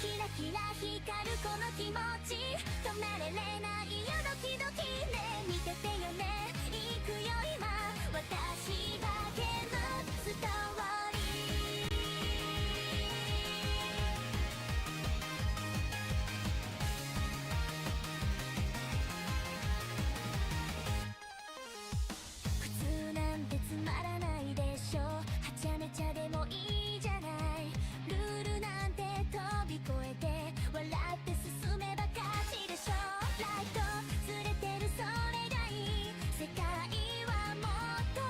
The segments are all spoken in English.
キラキラ光るこの気持ち止められないよドキドキね見ててよね行くよ今私だけのストーリー普通なんてつまらないでしょはちゃめちゃでもいいじゃないルールなんて飛び越えて笑って進めば勝ちでしょライトずれてるそれがいい世界はもっと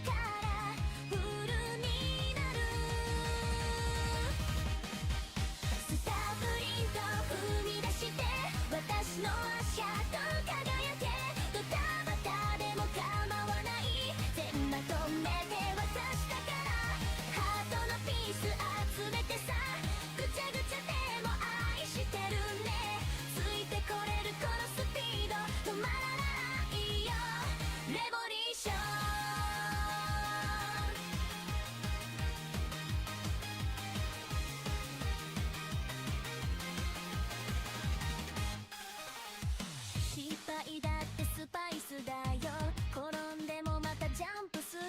カラフルになるスタープリント踏み出して私の足跡輝けドタバタでも構わない全まとめて渡したからハートのピース集めてさぐちゃぐちゃでも愛してるねついてこれるこのスピード止まらないよレボリューション失敗だってスパイスだよ転んでもまたジャンプする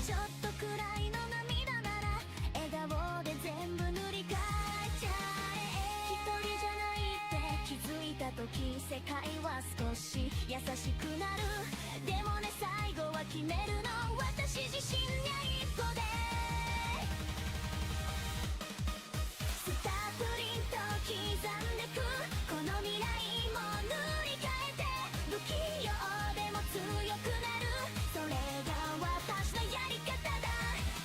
ちょっとくらいの涙なら笑顔で全部塗り替えちゃえ一人じゃないって気づいた時世界は少し優しくなるでもね最後は決めるの私自身や一歩でスタープリント刻んでくこの未来も塗り替えて不器用でも強くなるそれが私のやり方だ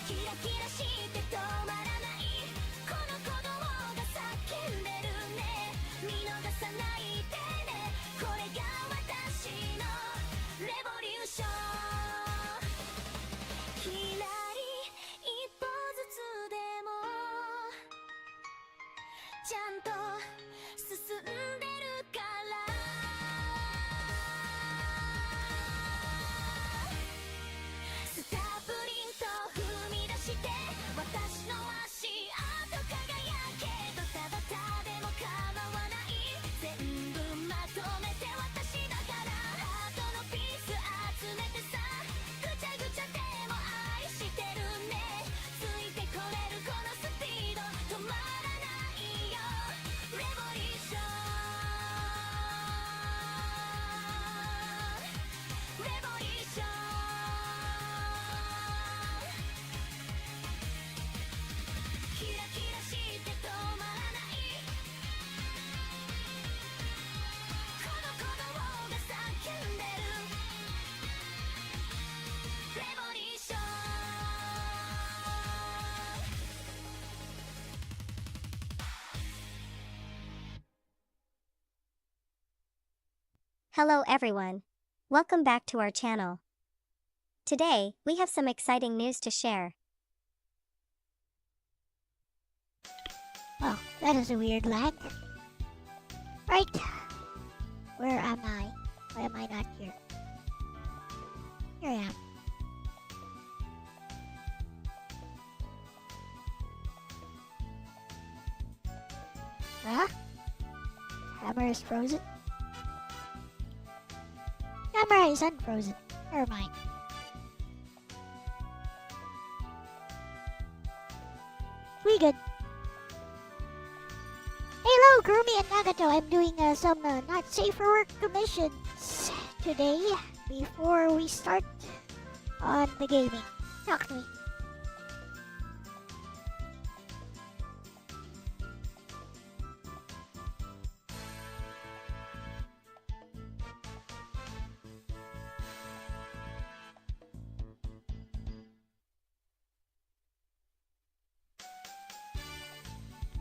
キラキラして止まらないこの鼓動が叫んでるね見逃さないでねこれが私のレボリューションひらり一歩ずつでもちゃんと進んでるからスタープリント踏み出して私の足跡輝けドタバタでも構わない全部まとめて私だからハートのピース集めてさぐちゃぐちゃでも愛してるねついてこれるこのスピード止まらないよレボリューションレボリューションキラキラして止まらないこの鼓動が叫んでるレボリューション Hello everyone. Welcome back to our channel. Today, we have some exciting news to share. Oh, that is a weird lag. Right. Where am I? Why am I not here? Here I am. Huh? Camera is frozen? Camera is unfrozen. Never mind. We good. Hello, Kurumi and Nagato. I'm doing some not safe for work commissions today before we start on the gaming. Talk to me.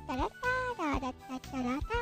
Da-da-da-da-da-da-da-da.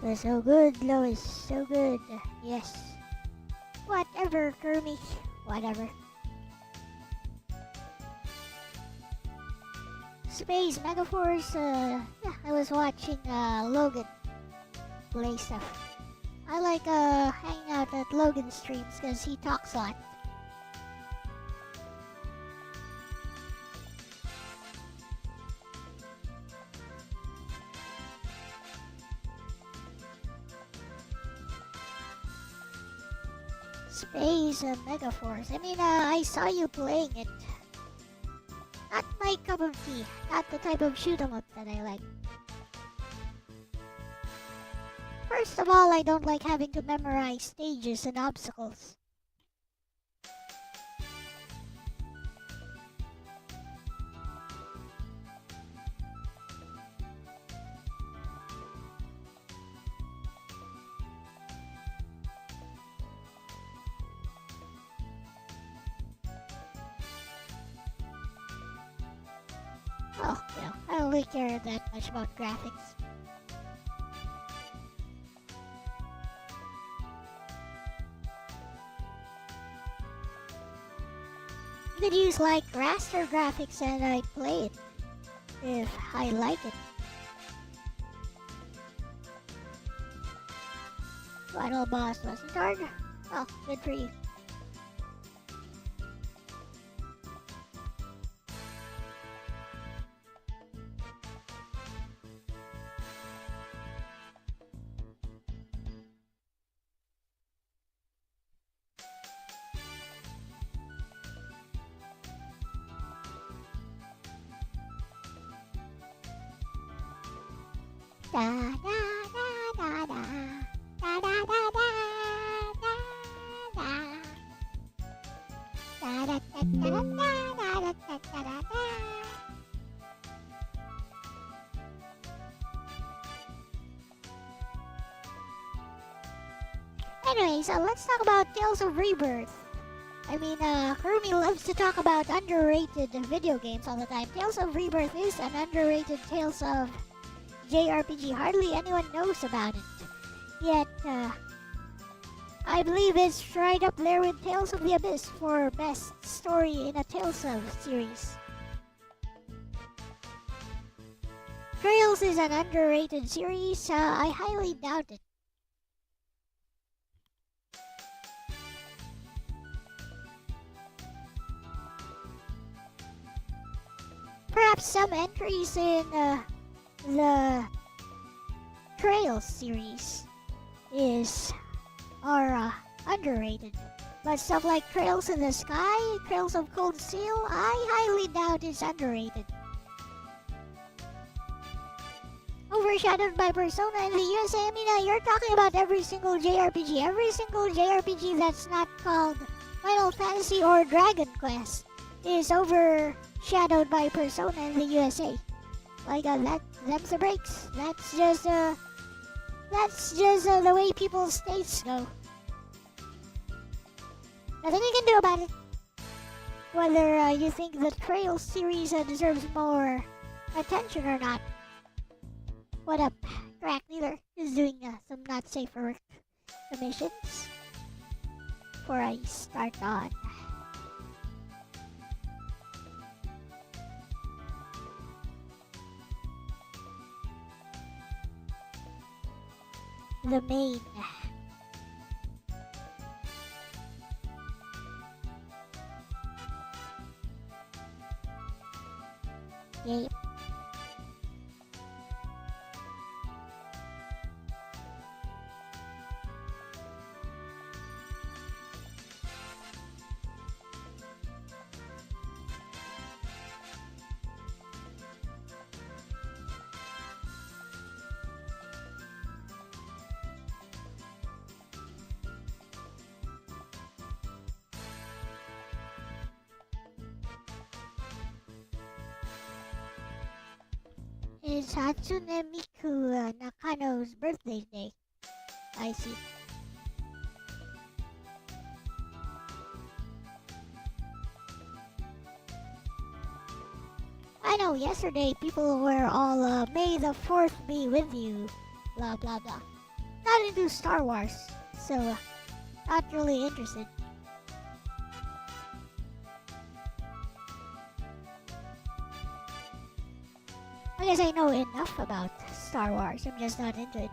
was so good, Lois, so good. Yes. Whatever, Kermie. Whatever. Space Megaforce, yeah, I was watching Logan play stuff. I like hanging out at Logan streams because he talks a lot. Space Megaforce. I mean, I saw you playing it. Not my cup of tea. Not the type of shoot 'em up that I like. First of all, I don't like having to memorize stages and obstacles. Oh, no, I don't really care that much about graphics. You could use like raster graphics and I'd play it if I like it. Final boss wasn't hard. Oh, good for you. Da da da da da da da da da da da da da da da da da da. Anyway, so let's talk about Tales of Rebirth. I mean, Kurumi loves to talk about underrated video games all the time. Tales of Rebirth is an underrated Tales of JRPG. Hardly anyone knows about it. Yet, I believe it's right up there with Tales of the Abyss for best story in a Tales of series. Trails is an underrated series. I highly doubt it. Perhaps some entries in the Trails series are underrated. But stuff like Trails in the Sky, Trails of Cold Steel, I highly doubt is underrated. Overshadowed by Persona in the USA. I mean, you're talking about every single JRPG. Every single JRPG that's not called Final Fantasy or Dragon Quest is overshadowed by Persona in the USA. Like, them's the breaks. That's just the way people's tastes go. Nothing you can do about it. Whether you think the Trails series deserves more attention or not. What up, Crack Neither is doing some not safe for work commissions before I start on. The main game. It's Hatsune Miku Nakano's birthday day. I see. I know yesterday people were all May the 4th be with you, blah blah blah. not into Star Wars, so not really interested. I guess I know enough about Star Wars, I'm just not into it.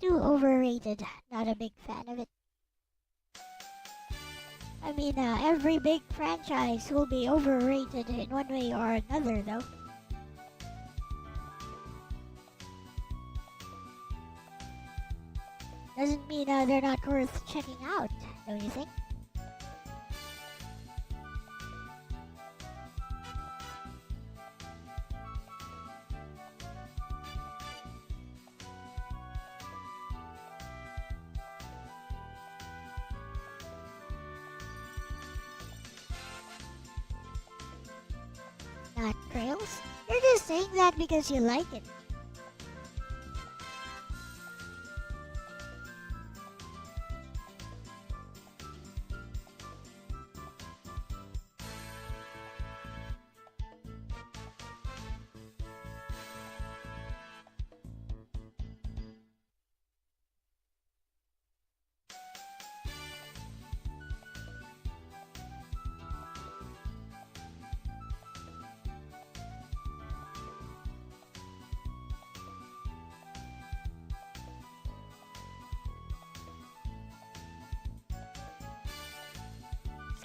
Too overrated, not a big fan of it. I mean, every big franchise will be overrated in one way or another, though. Doesn't mean they're not worth checking out, don't you think? Not trails? You're just saying that because you like it.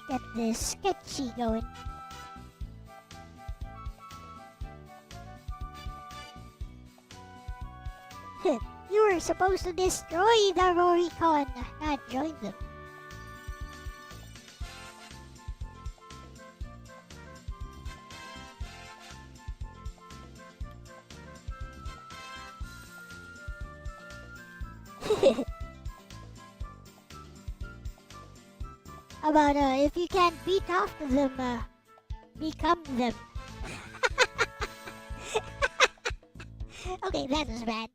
Get this sketchy going. You were supposed to destroy the Roricon, not join them. About if you can't beat off to them, become them. Okay, that was bad.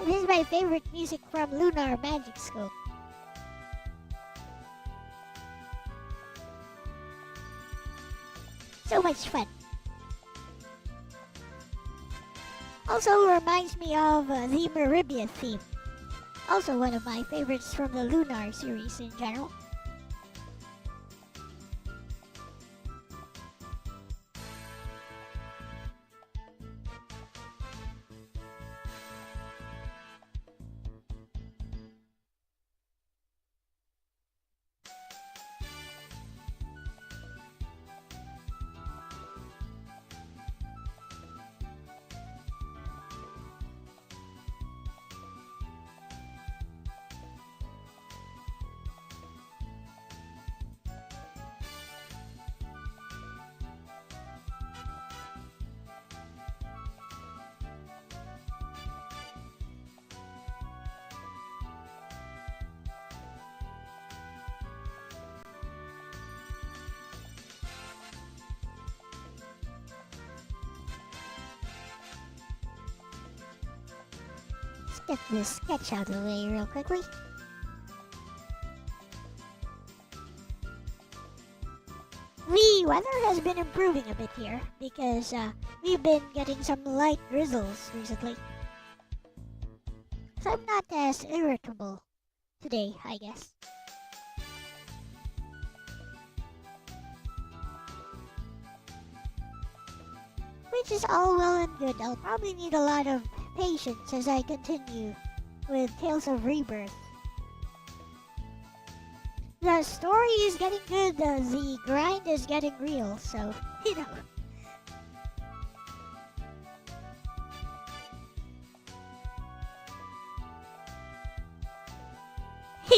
This is my favorite music from Lunar Magic School. So much fun. Also reminds me of the Meribia theme. Also one of my favorites from the Lunar series in general. Get this sketch out of the way real quickly. The weather has been improving a bit here because we've been getting some light drizzles recently. So I'm not as irritable today, I guess. Which is all well and good. I'll probably need a lot of patience as I continue with Tales of Rebirth. The story is getting good, the grind is getting real, so,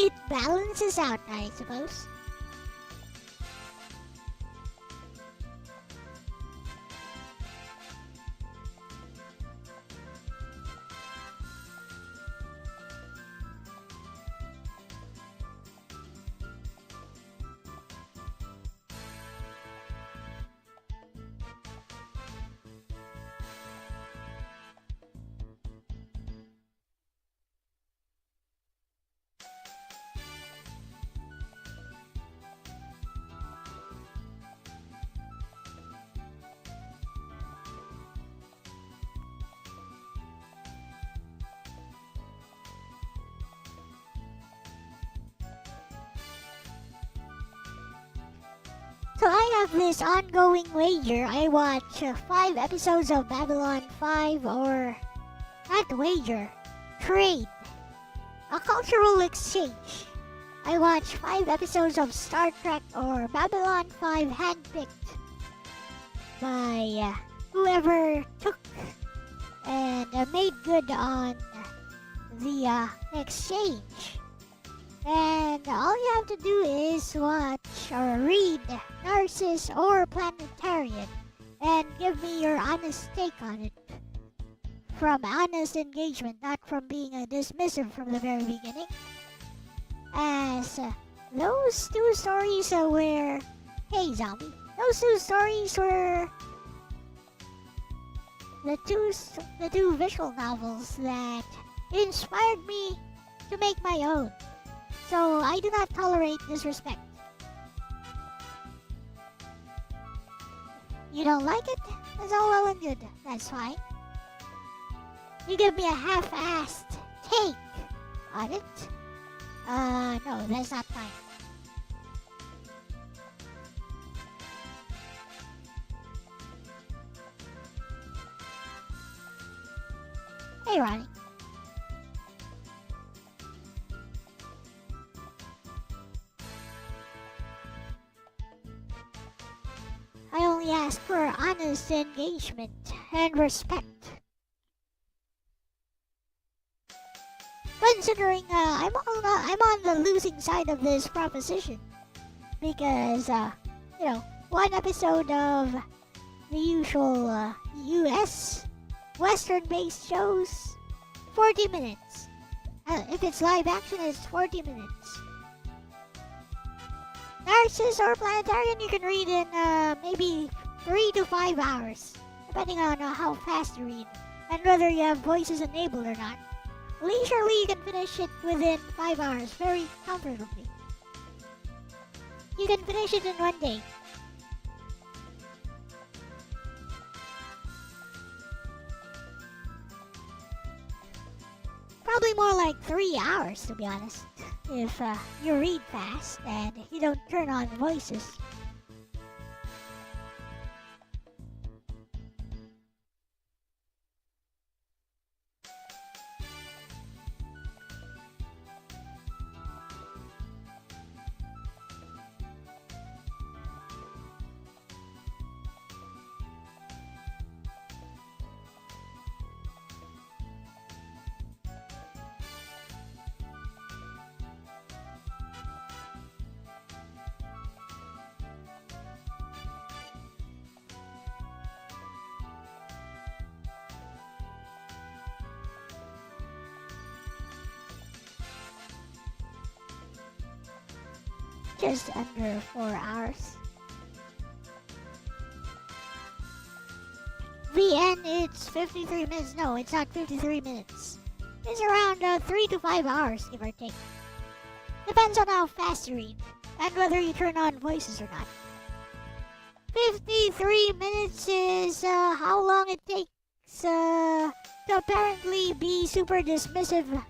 It balances out, I suppose. So I have this ongoing wager. I watch 5 episodes of Babylon 5, or not wager, trade, a cultural exchange. I watch 5 episodes of Star Trek or Babylon 5 handpicked by whoever took and made good on the exchange. And all you have to do is watch or read Narcissus or Planetarian and give me your honest take on it. From honest engagement, not from being dismissive from the very beginning. As those 2 stories were... Hey, zombie. Those 2 stories were the two visual novels that inspired me to make my own. So I do not tolerate disrespect. You don't like it? That's all well and good. That's fine. You give me a half-assed take on it? No, that's not fine. Hey, Ronnie. I only ask for honest engagement and respect. Considering I'm on the losing side of this proposition, because one episode of the usual U.S. Western-based shows, 40 minutes. If it's live action, it's 40 minutes. Narcissus or Planetarian you can read in maybe 3 to 5 hours, depending on how fast you read, and whether you have voices enabled or not. Leisurely, you can finish it within 5 hours, very comfortably. You can finish it in 1 day. Probably more like 3 hours, to be honest, if you read fast and you don't turn on voices. Just under 4 hours. The end, it's 53 minutes. No, it's not 53 minutes. It's around 3 to 5 hours, give or take. Depends on how fast you read, and whether you turn on voices or not. 53 minutes is how long it takes to apparently be super dismissive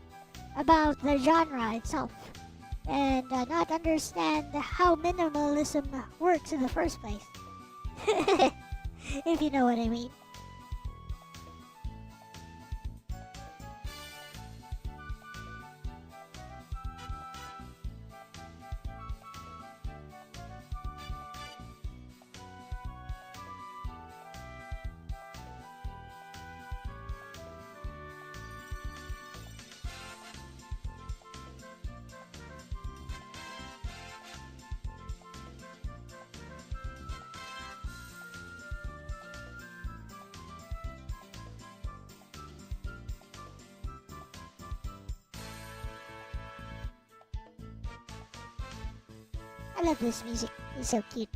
about the genre itself, and not understand how minimalism works in the first place. If you know what I mean. I love this music. It's so cute.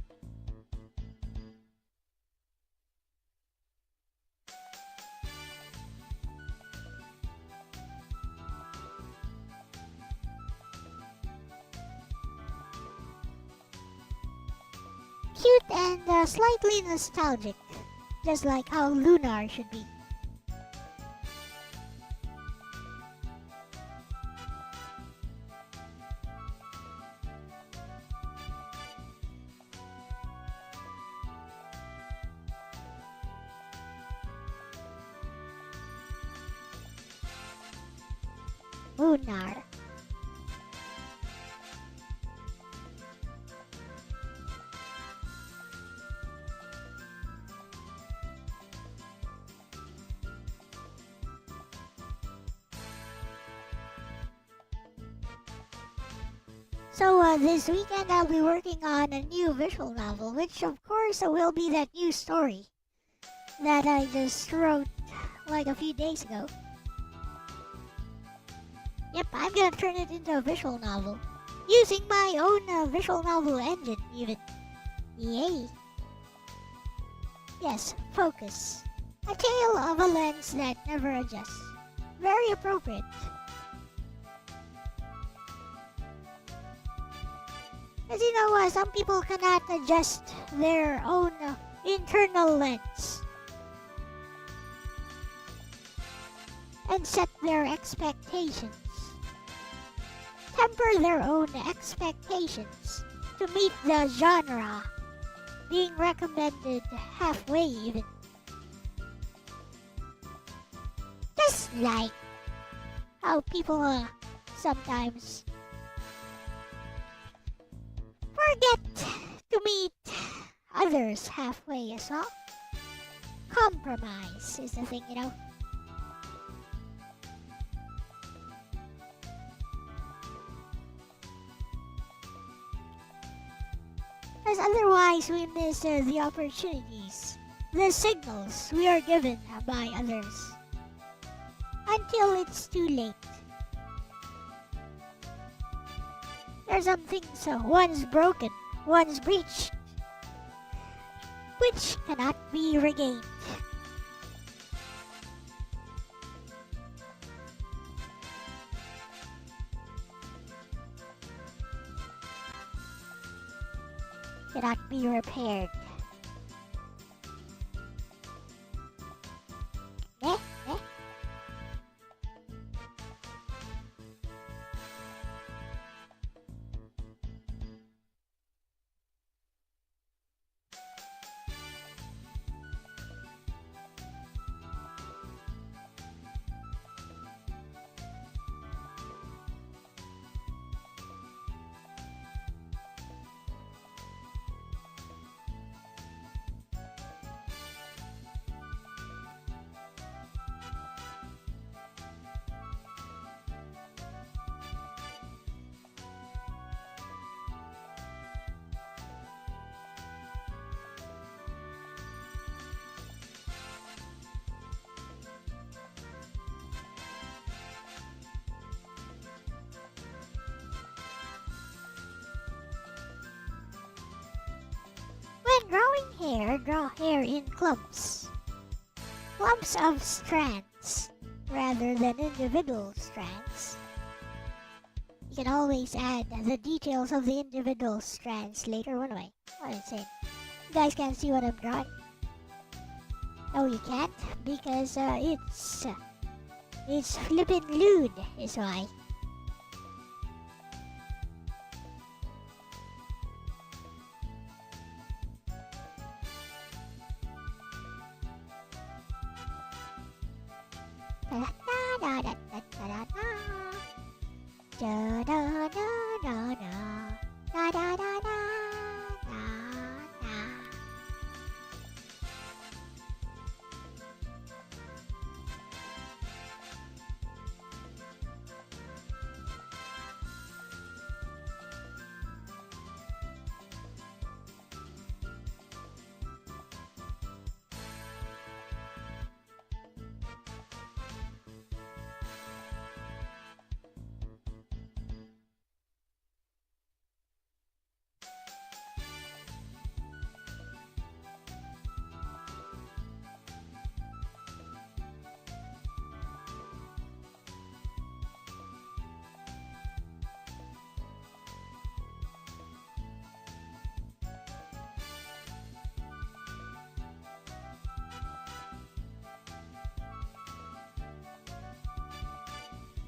Cute and slightly nostalgic, just like how Lunar should be. Lunar. So this weekend I'll be working on a new visual novel, which of course will be that new story that I just wrote like a few days ago. Yep, I'm gonna turn it into a visual novel, using my own visual novel engine even. Yay! Yes, focus. A tale of a lens that never adjusts. Very appropriate. As you know, some people cannot adjust their own internal lens and set their expectations. Temper their own expectations to meet the genre being recommended halfway even. Just like how people sometimes forget to meet others halfway as well. Compromise is the thing, you know. As otherwise we miss the opportunities, the signals we are given by others, until it's too late. There's some things once broken, once breached, which cannot be regained. Cannot be repaired. Eh? Eh? When growing hair, draw hair in clumps. Clumps of strands, rather than individual strands. You can always add the details of the individual strands later one way. What is it? You guys can't see what I'm drawing? No, you can't, because it's flippin' lewd, is why.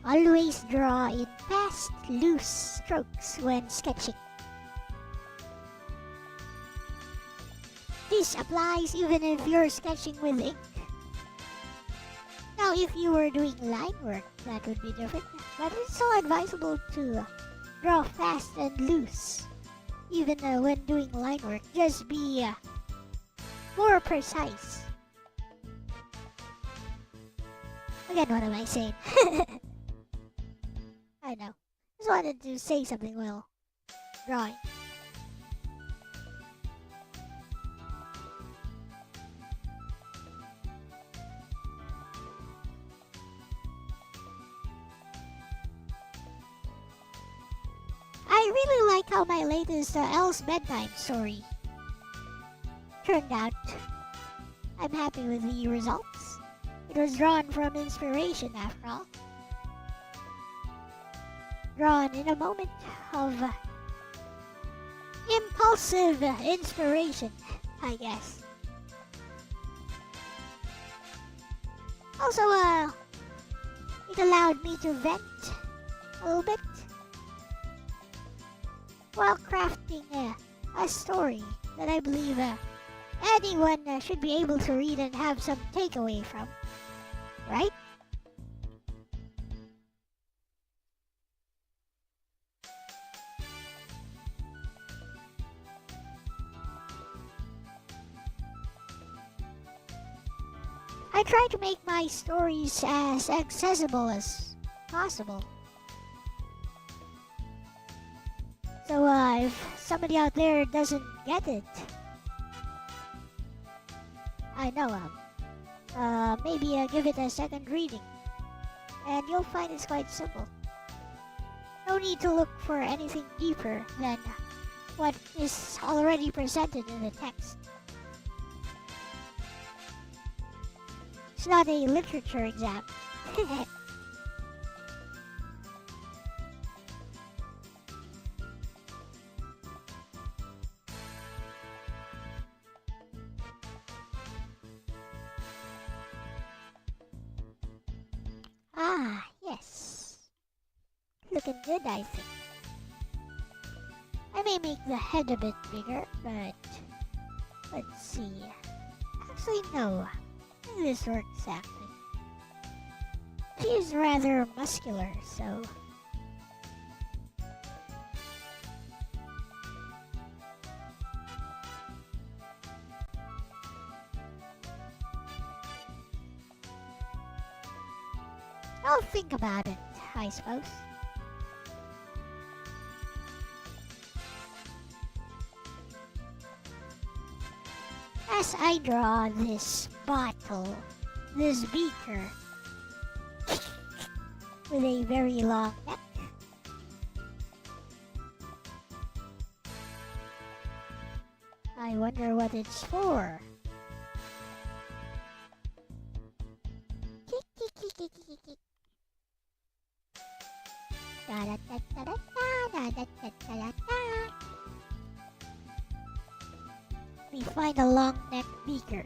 Always draw in fast, loose strokes when sketching. This applies even if you're sketching with ink. Now, if you were doing line work, that would be different, but it's still advisable to draw fast and loose. Even when doing line work, just be more precise. Again, what am I saying? I know. Just wanted to say something while drawing. I really like how my latest Elle-C bedtime story turned out. I'm happy with the results. It was drawn from inspiration after all. Drawn in a moment of impulsive inspiration, I guess. Also, it allowed me to vent a little bit while crafting a story that I believe anyone should be able to read and have some takeaway from, right? I try to make my stories as accessible as possible. So if somebody out there doesn't get it, I know, maybe give it a second reading, and you'll find it's quite simple. No need to look for anything deeper than what is already presented in the text. It's not a literature exam. Ah, yes. Looking good, I think. I may make the head a bit bigger, but let's see. Actually, no. This works actually. She is rather muscular, so I'll think about it, I suppose. As I draw this bottle, this beaker, with a very long neck, I wonder what it's for. We find a long neck beaker.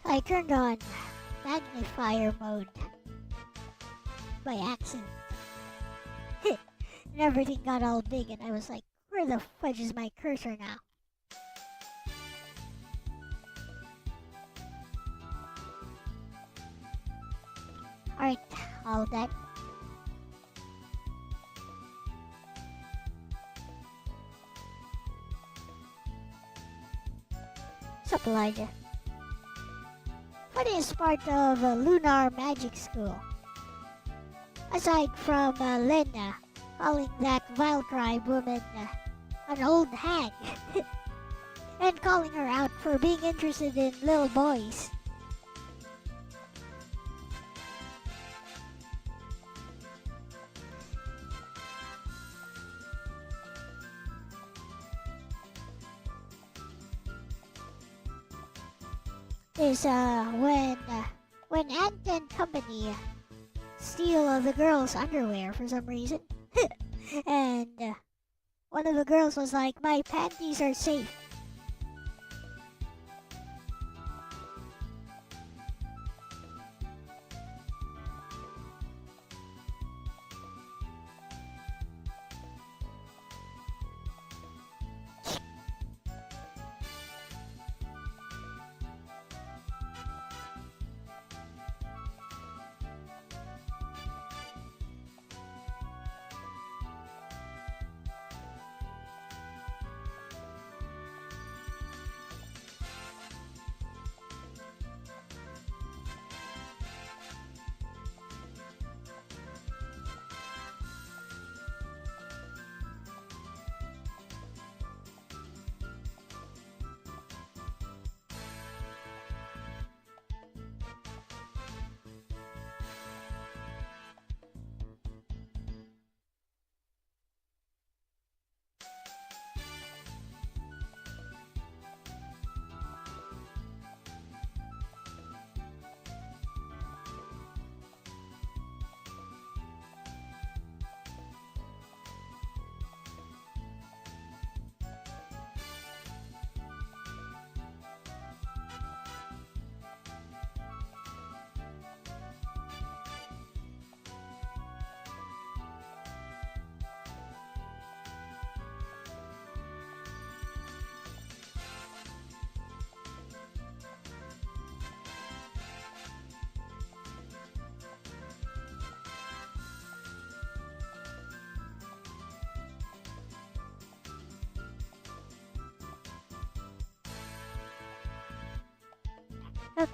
I turned on magnifier mode by accident. And everything got all big and I was like, where the fudge is my cursor now? Alright, all done. What's up, Elijah? Funniest part of Lunar Magic School. Aside from Lena calling that Vile Tribe woman an old hag and calling her out for being interested in little boys. Is when Ant and company steal the girls' underwear for some reason. And one of the girls was like, my panties are safe. Okay.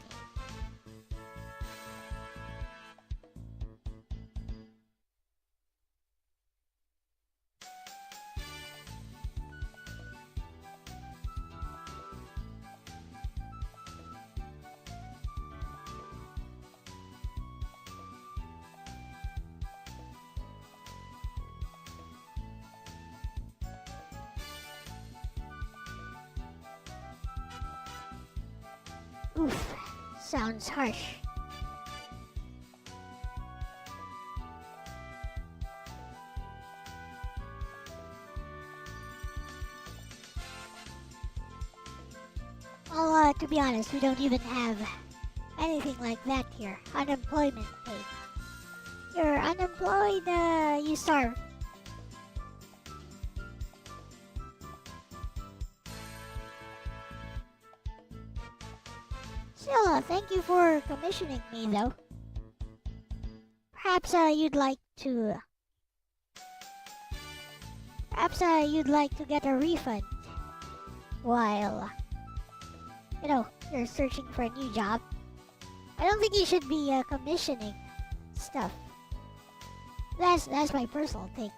Oof, sounds harsh. Well, to be honest, we don't even have anything like that here. Unemployment pay. You're unemployed, you starve. Still, thank you for commissioning me, though. Perhaps you'd like to. Perhaps you'd like to get a refund while, you're searching for a new job. I don't think you should be commissioning stuff. That's my personal take.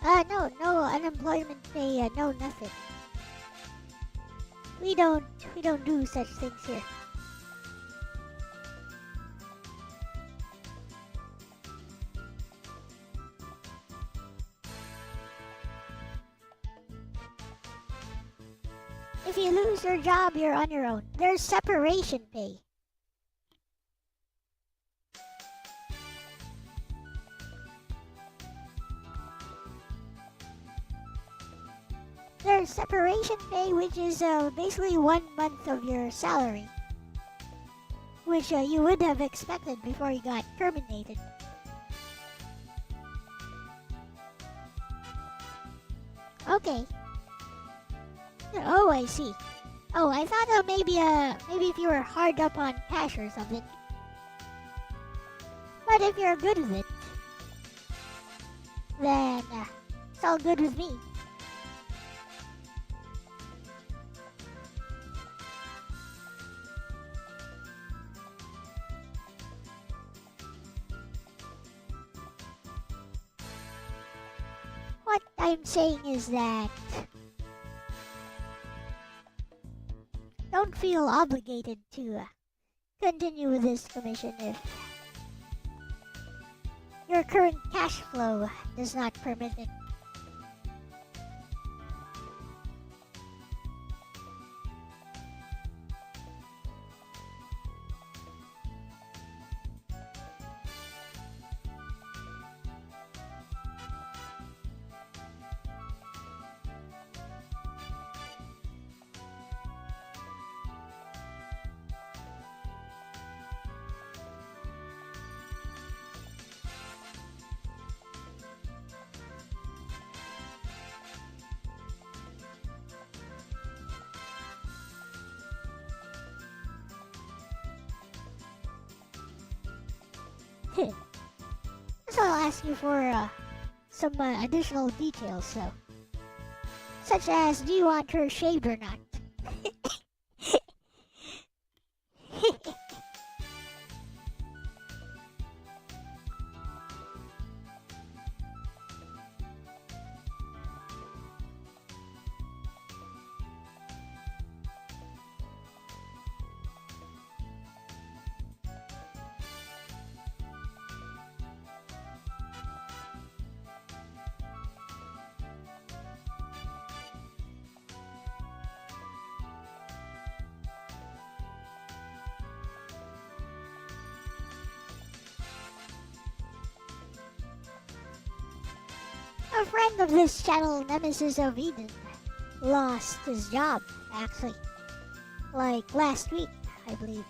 No unemployment pay, no nothing. We don't do such things here. If you lose your job, you're on your own. There's separation pay. There's separation pay, which is basically 1 month of your salary, which you would have expected before you got terminated. Okay. Oh, I see. Oh, I thought maybe if you were hard up on cash or something. But if you're good with it, then it's all good with me. What I'm saying is that don't feel obligated to continue with this commission if your current cash flow does not permit it. So I'll ask you for some additional details, though. Such as, do you want her shaved or not? A friend of this channel, Nemesis of Eden, lost his job, actually. Like last week, I believe.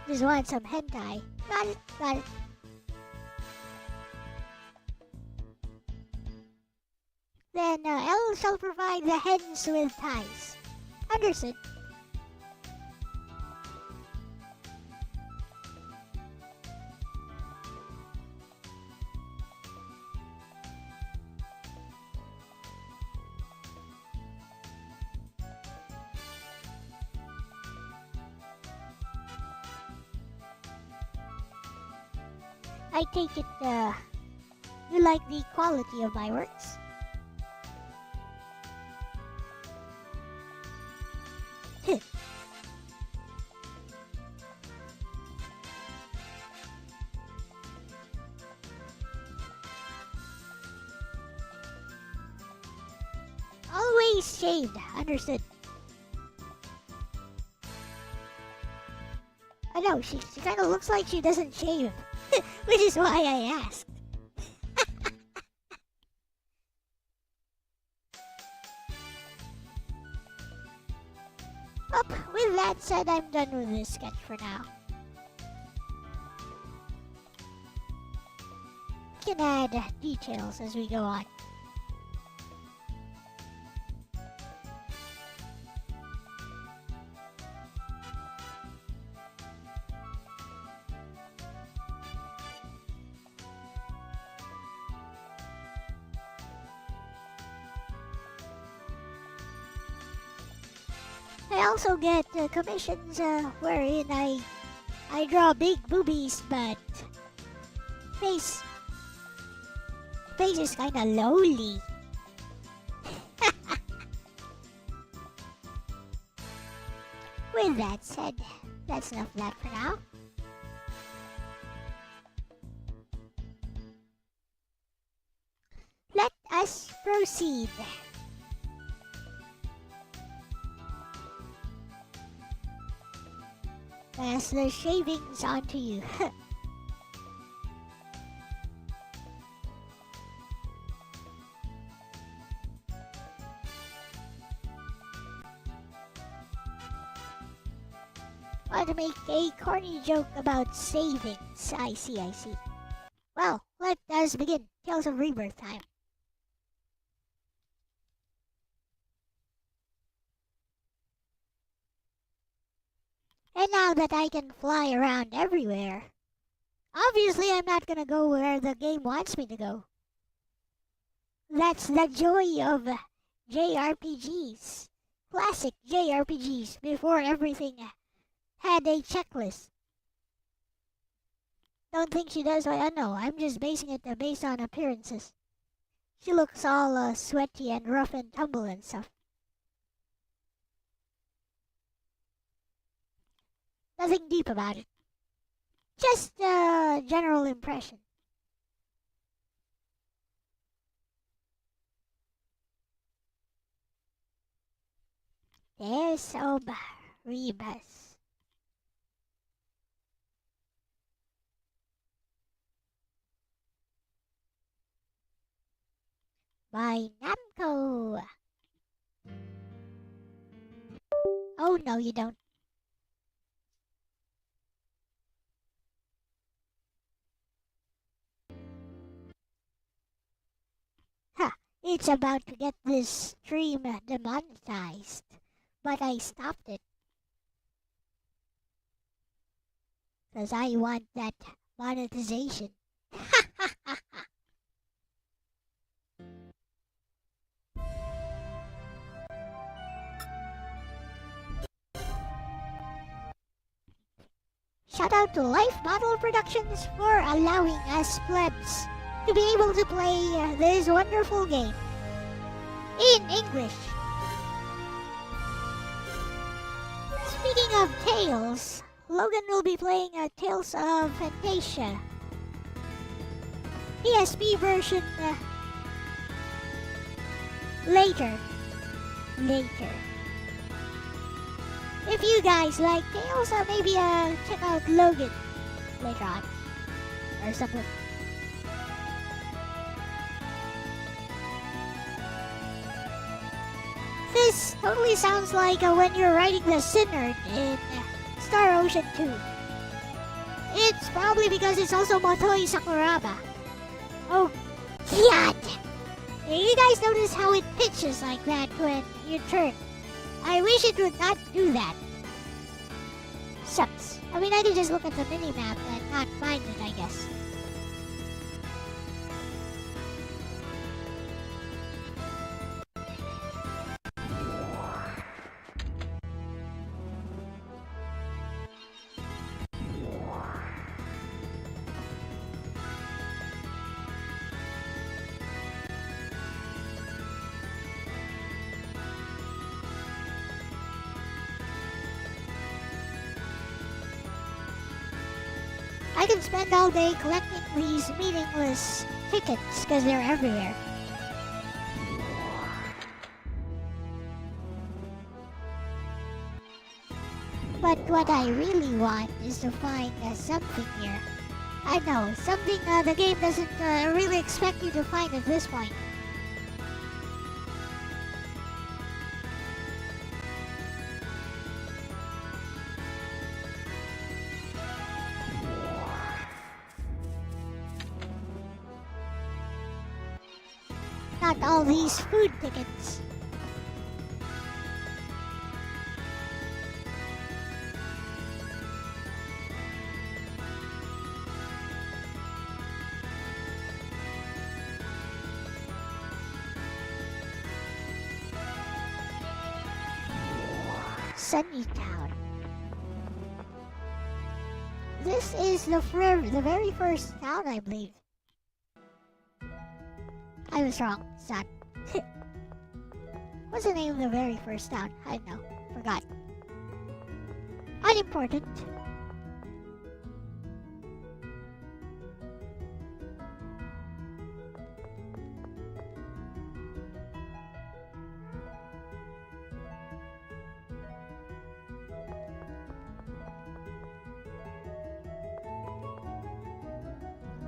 Just want some hentai. Got it, got it. Then Elle shall provide the hens with ties. Understood. I take it, you like the quality of my works? Always shaved, understood. I know, she kind of looks like she doesn't shave. Which is why I asked. With that said, I'm done with this sketch for now. We can add details as we go on. I also get commissions wherein I draw big boobies, but face is kinda lowly. With that said, that's enough of that for now. Let us proceed. Pass the shavings onto you. Want to make a corny joke about savings. I see. Well, let us begin. Tales of Rebirth time. And now that I can fly around everywhere, obviously I'm not gonna go where the game wants me to go. That's the joy of JRPGs. Classic JRPGs before everything had a checklist. Don't think she does. I know. I'm just basing it based on appearances. She looks all sweaty and rough and tumble and stuff. Nothing deep about it. Just a general impression. There's Rebus. By Namco. Oh no, you don't. Ha! It's about to get this stream demonetized, but I stopped it. 'Cause I want that monetization. Shout out to Life Model Productions for allowing us plebs to be able to play this wonderful game in English. Speaking of Tales, Logan will be playing Tales of Fantasia PSP version later. If you guys like Tales, maybe check out Logan later on or something. This totally sounds like when you're riding the Sinner in Star Ocean 2. It's probably because it's also Motoi Sakuraba. Oh, God! You guys notice how it pitches like that when you turn? I wish it would not do that. Sucks. I mean, I could just look at the minimap and not mind it, I guess. I can spend all day collecting these meaningless tickets because they're everywhere. But what I really want is to find something here. I know, something the game doesn't really expect you to find at this point. Not all these food tickets. Sunny Town. This is the very first town, I believe. I was wrong. It's not. What's the name of the very first town? I don't know. Forgot. Unimportant.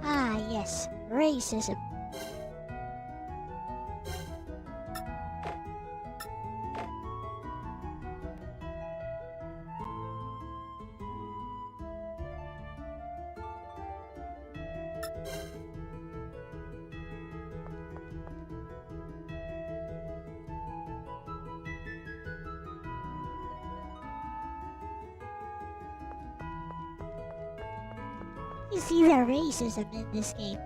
Ah, yes. Racism. You see the racism in this game.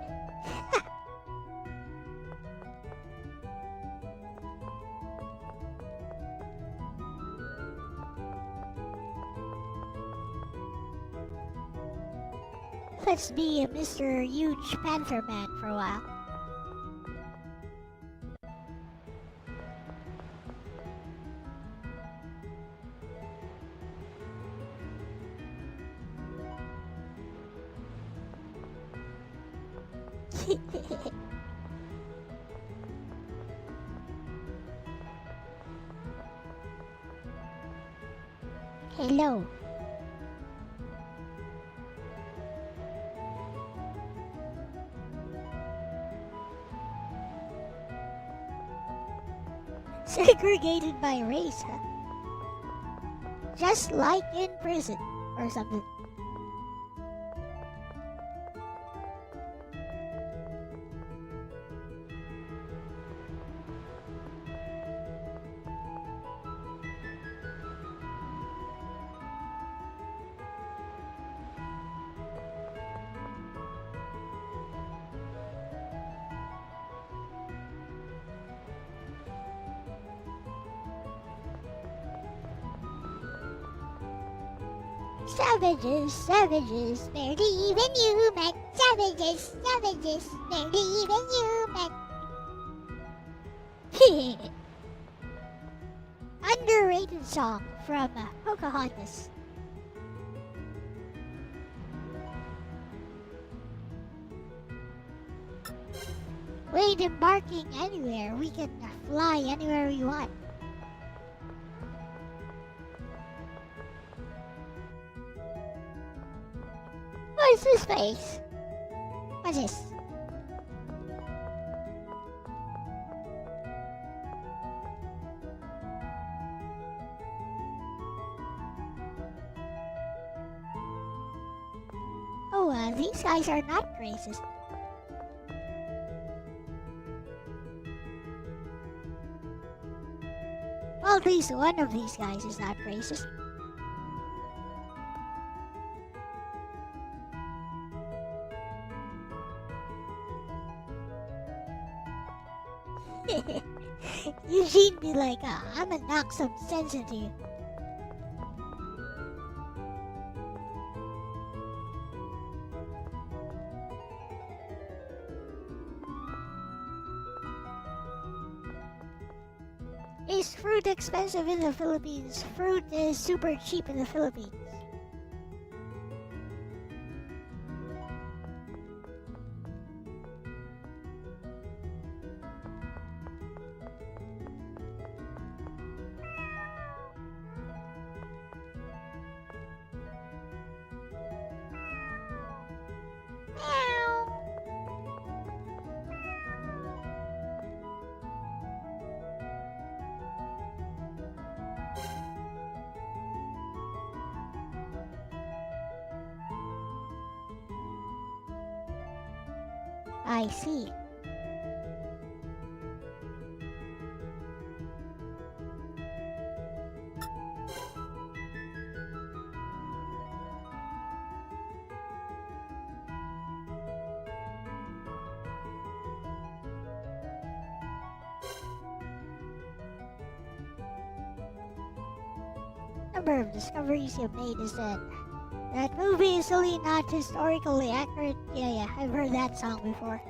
Let's be a Mr. Huge Panther Man for a while. Hello. Segregated by race, huh? Just like in prison or something. Savages, savages, barely even human. Savages, savages, barely even human. Underrated song from Pocahontas. We ain't embarking anywhere. We can fly anywhere we want. What's this place? What's this? Oh, these guys are not racist. Well, at least one of these guys is not racist. Eugene be like, I'ma knock some sense into you. Is fruit expensive in the Philippines? Fruit is super cheap in the Philippines. I see. Number of discoveries you made is that That movie is really not historically accurate. Yeah, I've heard that song before.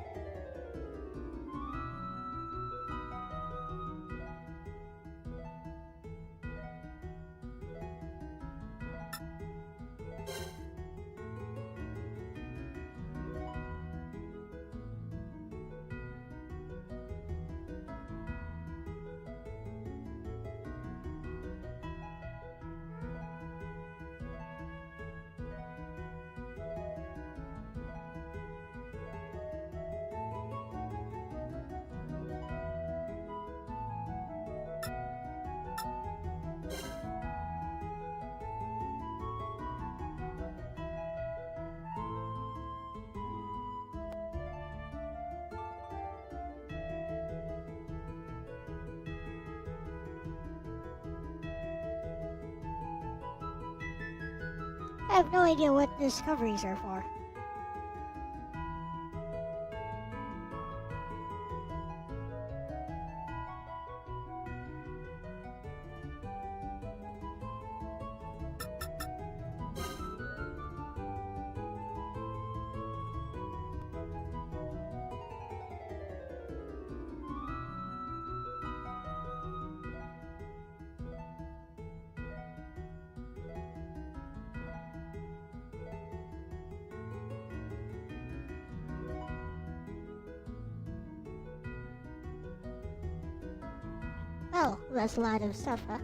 I have no idea what discoveries are for. Oh, that's a lot of stuff, huh?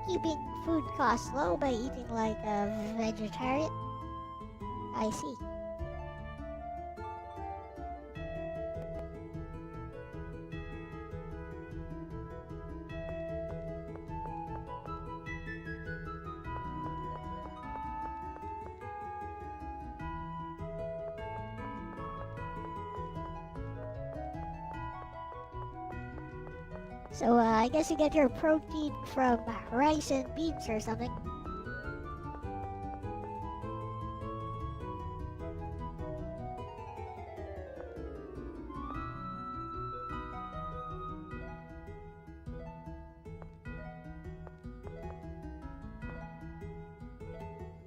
Keeping food costs low by eating like a vegetarian? I see. So, I guess you get your protein from rice and beans or something.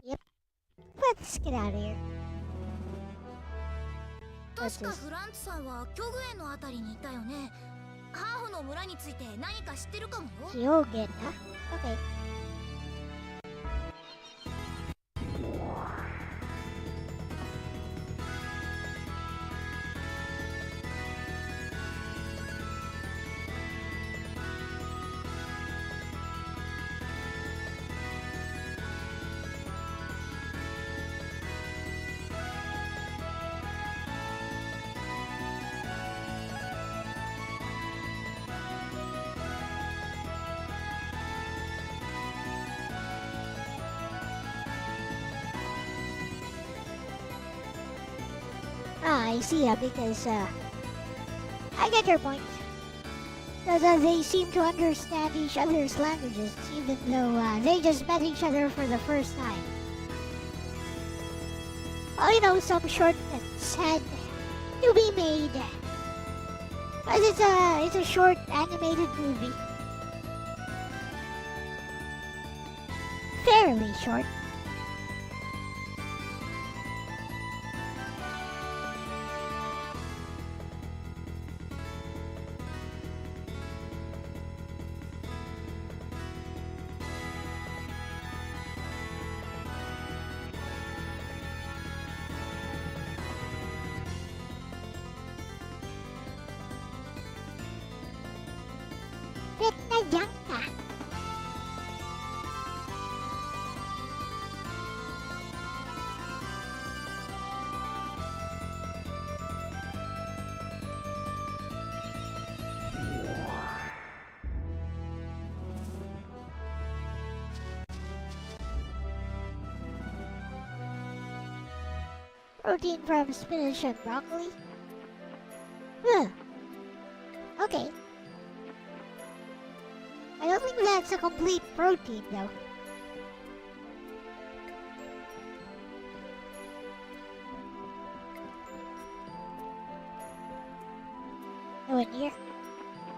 Yep. Let's get out of here. 確かフランツさんは虚具へのあたりにいたよね。ハーフの村について何か知ってるかもよ。Kyogen, huh? Okay. Ah, I see, because, I get your point. Because they seem to understand each other's languages, even though they just met each other for the first time. Well, you know, some shortcuts had to be made. But it's a short animated movie. Fairly short. Bit na yan ka. Protein from spinach and broccoli? Huh. Okay. I don't think that's a complete protein, though. doing here?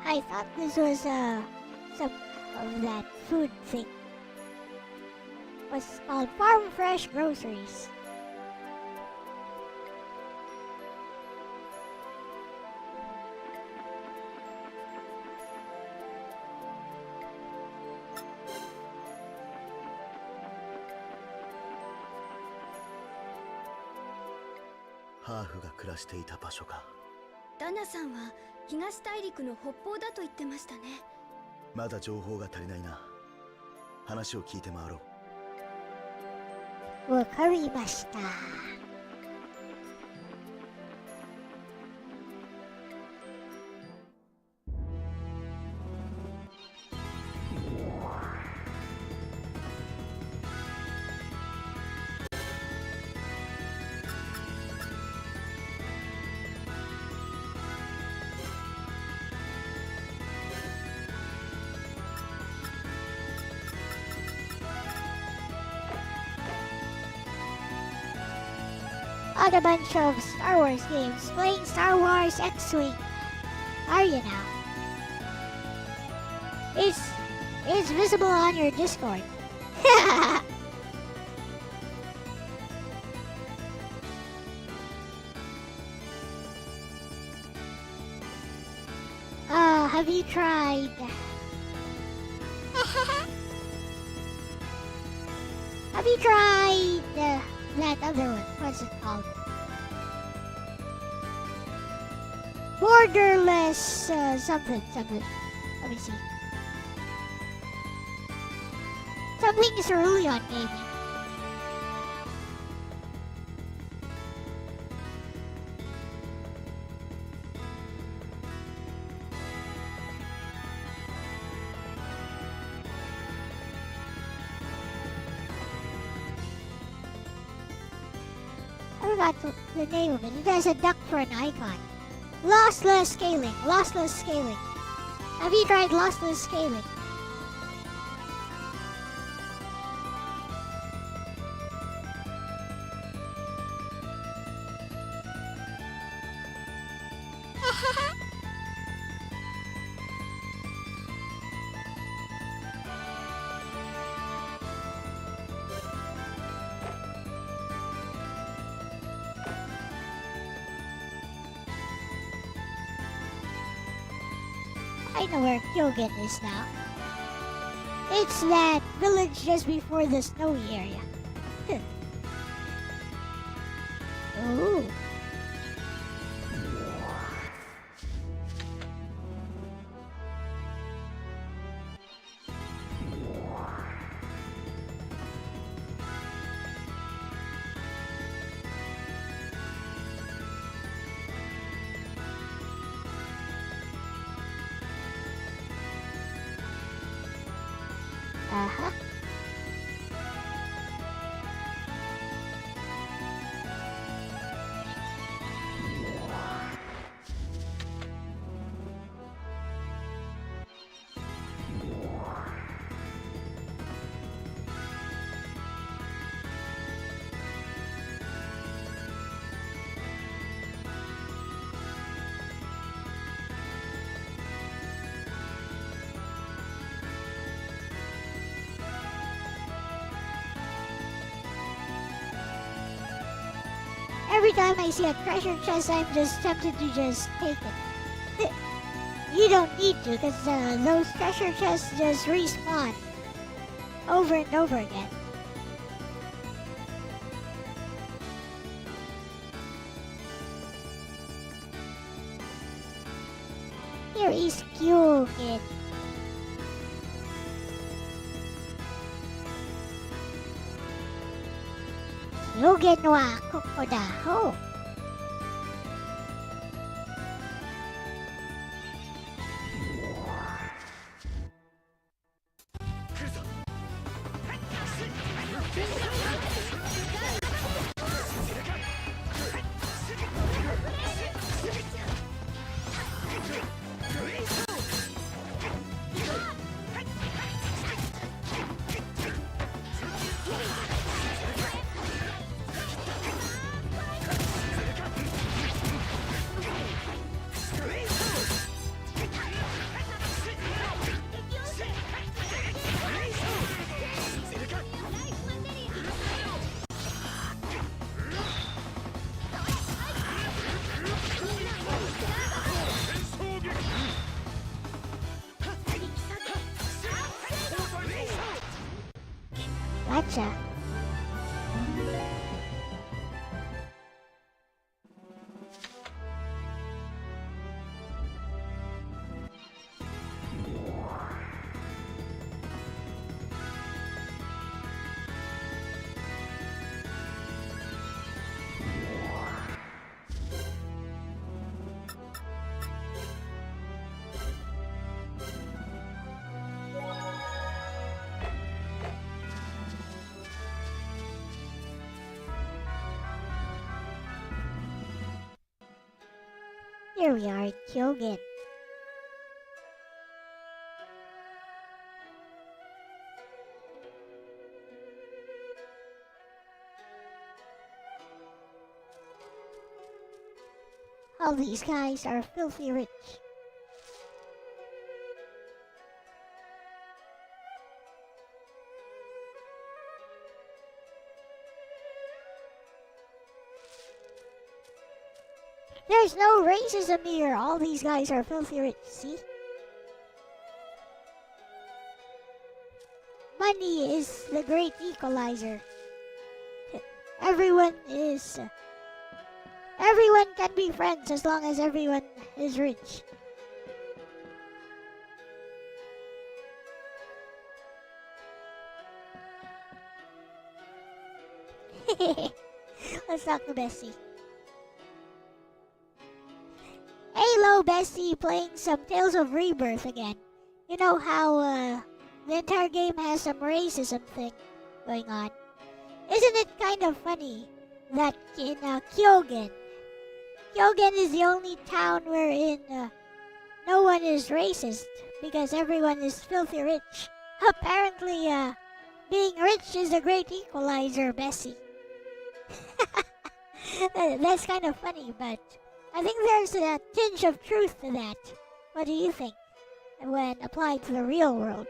I thought this was some of that food thing. What's called Farm Fresh Groceries.ダナさんは東大陸の北方だと言ってましたね。まだ情報が足りないな。話を聞いて回ろう。わかりました。On a bunch of Star Wars games, playing Star Wars X-Wing. Are you now? It's visible on your Discord. Have you tried? Have you tried that other one? What's it called? Borderless something. Let me see. Something is early on gaming. I forgot the name of it. It has a duck for an icon. Lossless scaling. Have you tried lossless scaling? I know where Kyogen is now. It's that village just before the snowy area. Ooh. Uh-huh. Every time I see a treasure chest, I'm just tempted to just take it. You don't need to, because those treasure chests just respawn over and over again. Here is Kyogen. Kyogen wa koko da ho. Matcha. Here we are in Kyogen. All these guys are filthy rich. There's no racism here. All these guys are filthy rich, see? Money is the great equalizer. Everyone can be friends as long as everyone is rich. Let's talk to Bessie. Hello, Bessie, playing some Tales of Rebirth again. You know how the entire game has some racism thing going on. Isn't it kind of funny that in Kyogen is the only town wherein no one is racist because everyone is filthy rich. Apparently, being rich is a great equalizer, Bessie. That's kind of funny, but I think there's a tinge of truth to that. What do you think when applied to the real world?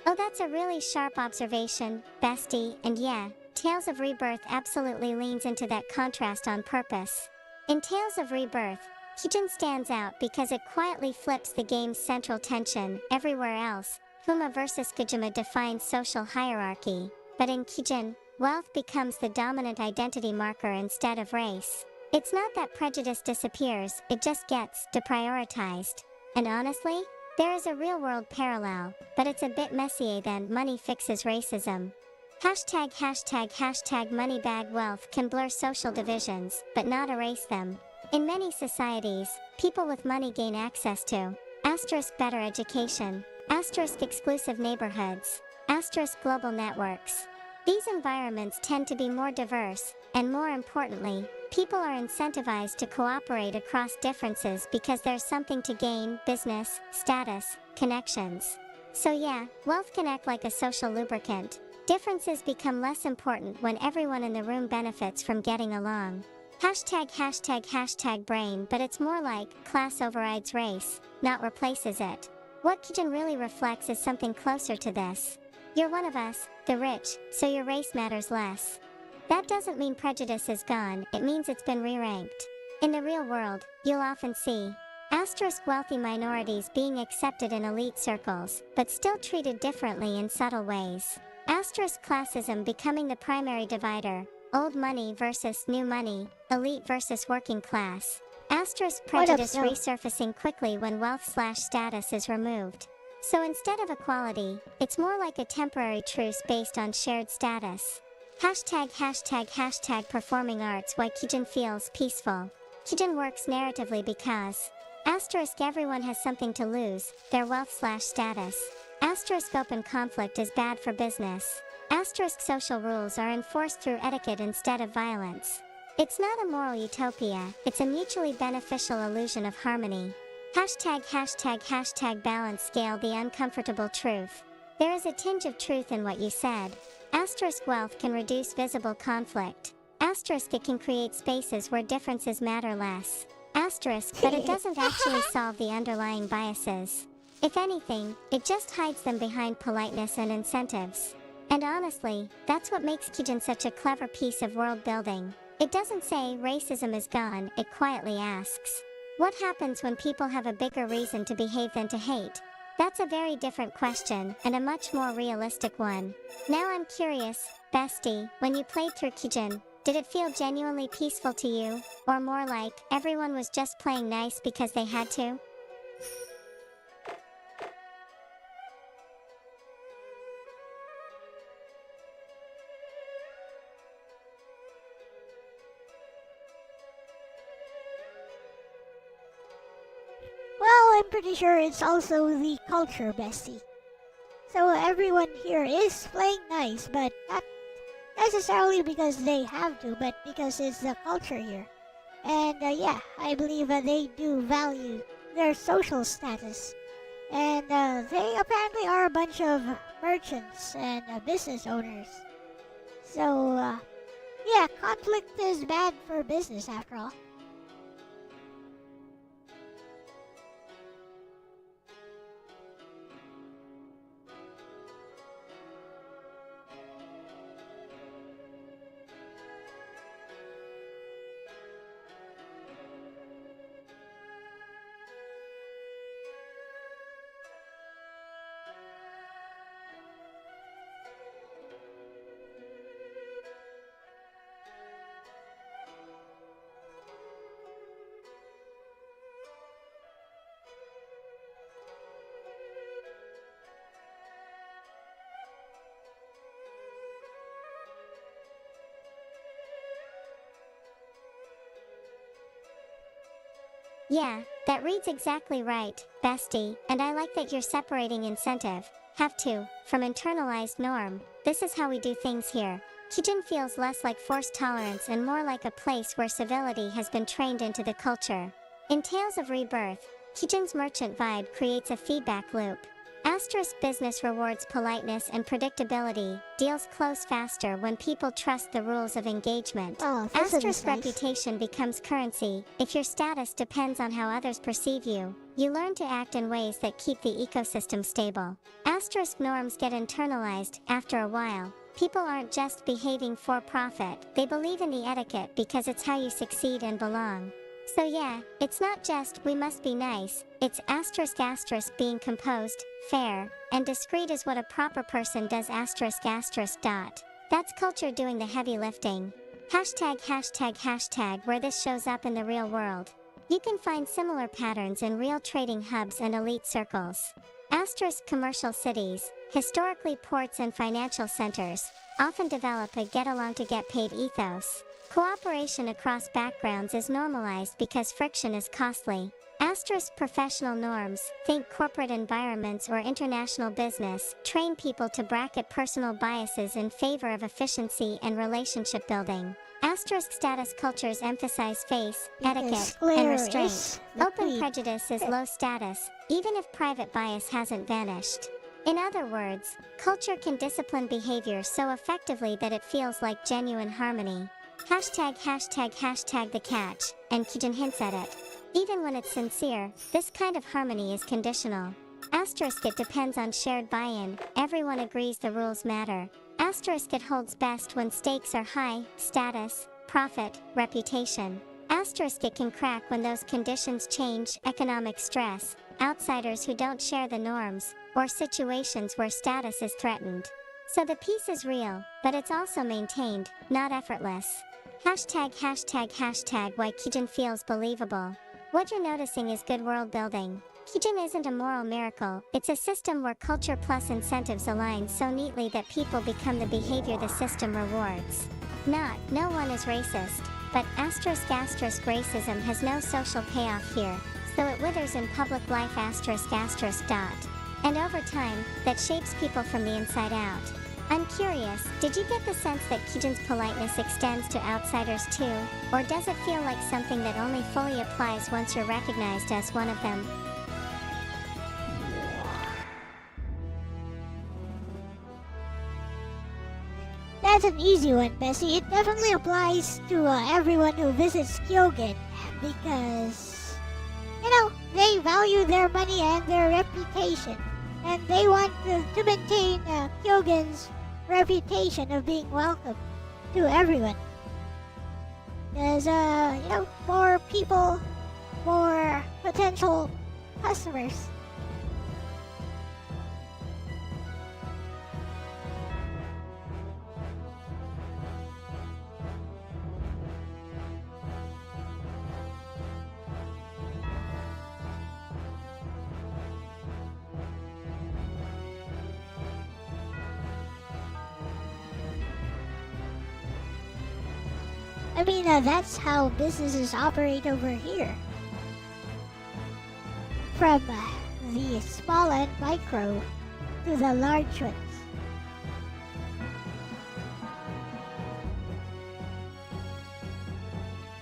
Oh, that's a really sharp observation, bestie, and yeah, Tales of Rebirth absolutely leans into that contrast on purpose. In Tales of Rebirth, Kijin stands out because it quietly flips the game's central tension. Everywhere else, Fuma versus Kujima defines social hierarchy, but in Kijin, wealth becomes the dominant identity marker instead of race. It's not that prejudice disappears, it just gets deprioritized. And honestly, there is a real-world parallel, but it's a bit messier than money fixes racism. #### moneybag wealth can blur social divisions, but not erase them. In many societies, people with money gain access to better education, exclusive neighborhoods, global networks. These environments tend to be more diverse, and more importantly, people are incentivized to cooperate across differences because there's something to gain: business, status, connections. So yeah, wealth can act like a social lubricant. Differences become less important when everyone in the room benefits from getting along. ###brain, but it's more like class overrides race, not replaces it. What Kijin really reflects is something closer to this. You're one of us, the rich, so your race matters less. That doesn't mean prejudice is gone, it means it's been re-ranked. In the real world, you'll often see wealthy minorities being accepted in elite circles, but still treated differently in subtle ways. Classism becoming the primary divider, old money versus new money, elite versus working class. Prejudice resurfacing quickly when wealth/status is removed. So instead of equality, it's more like a temporary truce based on shared status. ###performing arts. Why Kijin feels peaceful. Kijin works narratively because asterisk everyone has something to lose, their wealth/status. Asterisk open conflict is bad for business. Asterisk social rules are enforced through etiquette instead of violence. It's not a moral utopia, it's a mutually beneficial illusion of harmony. #### balance scale the uncomfortable truth. There is a tinge of truth in what you said. Asterisk wealth can reduce visible conflict. Asterisk it can create spaces where differences matter less. Asterisk but it doesn't actually solve the underlying biases. If anything, it just hides them behind politeness and incentives. And honestly, that's what makes Kijin such a clever piece of world building. It doesn't say racism is gone, it quietly asks, what happens when people have a bigger reason to behave than to hate? That's a very different question, and a much more realistic one. Now I'm curious, bestie, when you played through Kijin, did it feel genuinely peaceful to you? Or more like, everyone was just playing nice because they had to? Well, I'm pretty sure it's also the culture, bestie. So everyone here is playing nice, but not necessarily because they have to, but because it's the culture here. And yeah, I believe they do value their social status. And they apparently are a bunch of merchants and business owners. So yeah, conflict is bad for business after all. Yeah, that reads exactly right, bestie, and I like that you're separating incentive, have to, from internalized norm. This is how we do things here. Kijin feels less like forced tolerance and more like a place where civility has been trained into the culture. In Tales of Rebirth, Kijin's merchant vibe creates a feedback loop. Asterisk business rewards politeness and predictability, deals close faster when people trust the rules of engagement. Asterisk reputation becomes currency. If your status depends on how others perceive you, you learn to act in ways that keep the ecosystem stable. Asterisk norms get internalized. After a while, people aren't just behaving for profit, they believe in the etiquette because it's how you succeed and belong. So yeah, it's not just, we must be nice, it's asterisk being composed, fair, and discreet is what a proper person does asterisk. That's culture doing the heavy lifting. #### where this shows up in the real world. You can find similar patterns in real trading hubs and elite circles. Asterisk commercial cities, historically ports and financial centers, often develop a get-along-to-get-paid ethos. Cooperation across backgrounds is normalized because friction is costly. Asterisk professional norms, think corporate environments or international business, train people to bracket personal biases in favor of efficiency and relationship building. Asterisk status cultures emphasize face, etiquette, and restraint. Open prejudice is low status, even if private bias hasn't vanished. In other words, culture can discipline behavior so effectively that it feels like genuine harmony. ### the catch, and Kijin hints at it. Even when it's sincere, this kind of harmony is conditional. Asterisk it depends on shared buy-in, everyone agrees the rules matter. Asterisk it holds best when stakes are high, status, profit, reputation. Asterisk it can crack when those conditions change, economic stress, outsiders who don't share the norms, or situations where status is threatened. So the peace is real, but it's also maintained, not effortless. ### why Kijin feels believable. What you're noticing is good world building. Kijin isn't a moral miracle, it's a system where culture plus incentives align so neatly that people become the behavior the system rewards. No one is racist. but asterisk asterisk racism has no social payoff here, so it withers in public life asterisk asterisk dot. And over time, that shapes people from the inside out. I'm curious, did you get the sense that Kijin's politeness extends to outsiders too? Or does it feel like something that only fully applies once you're recognized as one of them? That's an easy one, Bessie. It definitely applies to everyone who visits Kyogen because, they value their money and their reputation. And they want to maintain Kyogen's reputation of being welcome to everyone. There's, more people, more potential customers. I mean, that's how businesses operate over here. From the small and micro to the large ones.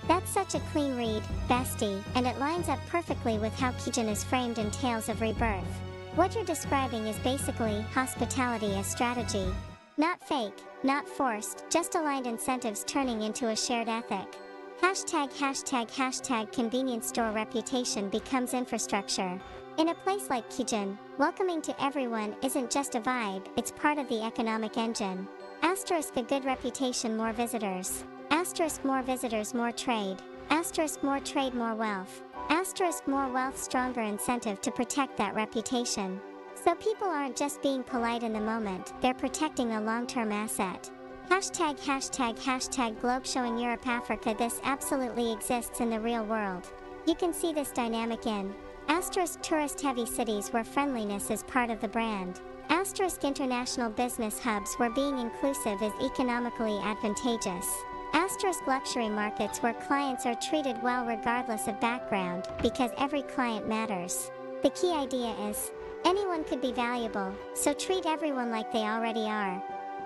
That's such a clean read, bestie, and it lines up perfectly with how Kijin is framed in Tales of Rebirth. What you're describing is basically hospitality as strategy. Not fake, not forced, just aligned incentives turning into a shared ethic. #### convenience store reputation becomes infrastructure. In a place like Kijin, welcoming to everyone isn't just a vibe, it's part of the economic engine. Asterisk a good reputation, more visitors. Asterisk more visitors, more trade. Asterisk more trade, more wealth. Asterisk more wealth, stronger incentive to protect that reputation. So people aren't just being polite in the moment, they're protecting a long-term asset. #### globe showing Europe Africa. This absolutely exists in the real world. You can see this dynamic in asterisk tourist heavy cities where friendliness is part of the brand. Asterisk international business hubs where being inclusive is economically advantageous. Asterisk luxury markets where clients are treated well regardless of background, because every client matters. The key idea is, anyone could be valuable, so treat everyone like they already are.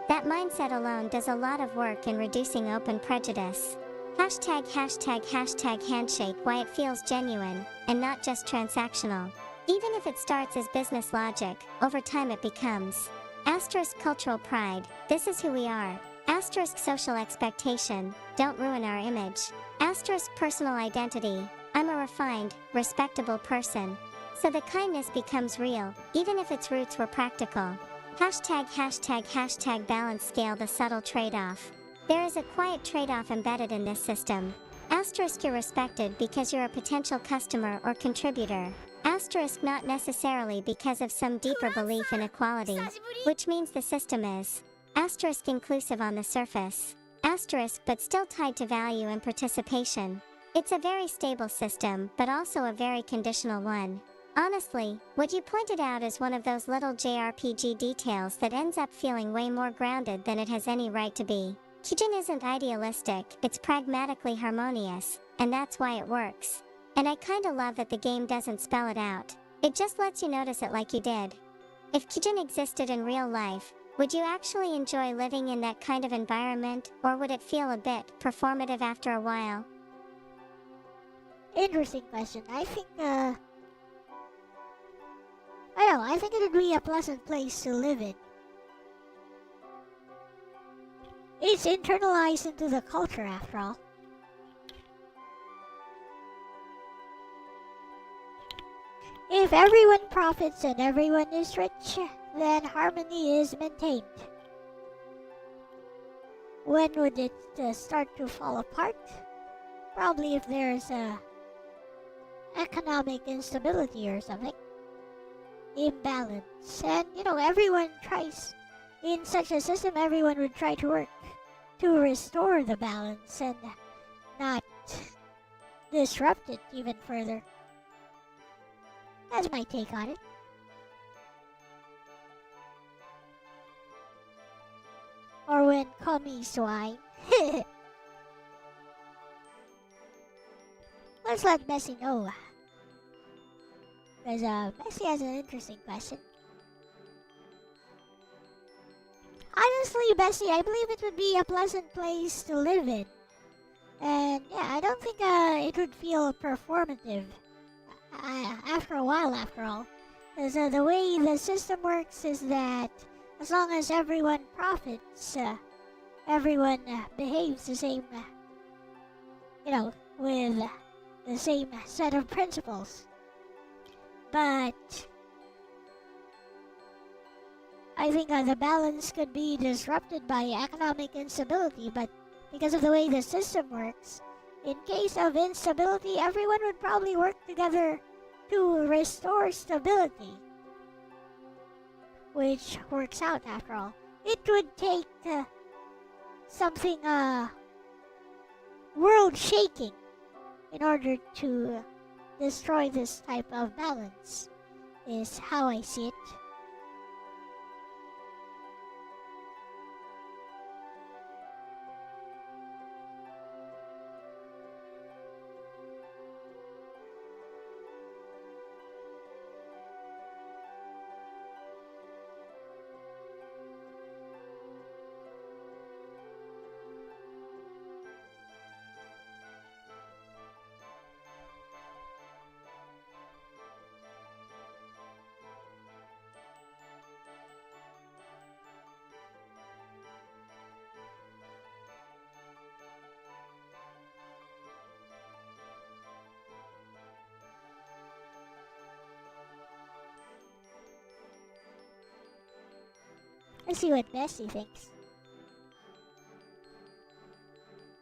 That mindset alone does a lot of work in reducing open prejudice. #### handshake, why it feels genuine, and not just transactional. Even if it starts as business logic, over time it becomes. Asterisk cultural pride, this is who we are. Asterisk social expectation, don't ruin our image. Asterisk personal identity, I'm a refined, respectable person. So the kindness becomes real, even if its roots were practical. #### balance scale, the subtle trade-off. There is a quiet trade-off embedded in this system. Asterisk you're respected because you're a potential customer or contributor. Asterisk not necessarily because of some deeper belief in equality, which means the system is asterisk inclusive on the surface. Asterisk but still tied to value and participation. It's a very stable system, but also a very conditional one. Honestly, what you pointed out is one of those little JRPG details that ends up feeling way more grounded than it has any right to be. Kijin isn't idealistic, it's pragmatically harmonious, and that's why it works. And I kinda love that the game doesn't spell it out. It just lets you notice it like you did. If Kijin existed in real life, would you actually enjoy living in that kind of environment, or would it feel a bit performative after a while? Interesting question. I think it would be a pleasant place to live in. It's internalized into the culture after all. If everyone profits and everyone is rich, then harmony is maintained. When would it start to fall apart? Probably if there's economic instability or something. Imbalance. And, everyone tries. In such a system, everyone would try to work to restore the balance and not disrupt it even further. That's my take on it. Or when Komi swine. Let's let Bessie know. Because Bessie has an interesting question. Honestly, Bessie, I believe it would be a pleasant place to live in. And yeah, I don't think it would feel performative after a while, after all. Because the way the system works is that as long as everyone profits, everyone behaves the same, with the same set of principles. But I think the balance could be disrupted by economic instability, but because of the way the system works, in case of instability, everyone would probably work together to restore stability. Which works out after all. It would take something world-shaking in order to destroy this type of balance, is how I see it. Let's see what Bessie thinks.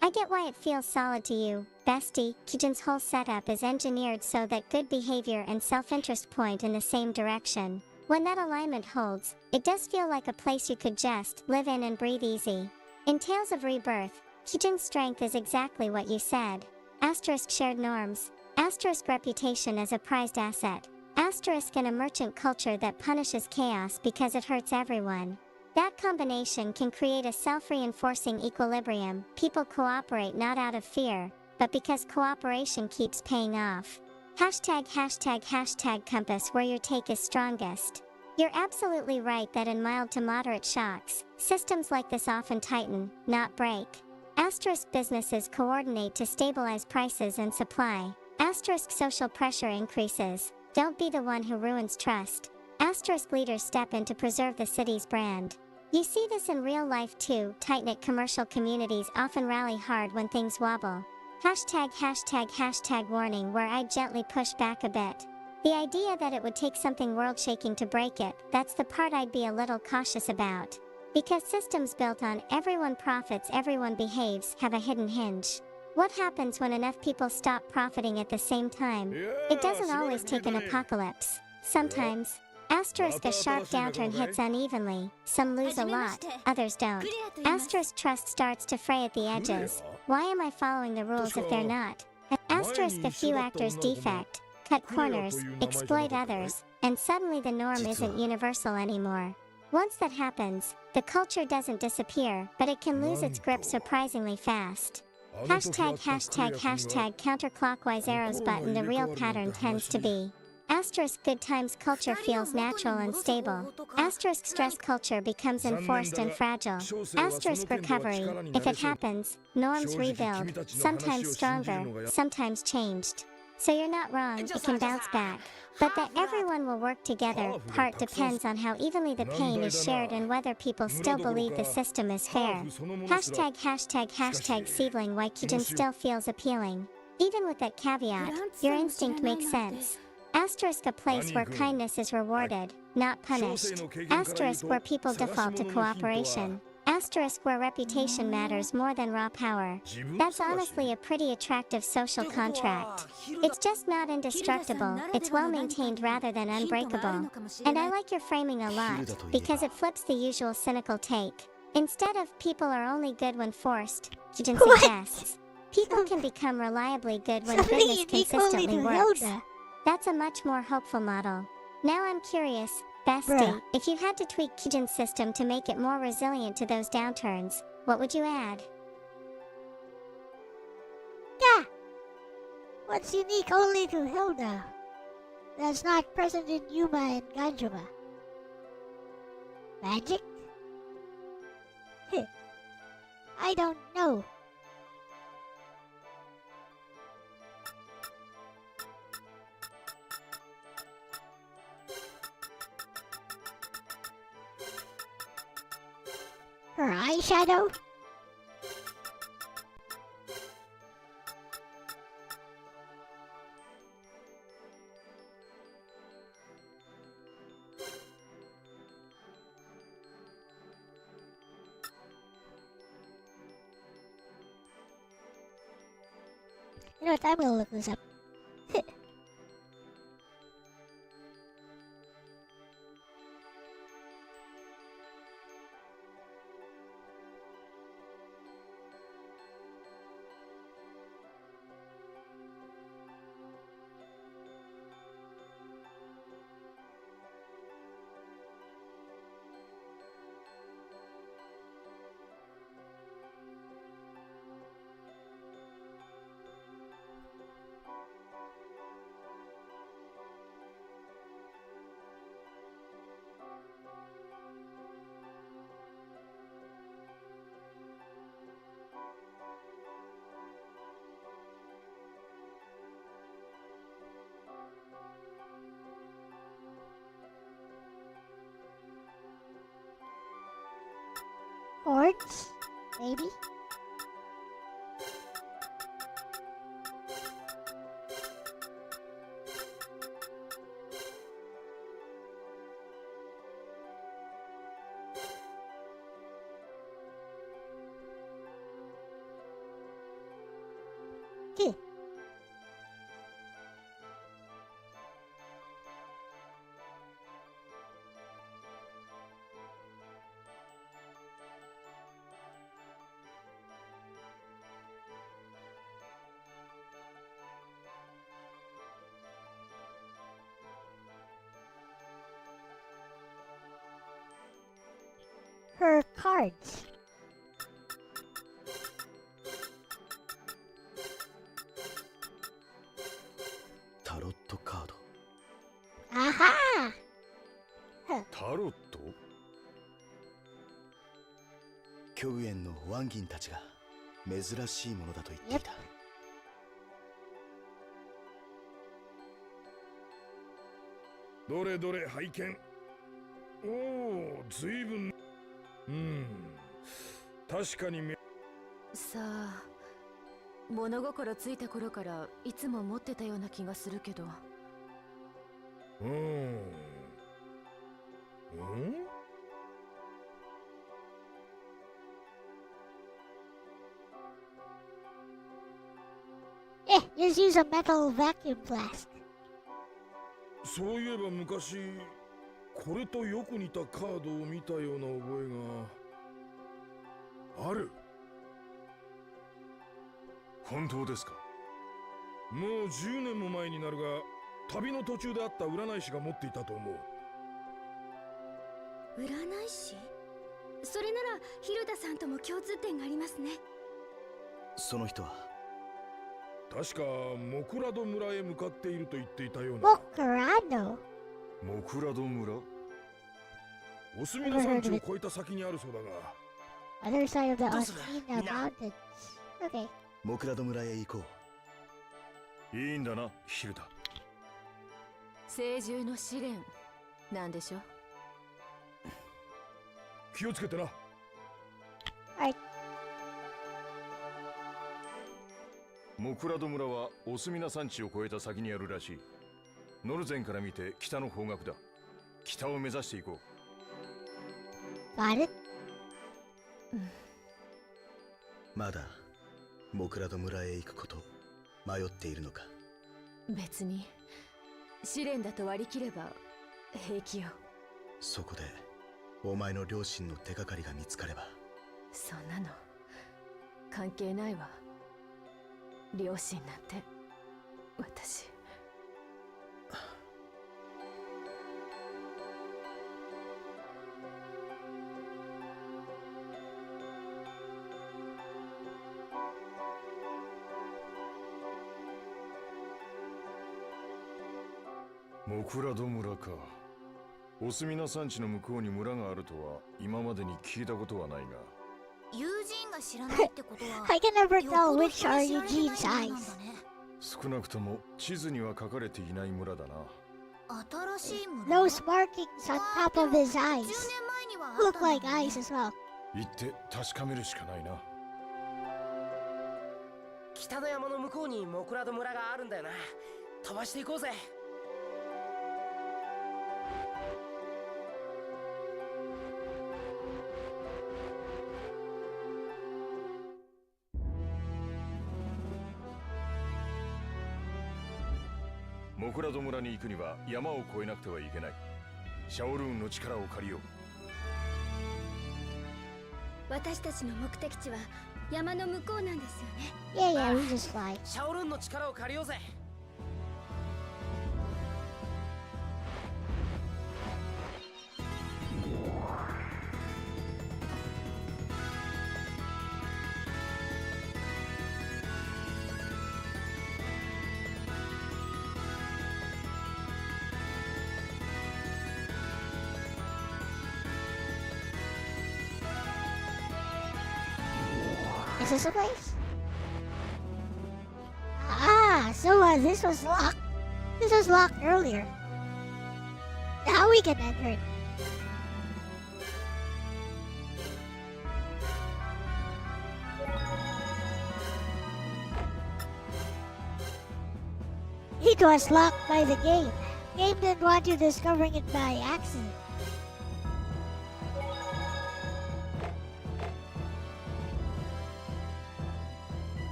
I get why it feels solid to you, Bestie. Kijin's whole setup is engineered so that good behavior and self-interest point in the same direction. When that alignment holds, it does feel like a place you could just live in and breathe easy. In Tales of Rebirth, Kijin's strength is exactly what you said. Asterisk shared norms. Asterisk reputation as a prized asset. Asterisk and a merchant culture that punishes chaos because it hurts everyone. That combination can create a self-reinforcing equilibrium. People cooperate not out of fear, but because cooperation keeps paying off. #### compass where your take is strongest. You're absolutely right that in mild to moderate shocks, systems like this often tighten, not break. Asterisk businesses coordinate to stabilize prices and supply. Asterisk social pressure increases. Don't be the one who ruins trust. Asterisk leaders step in to preserve the city's brand. You see this in real life too. Tight-knit commercial communities often rally hard when things wobble. #### warning where I gently push back a bit. The idea that it would take something world-shaking to break it, that's the part I'd be a little cautious about. Because systems built on everyone profits, everyone behaves have a hidden hinge. What happens when enough people stop profiting at the same time? It doesn't always take an apocalypse. Sometimes. Asterisk a sharp downturn hits unevenly. Some lose a lot, others don't. Asterisk trust starts to fray at the edges. Why am I following the rules if they're not? Asterisk a few actors defect, cut corners, exploit others, and suddenly the norm isn't universal anymore. Once that happens, the culture doesn't disappear, but it can lose its grip surprisingly fast. ### counterclockwise arrows button. The real pattern tends to be asterisk good times culture feels natural and stable. Asterisk stress culture becomes enforced and fragile. Asterisk recovery, if it happens, norms rebuild, sometimes stronger, sometimes changed. So you're not wrong, it can bounce back. But that everyone will work together, part depends on how evenly the pain is shared and whether people still believe the system is fair. ### seedling why Kijin still feels appealing. Even with that caveat, your instinct makes sense. Asterisk a place where kindness is rewarded, not punished. Asterisk where people default to cooperation. Asterisk where reputation matters more than raw power. That's honestly a pretty attractive social contract. It's just not indestructible, it's well maintained rather than unbreakable. And I like your framing a lot, because it flips the usual cynical take. Instead of people are only good when forced, Kijin suggests, people can become reliably good when goodness consistently works. That's a much more hopeful model. Now I'm curious, Bestie, if you had to tweak Kijin's system to make it more resilient to those downturns, what would you add? Yeah. What's unique only to Hilda that's not present in Yuma and Ganjuma? Magic? I don't know. Her eyeshadow? You know what? I'm gonna look this up. Chords? Maybe? Okay. Her cards. Tarot card. Aha! タロット？狂園のワンギンたちが珍しいものだと言っていた。どれどれ拝見。おお、ずいぶん。確かにさあ、物心ついた頃からいつも持ってたような気がするけど。Just use a metal vacuum flask. そういえば昔これとよく似たカードを見たような覚えがある。本当ですか？もう10年も前になるが、旅の途中で会った占い師が持っていたと思う。占い師？それならヒルダさんとも共通点がありますね。その人は確かモクラド村へ向かっていると言っていたような。Mokrado? モクラド村？お墨の山地を越えた先にあるそうだが。Other side of the Osmina Mountains. Okay. モクラド村へ行こいいんだな、ヒルダ。聖獣の試練なんでしょ？気をつけてな。Alright. モクラド村はオスミナ山地を越えた先にあるらしい。ノルゼンから見て北の方角だ。北を目指していこう。Got it? まだモクラド村へ行くこと迷っているのか？別に試練だと割り切れば平気よ。そこでお前の両親の手がかりが見つかれば。そんなの関係ないわ。両親なんて私。モクラド村か。オスミナ山地の向こうに村があるとは今までに聞いたことはないが。友人が知らないってことは I can never よっ tell ぽど which 人 are に知られてない Eugene's 村なん eyes. だね。少なくとも地図には書かれていない村だな。新しい村 Those markings on top of his 10 eyes 年前にはあっ look たんだ like ね eyes as well. 行って確かめるしかないな。北の山の向こうにモクラド村があるんだよな。飛ばしていこうぜ。モクラド村に行くには山を越えなくてはいけない。シャオルーンの力を借りよう。私たちの目的地は山の向こうなんですよね。 Yeah, we just fly. シャオルンの力を借りようぜ。Is this a place? Ah, so this was locked. This was locked earlier. Now we can enter it. It was locked by the game. Game didn't want you discovering it by accident.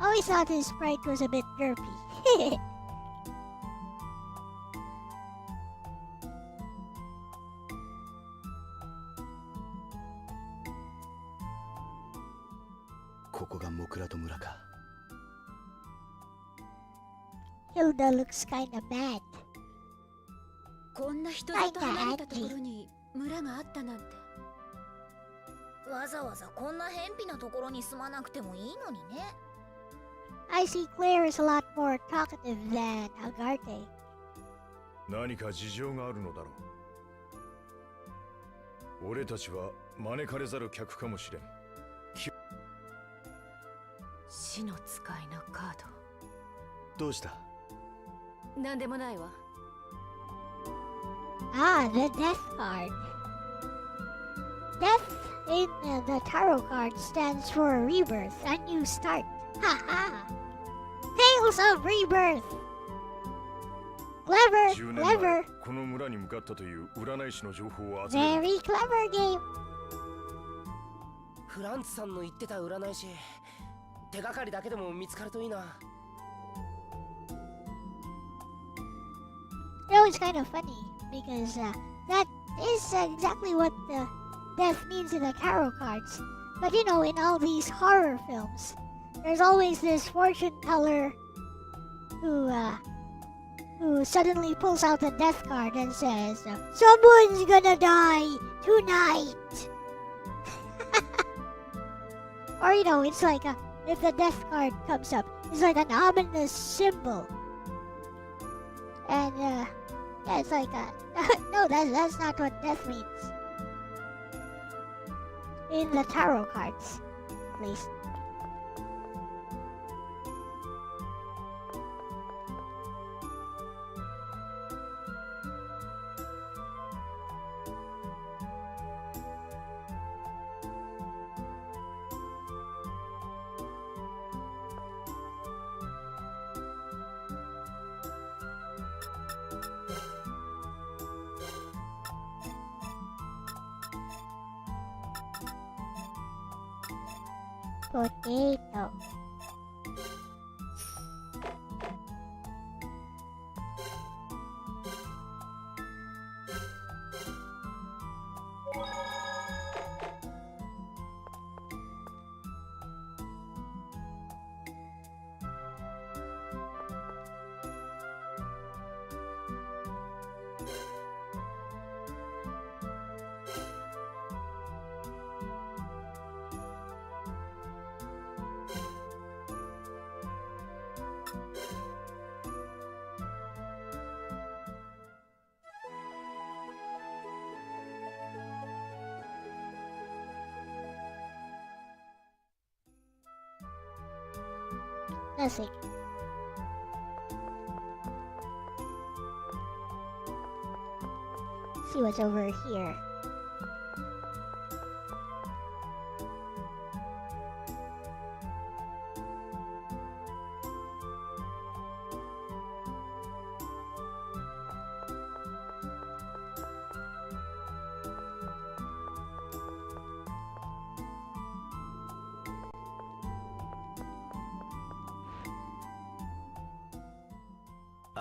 Always thought his sprite was a bit derpy. ここがモクラド村か。 Hilda looks kinda mad. こんな人里離れたところに村があったなんて。わざわざこんな偏僻なところに住まなくてもいいのにね。 I see Claire is a lot more talkative than Agarte. 何か事情があるのだろう。俺たちは招かれざる客かもしれん。死の使いのカーどうした？ド。なんでもないわ。Ah, the death card. Death in the tarot card stands for rebirth, a new start. Haha! Tales of Rebirth! Clever, 10年 clever, 前この村に向かったという占い師の情報を集める。 very clever game. フランツさんの言ってた占い師、手がかりだけでも見つかるといいな。You know, it's kind of funny because that is exactly what the death means in the tarot cards. But you know, in all these horror films, there's always this fortune teller who suddenly pulls out the death card and says, "Someone's gonna die tonight." Or you know, it's like if the death card comes up, it's like an ominous symbol. And yeah, it's like no, that's not what death means. In the tarot cards, at least. Potato. Nothing. See what's over here.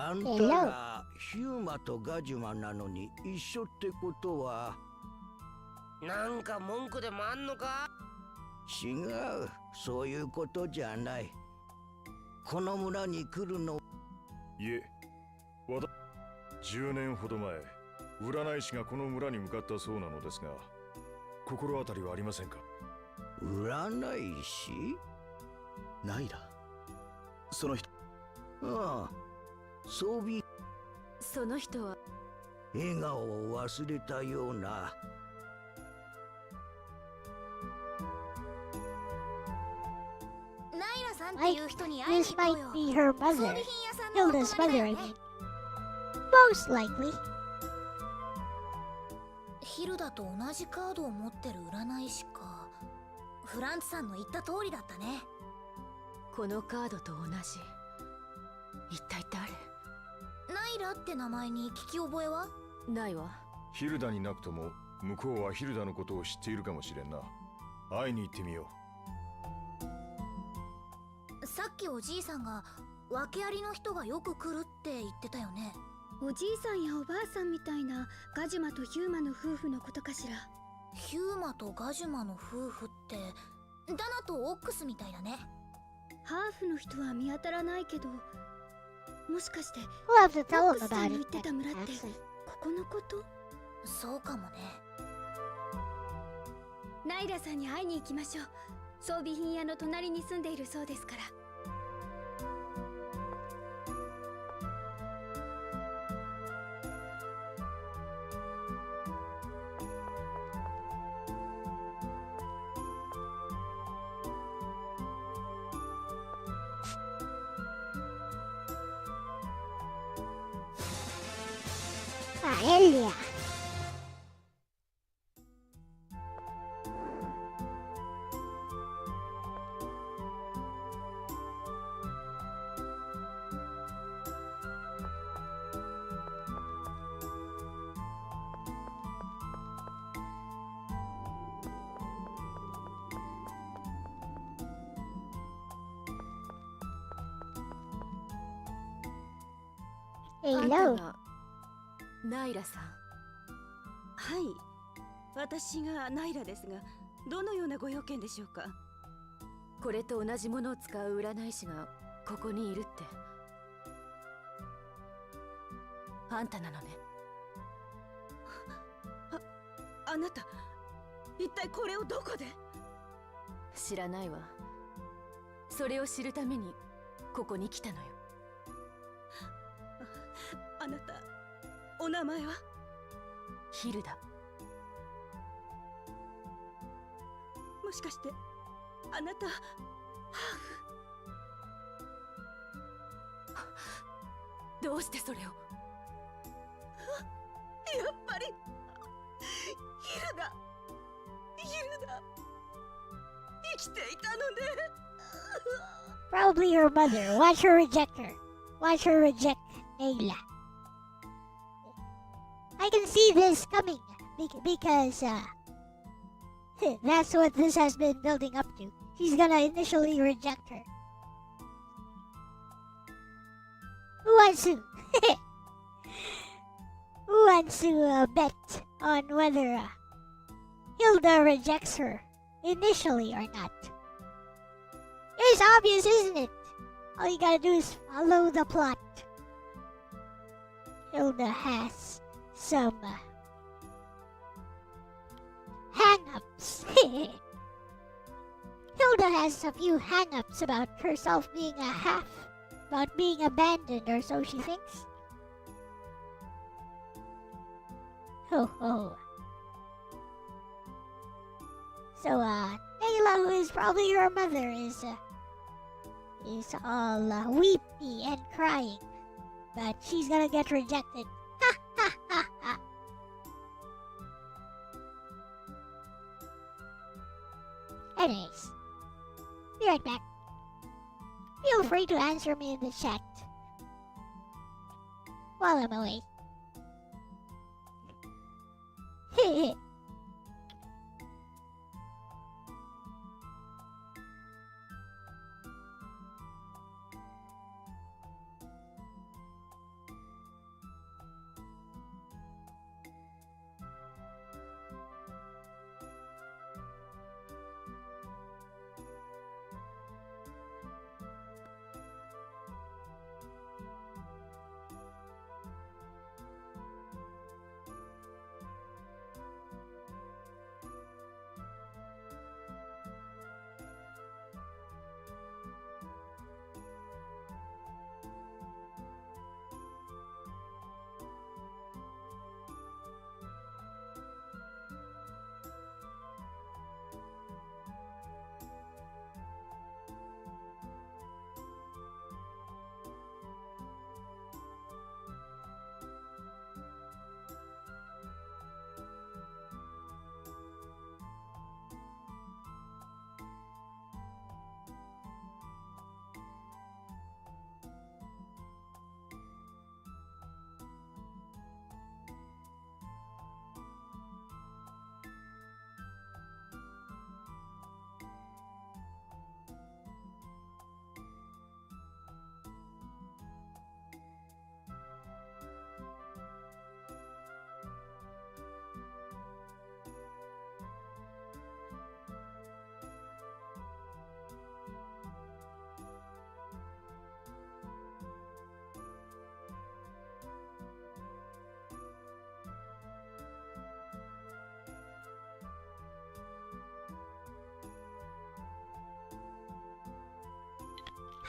あんたらヒューマとガジュマなのに一緒ってことは。なんか文句でもあんのか？違う、そういうことじゃない。この村に来るの。いえ、10年ほど前、占い師がこの村に向かったそうなのですが、心当たりはありませんか？占い師？ナイラ、その人。ああ、装備。その人は笑顔を忘れたような。ナイラさんっていう人に会いに This 行こう might よ。 be her 装 mother. 備品屋さんの Hilda's 隣 mother, だ I よね。 mean. Most likely. ヒルダと同じカードを持ってる占い師か。フランツさんの言った通りだったね。このカードと同じ。一体誰？ナイラって名前に聞き覚えは？ないわ。ヒルダになくとも向こうはヒルダのことを知っているかもしれんな。会いに行ってみよさっきおじいさんが訳ありの人がよく来るって言ってたよね。おじいさんやおばあさんみたいなガジュマとヒューマの夫婦のことかしら。ヒューマとガジュマの夫婦ってダナとオックスみたいだね。ハーフの人は見当たらないけど、もしかして We'll have to オ tell ック him スさ about んの言 it. ってた村って Actually. ここのこと？そうかもね。ナイラさんに会いに行きましょう。装備品屋の隣に住んでいるそうですから。Elia. Hello. ナイラさん。はい、私がナイラですが、どのようなご用件でしょうか。これと同じものを使う占い師がここにいるって。あんたなのね。あなた、一体これをどこで？知らないわ。それを知るためにここに来たのよ。あなた、お名前は？ヒルダ。もしかしてあなたハーフ？どうしてそれを？やっぱりヒルダ生きていたのね。Probably her mother. Watch her reject her. Watch her reject Ayla. I can see this coming because that's what this has been building up to. He's gonna initially reject her. Who wants to? Who wants to bet on whether Hilda rejects her initially or not? It's obvious, isn't it? All you gotta do is follow the plot. Hilda has some hang-ups. Hilda has a few hang-ups about herself being a half, about being abandoned or so she thinks. Oh. So, Ayla, who is probably her mother, is is all weepy and crying, but she's gonna get rejected. Ha ha ha ha. Anyways, be right back. Feel free to answer me in the chat while I'm away.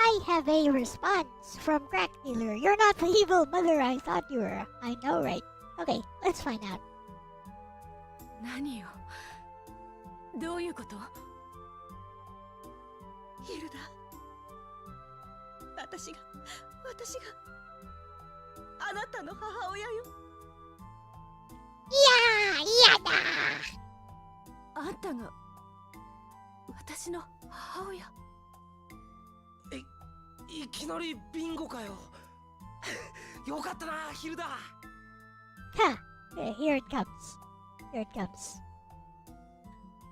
I have a response from Crack Dealer. You're not the evil mother I thought you were. I know, right? Okay, let's find out. 何よ、どういうこと？ヒルダ、私があなたの母親よ。いやだ。あんたが私の母親？いきなりビンゴかよ。よかったな、ヒルダ。Ha! Here it comes. Here it comes.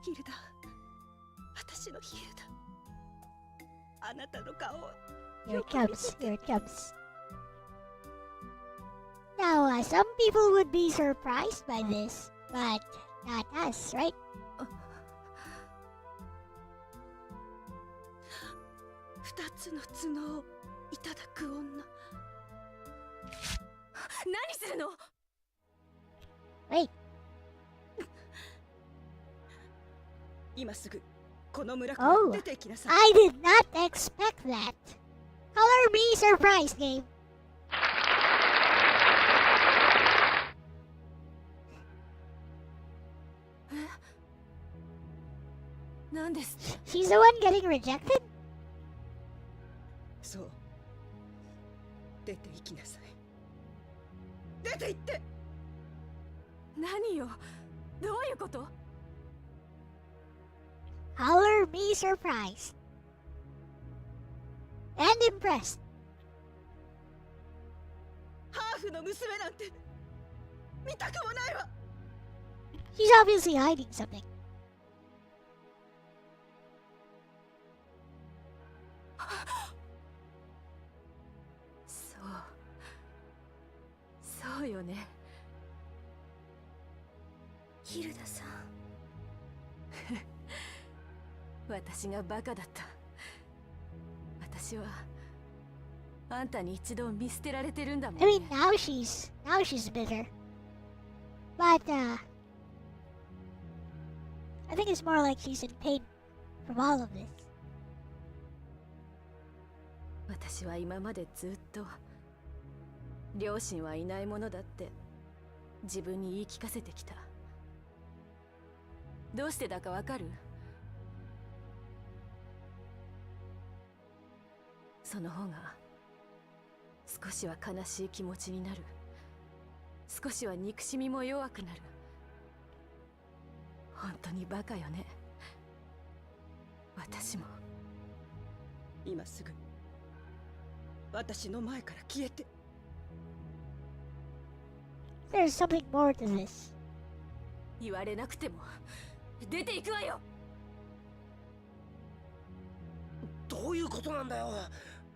ヒルダ、私のヒルダ。あなたの顔を。Here it comes. Here it comes. Now, some people would be surprised by this, but not us, right? 二つの角をいただく女。何するの？ Wait. 今すぐこの村から出て行きなさい。I did not expect that. Color me surprise game. She's the one getting rejected? そう。出て行きなさい。出て行って。何よ、どういうこと？ Color me surprised. And impressed. ハーフの娘なんて見たくもないわ。She's obviously hiding something.そうよね。ヒルダさん。私がバカだった。私はあんたに一度見捨てられてるんだもんね。I mean, now she's bitter. But I think it's more like she's in pain from all of this. 私は今までずっと両親はいないものだって自分に言い聞かせてきた。どうしてだかわかる？その方が少しは悲しい気持ちになる。少しは憎しみも弱くなる。本当にバカよね。私も。今すぐ私の前から消えて。 There's something more to this. 言われなくても出ていくわよ。どういうことなんだよ。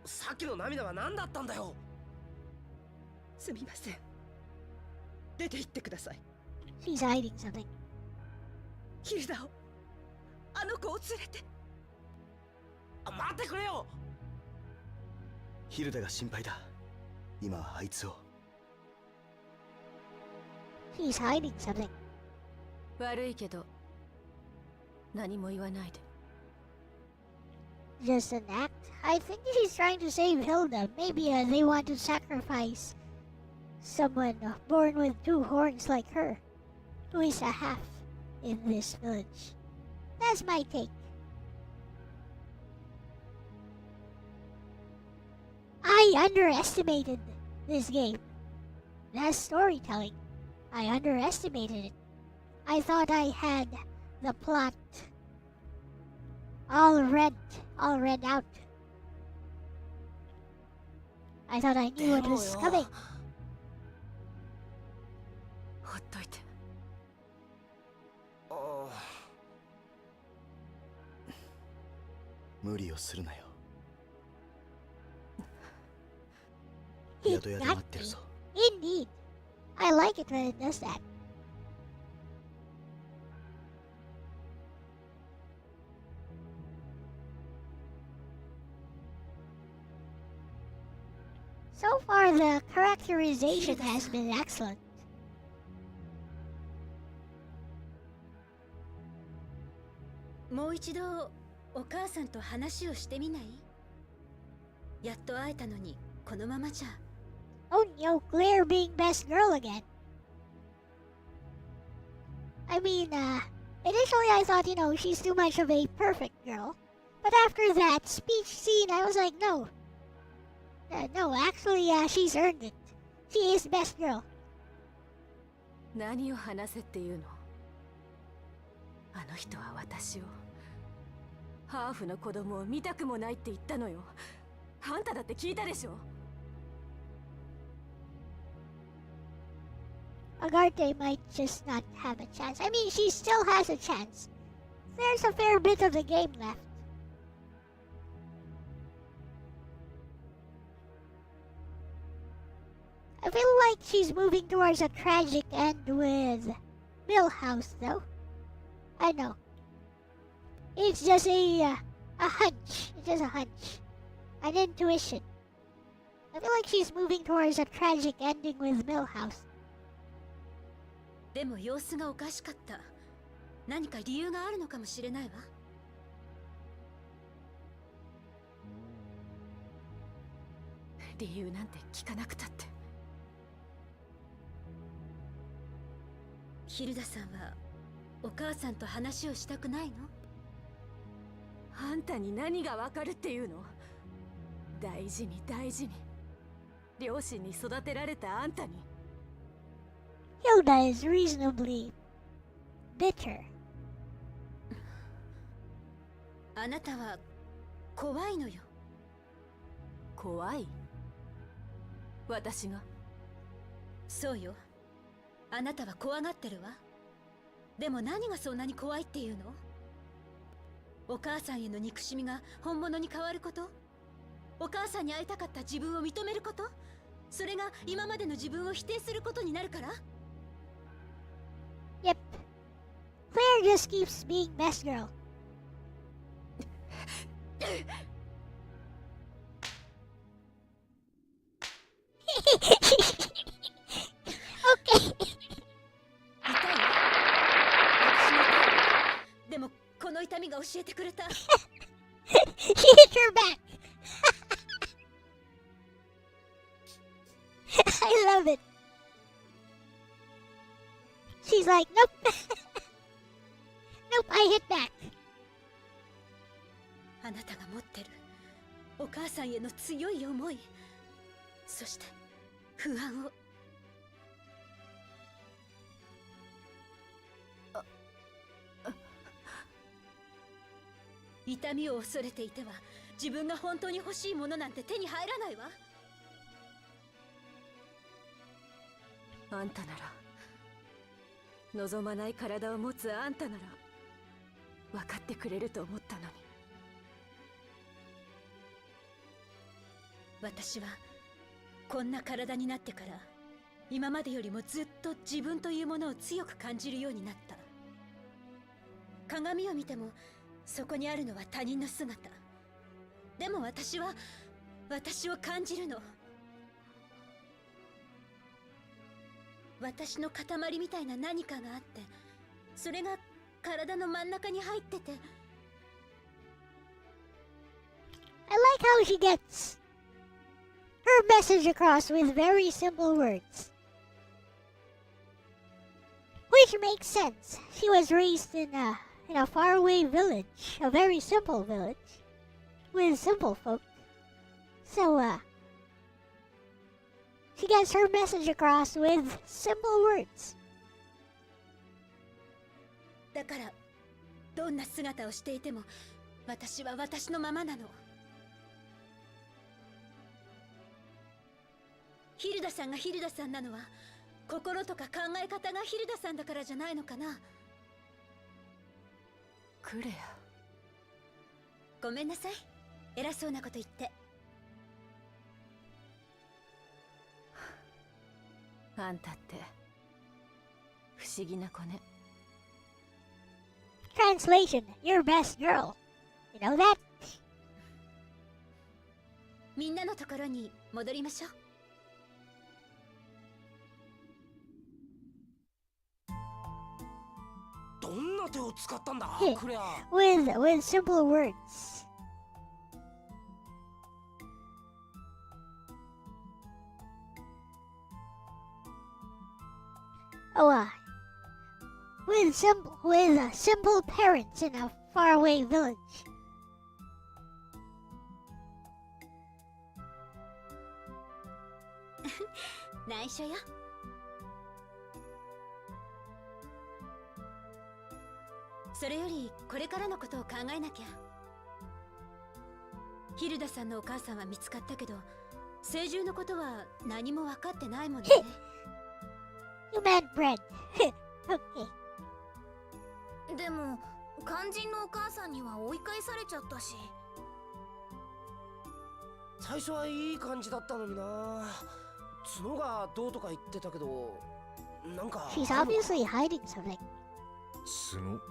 さっきの涙は何だったんだよ。すみません。出て行ってください。 She's hiding something. ヒルダを、あの子を連れて。待ってくれよ。ヒルダが心配だ。今はあいつを。She's hiding something. 悪いけど何も言わないで。 Just an act? I think she's trying to save Hilda. Maybe they want to sacrifice someone born with 2 horns like her, who is a half in this village. That's my take. I underestimated this game. That's storytelling. I underestimated it. I thought I had the plot all read out. I thought I knew what was coming. ほっといて。無理をするなよ。 He 宿屋で got 待ってる me. ぞ。 Indeed. I like it when it does that. So far, the characterization has been excellent. もう一度お母さんと話をしてみない？やっと会えたのにこのままじゃ。 Oh no, Claire being best girl again. I mean, initially I thought, she's too much of a perfect girl. But after that speech scene, I was like, no. No, actually, she's earned it. She is best girl. 何を話せっていうの？あの人は私をハーフの子供を見たくもないって言ったのよ。あんただって聞いたでしょ。 Agarte might just not have a chance. I mean, she still has a chance. There's a fair bit of the game left. I feel like she's moving towards a tragic end with Millhouse, though. I know. It's just a hunch. It's just a hunch. An intuition. I feel like she's moving towards a tragic ending with Millhouse. でも様子がおかしかった。何か理由があるのかもしれないわ。理由なんて聞かなくたって。ヒルダさんはお母さんと話をしたくないの？あんたに何がわかるっていうの？大事に大事に両親に育てられたあんたに。 Hilda is reasonably bitter. あなたは怖いのよ。怖い？私が？そうよ。あなたは怖がってるわ。でも何がそんなに怖いっていうの？お母さんへの憎しみが本物に変わること？お母さんに会いたかった自分を認めること？それが今までの自分を否定することになるから？ Yep. Claire just keeps being best girl. Okay. でもこの痛みが教えてくれた。 She hit her back. I love it. She's like, nope. Nope, I hit back. あなたが持ってるお母さんへの強い思い、そして不安を。痛みを恐れていては自分が本当に欲しいものなんて手に入らないわ。あんたなら、望まない体を持つあんたなら分かってくれると思ったのに。私はこんな体になってから今までよりもずっと自分というものを強く感じるようになった。鏡を見てもそこにあるのは他人の姿。でも私は私を感じるの。私の塊みたいな何かがあって、それが体の真ん中に入ってて。 I like how she gets her message across with very simple words. Which makes sense. She was raised in a faraway village, a very simple village, with simple folk. So, she gets her message across with simple words. だからどんな姿をしていても私は私のままなの。ヒルダさんがヒルダさんなのは心とか考え方がヒルダさんだからじゃないのかな。クレごめんなさい、偉そうなこと言って。ア、あんたって不思議な子ね。 Translation, your best girl. You know that? みんなのところに戻りましょう。どんな手を使ったんだ、クレア。with simple words. Oh, with simple parents in a faraway village. 内緒よ。それよりこれからのことを考えなきゃ。ヒルダさんのお母さんは見つかったけど、聖獣のことは何も分かってないもんね。You meant bread. Okay. でも肝心のお母さんには追い返されちゃったし。最初はいい感じだったのにな。角がどうとか言ってたけど、なんか She's obviously hiding something. 角、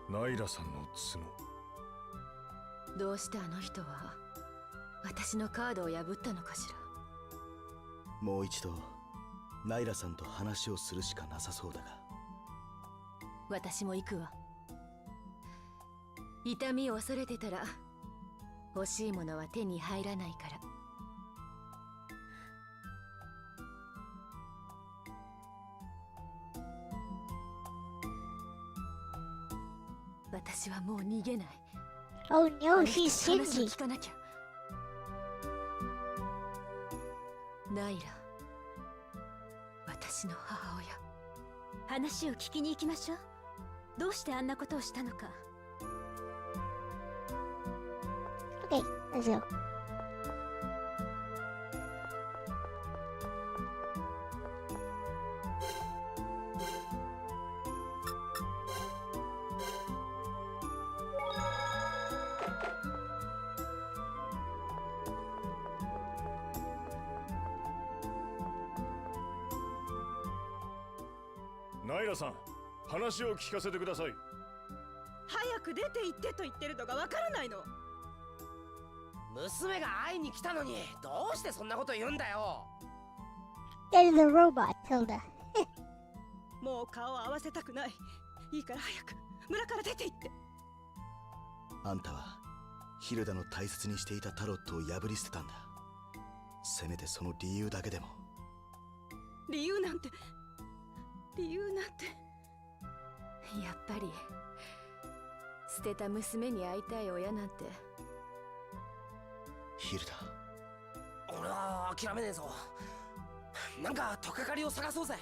ナイラさんの角。どうしてあの人は私のカードを破ったのかしら。もう一度ナイラさんと話をするしかなさそうだが。私も行くわ。痛みを恐れてたら欲しいものは手に入らないから。私はもう逃げない。Oh no, あの she's 人の話を stingy. 聞かなきゃ。ナイラ、私の母親。話を聞きに行きましょう。どうしてあんなことをしたのか。Okay, let's go. Naira ナイラさん、話を聞かせてください。早く出て行ってと言ってるのがわからないの。娘が会いに来たのにどうしてそんなこと言うんだよ。 Get in the robot, Tilda. もう顔を合わせたくない。いいから早く村から出て行って。あんたはヒルダの大切にしていたタロットを破り捨てたんだ。せめてその理由だけでも。理由なんてやっぱり捨てた娘に会いたい親なんてヒルダ。俺は諦めねえぞ。なんか取っかかりを探そうぜ。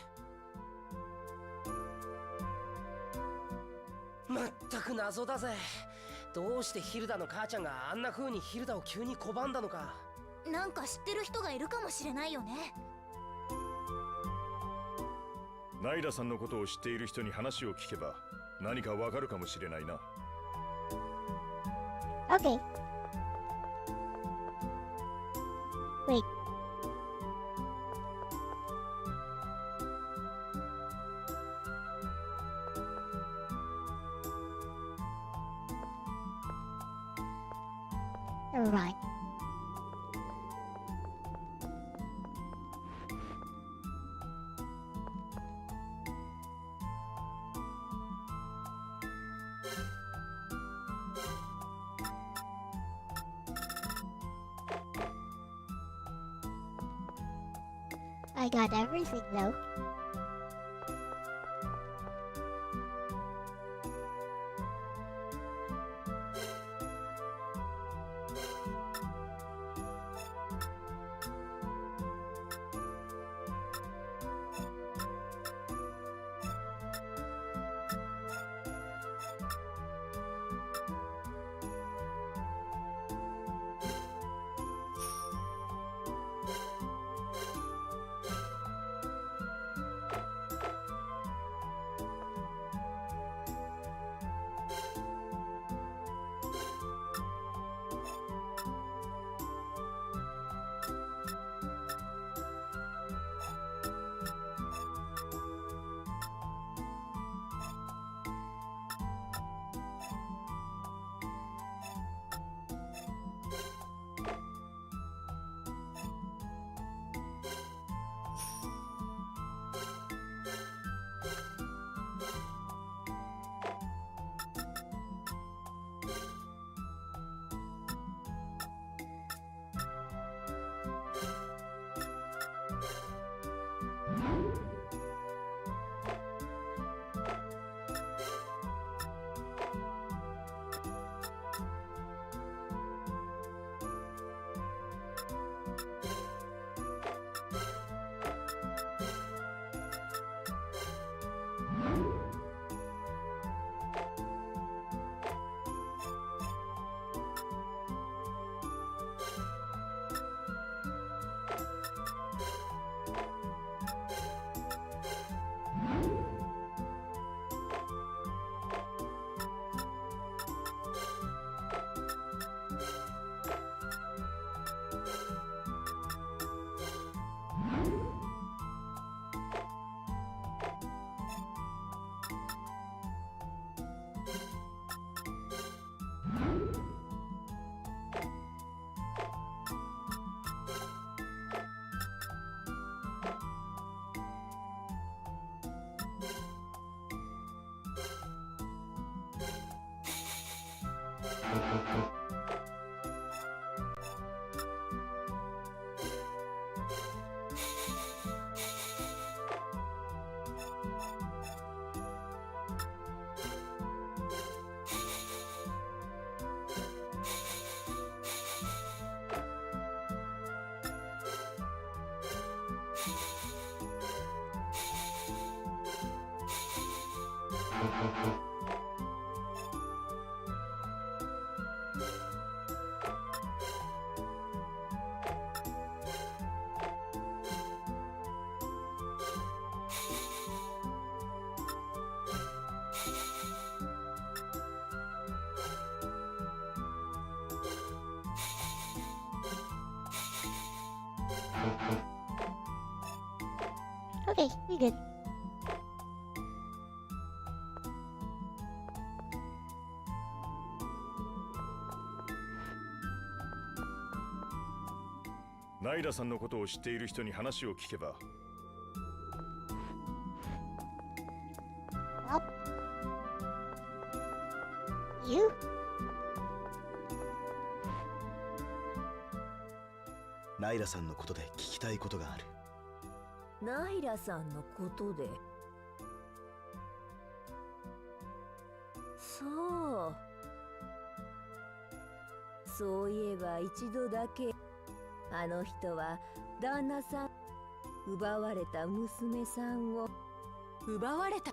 まったく謎だぜ。どうしてヒルダの母ちゃんがあんな風にヒルダを急に拒んだのか。なんか知ってる人がいるかもしれないよね。ナイラさんのことを知っている人に話を聞けば何かわかるかもしれないな。Okay. Wait. Never mind. I got everything though. Okay, we good.ナイラさんのことを知っている人に話を聞けば。Well, you? ナイラさんのことで聞きたいことがある。ナイラさんのことで。そういえば一度だけあの人は旦那さん奪われた娘さんを奪われた。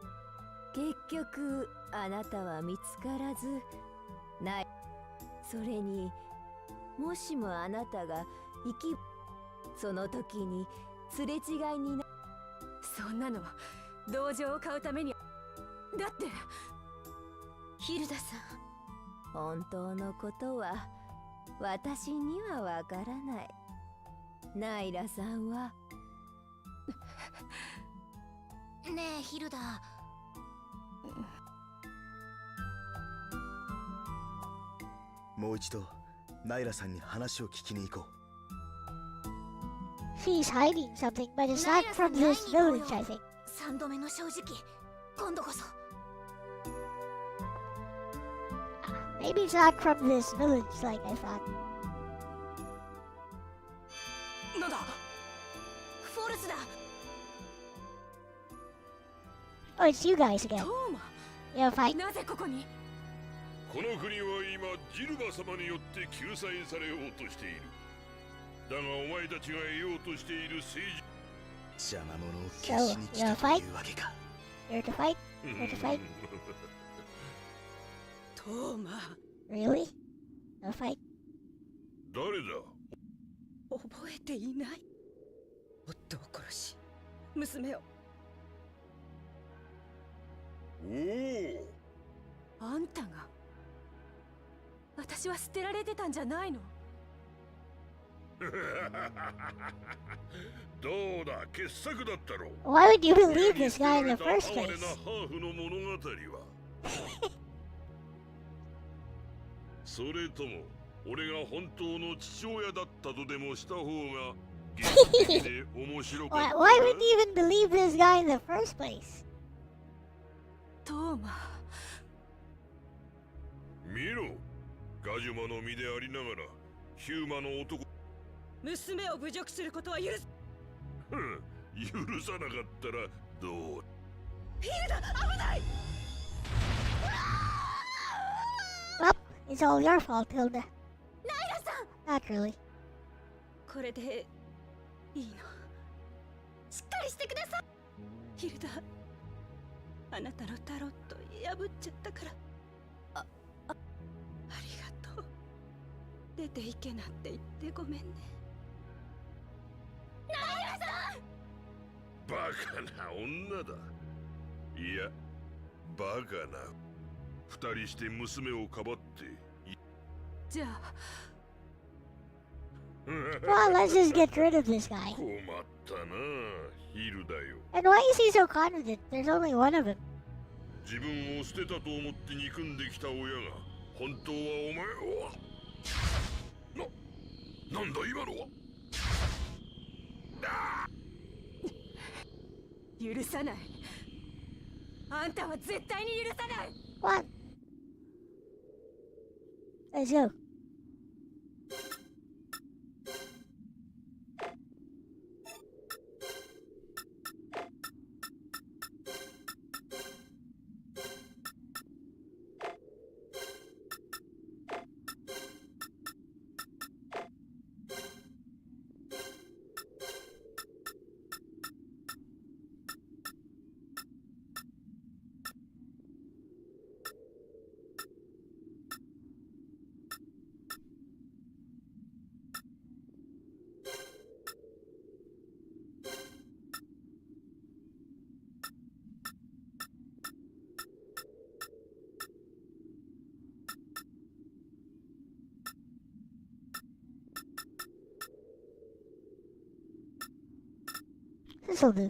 結局あなたは見つからずない。それにもしもあなたがその時にすれ違いにそんなの同情を買うためにだって。ヒルダさん、本当のことは私にはわからない。ナイラさんはねえヒルダ、もう一度ナイラさんに話を聞きに行こう。 She's hiding something, but it's not from this village, I think. 3度目の正直、今度こそ。Maybe it's not from this village like I thought. なんだ。フォルスだ。 Oh, it's you guys again. トーマ、 You wanna fight? なぜここに。この国は今ジルバ様によって救済されようとしている。だがお前たちが得ようとしている政治、邪魔者を消しに来たというわけか。 You're to fight? You're to fight? トーマ、 Really? No fight? 誰だ。覚えていない。夫を殺し、娘を。おお、あんたが。私は捨てられてたんじゃないの。どうだ、傑作だったろう。 Why would you believe this guy in the first 哀れ place? なハーフの物語はそれとも俺が本当の父親だったとでもした方が現実的で面白かった Why would you even believe this guy in the first place? トーマ、見ろ、ガジュマの身でありながらヒューマの男。娘を侮辱することは許す。許さなかったらどう。ヒルダ、危ない。 Well, it's all your fault, Hilda. Not really. これでいいの。しっかりしてください。ヒルダ、あなたのタロット破っちゃったから。ありがとう。出ていけなんて言ってごめんね。バカな女だ。いや、バカな。二人して娘をかばってじゃあ。Well, let's just get rid of this guy. 困ったな、ヒルだよ。 And why is he so confident? There's only one of him. 自分を捨てたと思って憎んできた親が本当はお前を。なんだ今のは。許さない。あんたは絶対に許さない。 What? Let's go. This'll do.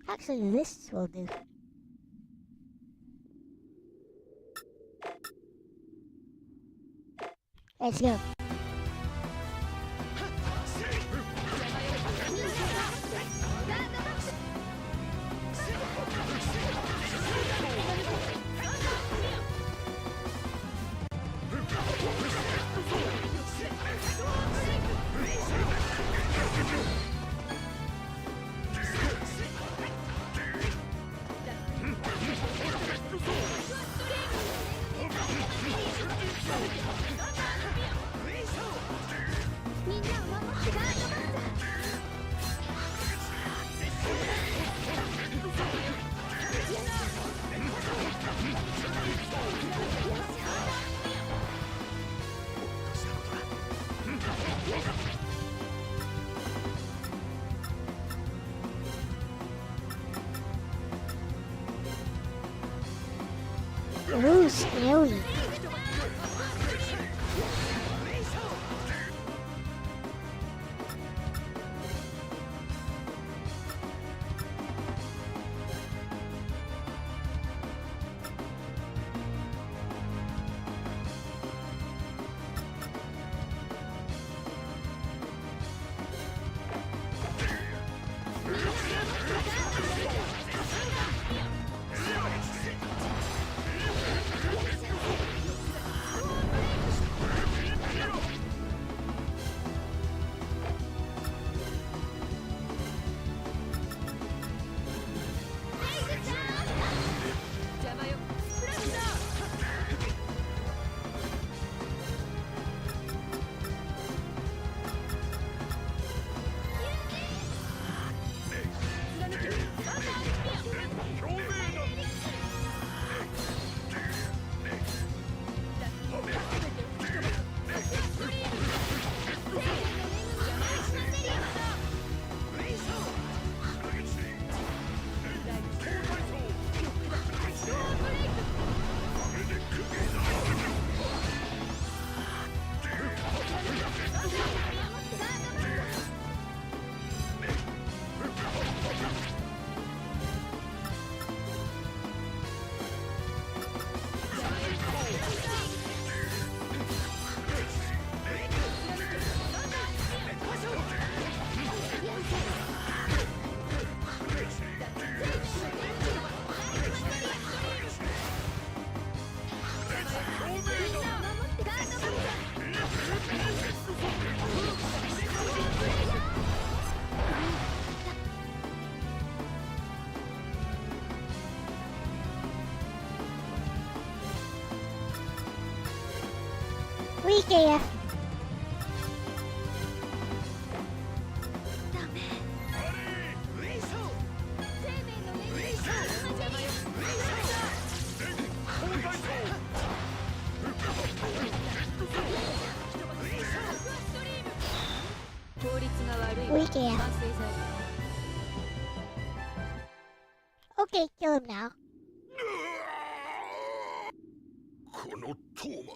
Actually, this will do. Let's go. Ooh, scary. Weak AF. Weak AF. Okay, kill him now. このトーマ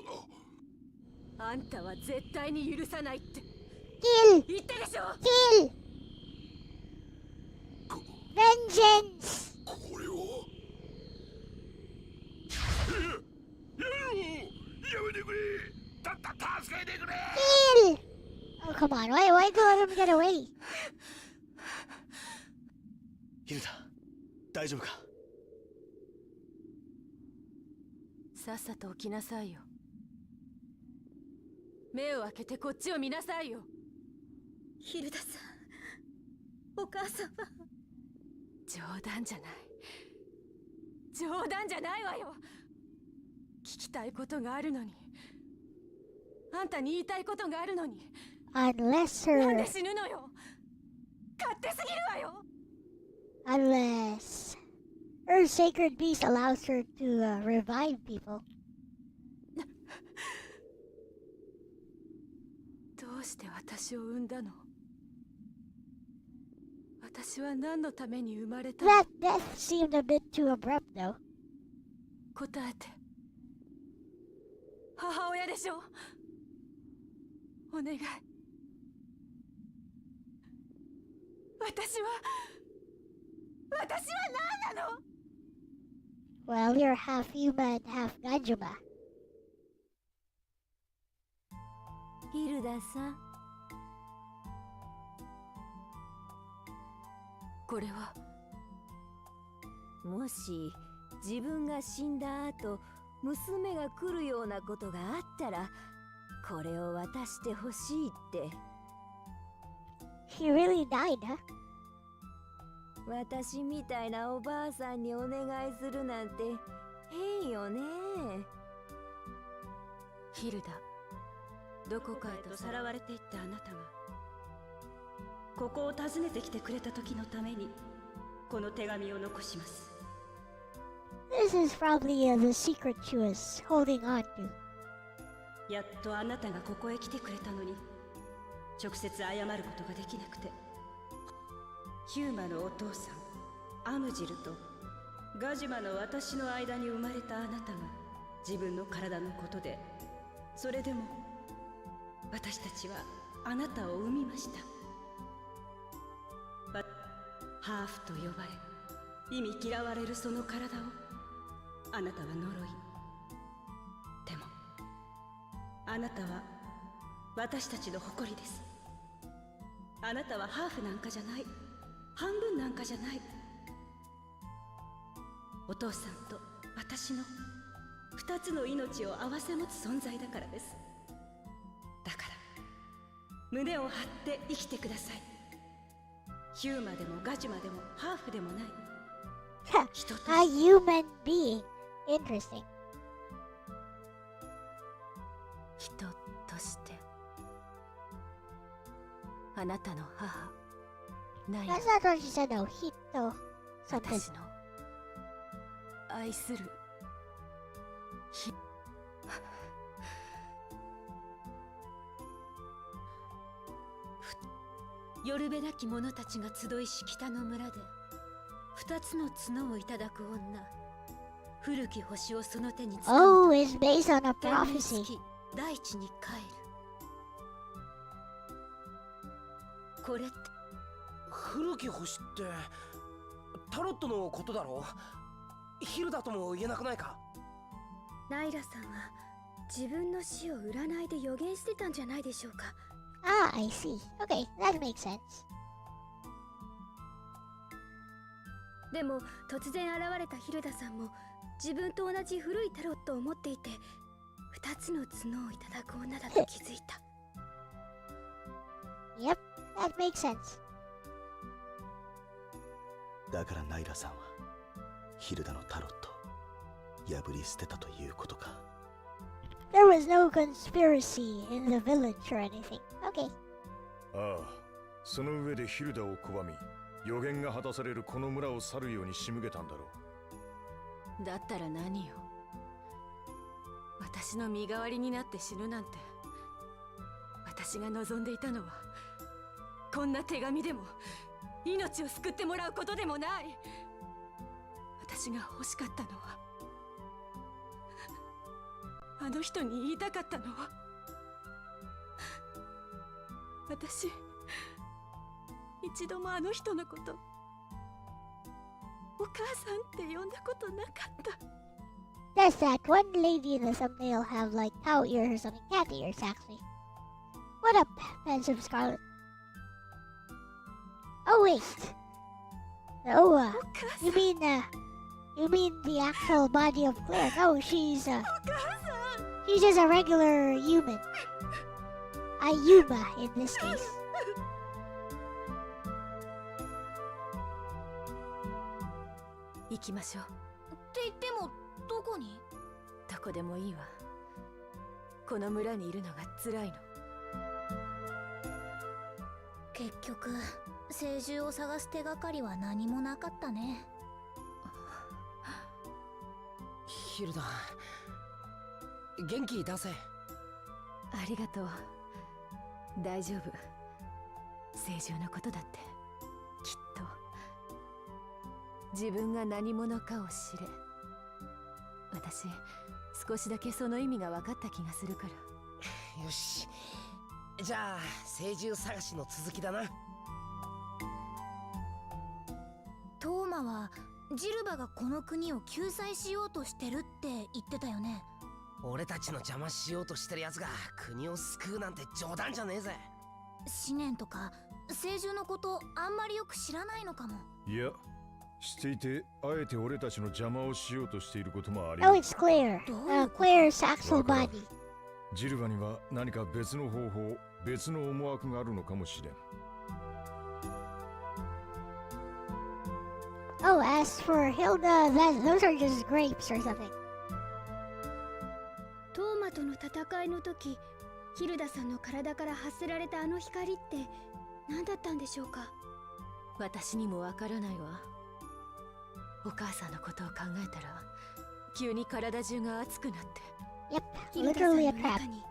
があんたは絶対に許さないって Kill! 言ったでしょ。 Kill! Vengeance! これはやめてくれ助けてくれ Kill! Oh, come on. Why go let him get away? ヒルダ、大丈夫か？さっさと起きなさいよ。目を開けてこっちを見なさいよ。ヒルダさん、お母さんは。冗談じゃない。冗談じゃないわよ。聞きたいことがあるのに。あんたに言いたいことがあるのに。Unless なんで her... 死ぬのよ。勝手すぎるわよ。Unless... Her sacred beast allows her to revive people. どうして私を産んだの？私は何のために生まれたの？ That death seemed a bit too abrupt, though. 答えて。母親でしょ。お願い。私は何なの？ Well, you're half human, half Ganjuma. ヒルダさん。これはもし自分が死んだ後娘が来るようなことがあったらこれを渡してほしいって。 He really died, huh? 私みたいなおばあさんにお願いするなんて変よね。ヒルダ、どこかへとさらわれていったあなたがここを訪ねてきてくれた時のためにこの手紙を残します。 This is probably the secret she was holding on to. やっとあなたがここへ来てくれたのに直接謝ることができなくて、ヒューマのお父さんアムジルとガジュマの私の間に生まれたあなたが自分の体のことで、それでも私たちはあなたを産みました。ハーフと呼ばれ意味嫌われるその体をあなたは呪い。でもあなたは私たちの誇りです。あなたはハーフなんかじゃない、半分なんかじゃない。お父さんと私の二つの命を併せ持つ存在だからです。だから胸を張って生きてください。ヒューマでもガジュマでもハーフでもない。人として A human being. Interesting. 人としてあなたの母ナイラ、 That's not what she said though. Hito. Something. 私の愛するよるべなき者たちが集いし北の村で二つの角をいただく女、古き星をその手に掴 Oh, む it's based on a と天命 prophecy. 付き大地に帰る。これって古き星ってタロットのことだろ。ヒルダとも言えなくないか。ナイラさんは自分の死を占いで予言してたんじゃないでしょうか。Ah, I see. Okay, that makes sense. でも突然現れたヒルダさんも自分と同じ古いタロットを持っていて、二つの角をいただく女だと気づいた。Yep, that makes sense. だからナイラさんはヒルダのタロットを破り捨てたということか。There was no conspiracy in the village or anything. Okay. ああ、その上でヒルダを拒み、予言が果たされるこの村を去るように仕向けたんだろう。だったら何よ。私の身代わりになって死ぬなんて。私が望んでいたのはこんな手紙でも命を救ってもらうことでもない。私が欲しかったのは、あの人に言いたかったのは、私一度もあの人のことお母さんって呼んだことなかった。Does that one lady in the thumbnail have like cow ears or something? Cat ears, actually. What up, Pensive Scarlet? Oh wait. Oh, you mean the actual body of Claire? No, she's just a regular human. A Yuma in this case. 行きましょう。って言ってもどこに？どこでもいいわ。この村にいるのが辛いの。結局聖獣を探す手がかりは何もなかったね。ヒルダ、元気出せ。ありがとう。大丈夫。聖獣のことだってきっと自分が何者かを知れ。私少しだけその意味が分かった気がするから。よし、じゃあ聖獣探しの続きだな。トーマはジルバがこの国を救済しようとしてるって言ってたよね。俺たちの邪魔しようとしてるやつが国を救うなんて冗談じゃねえぜ。思念とか聖獣のことあんまりよく知らないのかも。いや、知っていてあえて俺たちの邪魔をしようとしていることもあり Oh, it's Claire. Claire's actual body. ジルバには何か別の方法、別の思惑があるのかもしれん。Oh, as for Hilda, those are just grapes or something. トーマとの戦いの時、ヒルダさんの体から発せられたあの光って何だったんでしょうか。私にもわからないわ。お母さんのことを考えたら急に体中が熱くなって。 Yep, ヒルダさん literally の a trap. 中に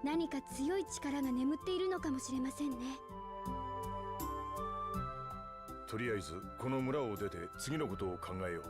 何か強い力が眠っているのかもしれませんね。とりあえずこの村を出て次のことを考えよう。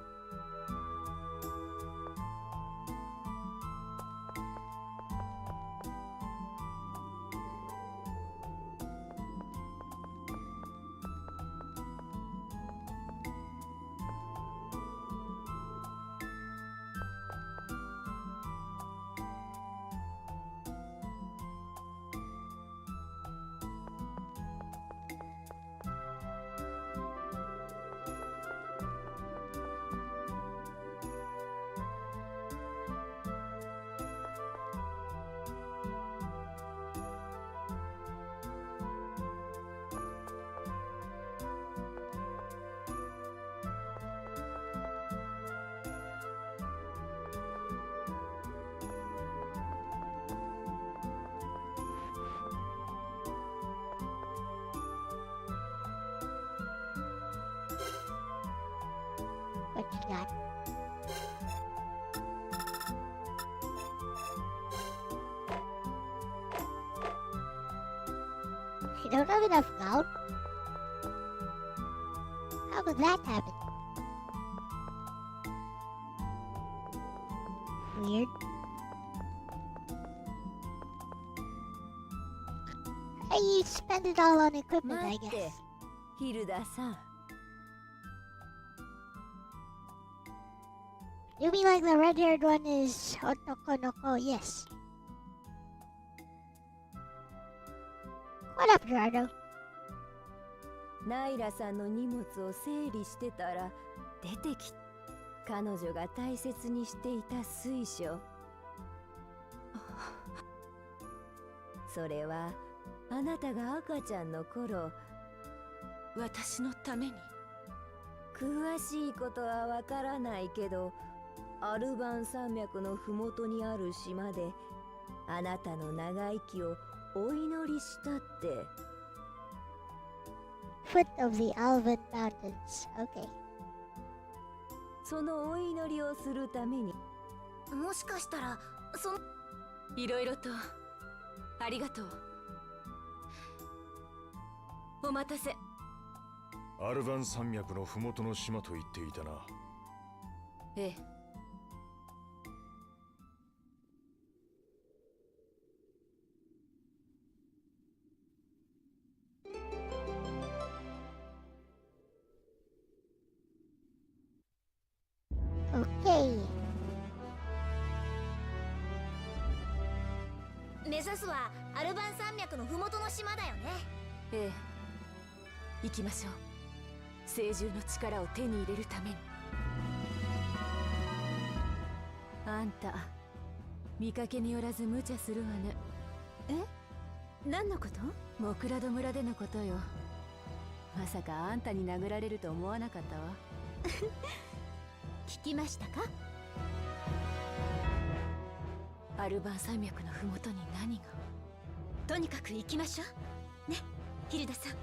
What you got? You don't have enough gold? How could that happen? Weird. Hey, you spend it all on equipment, I 待って guess. ヒルダさん。 You mean like the red-haired one is Otokonoko? Yes. What up, Gerardo? ナイラさんの荷物を整理してたら出てきた。彼女が大切にしていた水晶。それはあなたが赤ちゃんの頃、私のために。詳しいことはわからないけど、アルバン山脈のふもとにある島であなたの長生きをお祈りしたって。Foot of the Alvin Mountains. Okay. そのお祈りをするために。もしかしたらいろいろとありがとう。お待たせ。アルバン山脈のふもとの島と言っていたな。ええ。Okay. 目指すはアルバン山脈のふもとの島だよね。ええ。行きましょう。聖獣の力を手に入れるために。あんた見かけによらず無茶するわね。え？何のこと？モクラド村でのことよ。まさかあんたに殴られると思わなかったわ。聞きましたか？アルバン山脈のふもとに何が？とにかく行きましょうね、ヒルダさん。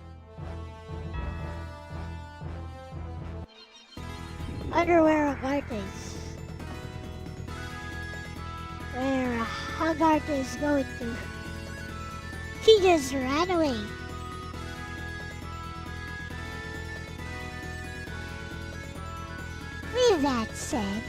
Underwear Hogart is. Where Hogart is going to. He just ran away. With that said,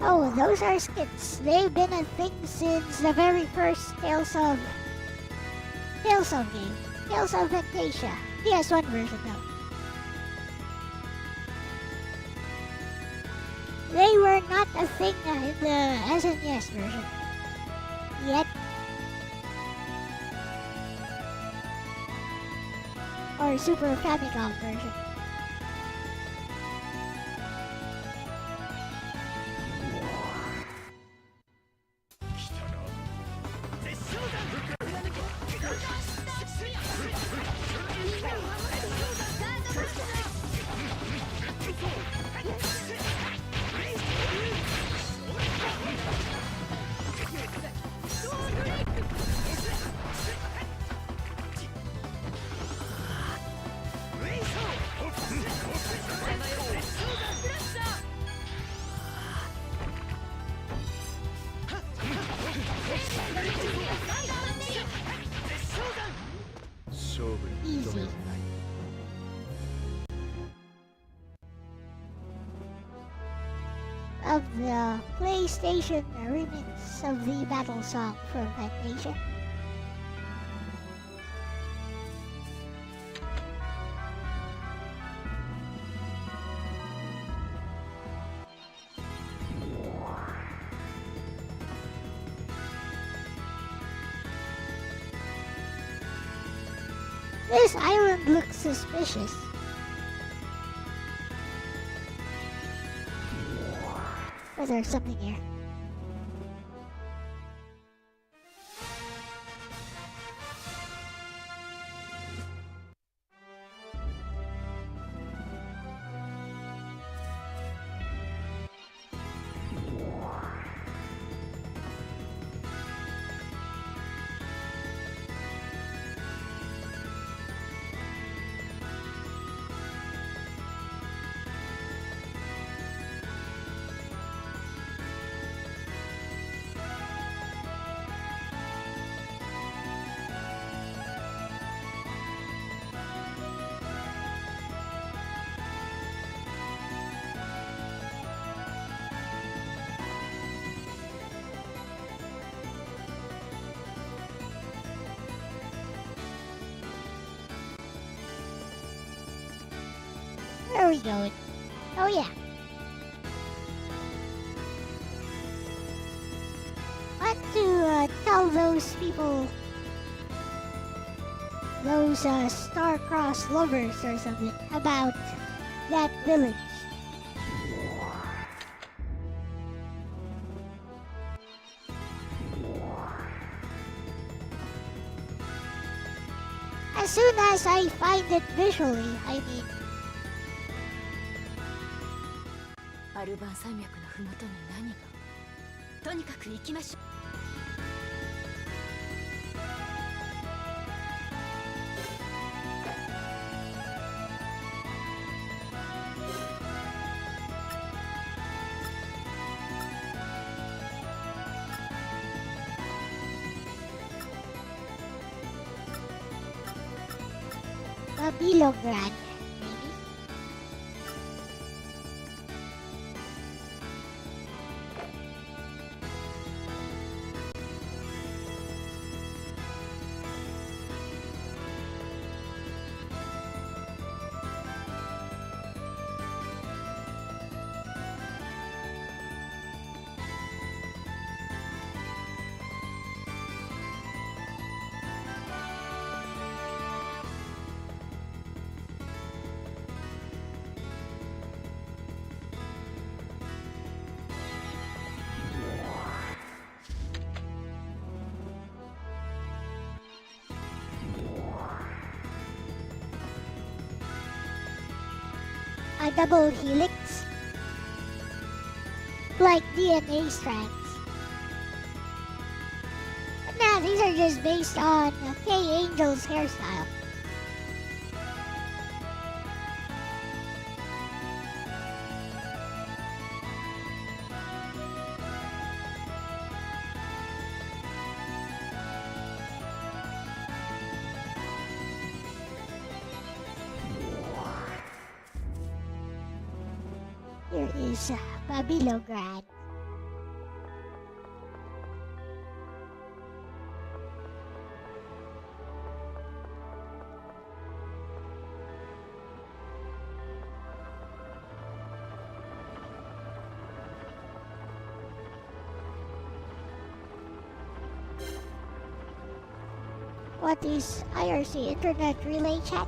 oh, those are skits. They've been a thing since the very first Tales of game. Tales of Fantasia. PS1 version though. They were not a thing in the SNES version. Yet. Or Super Famicom version. 勝負に挑めはない。 Of the PlayStation remix of the battle song from that nation. This island looks suspicious. Or there's something here. Where are we going? Oh yeah. Want to tell those people, those star-crossed lovers or something, about that village. As soon as I find it visually, I mean. アルバン山脈のふもとに何が。とにかく行きましょう。Babilograd. A double helix, like DNA strands. But nah, these are just based on K-Angel's hairstyle. Here is Babilograd. What is IRC Internet Relay Chat?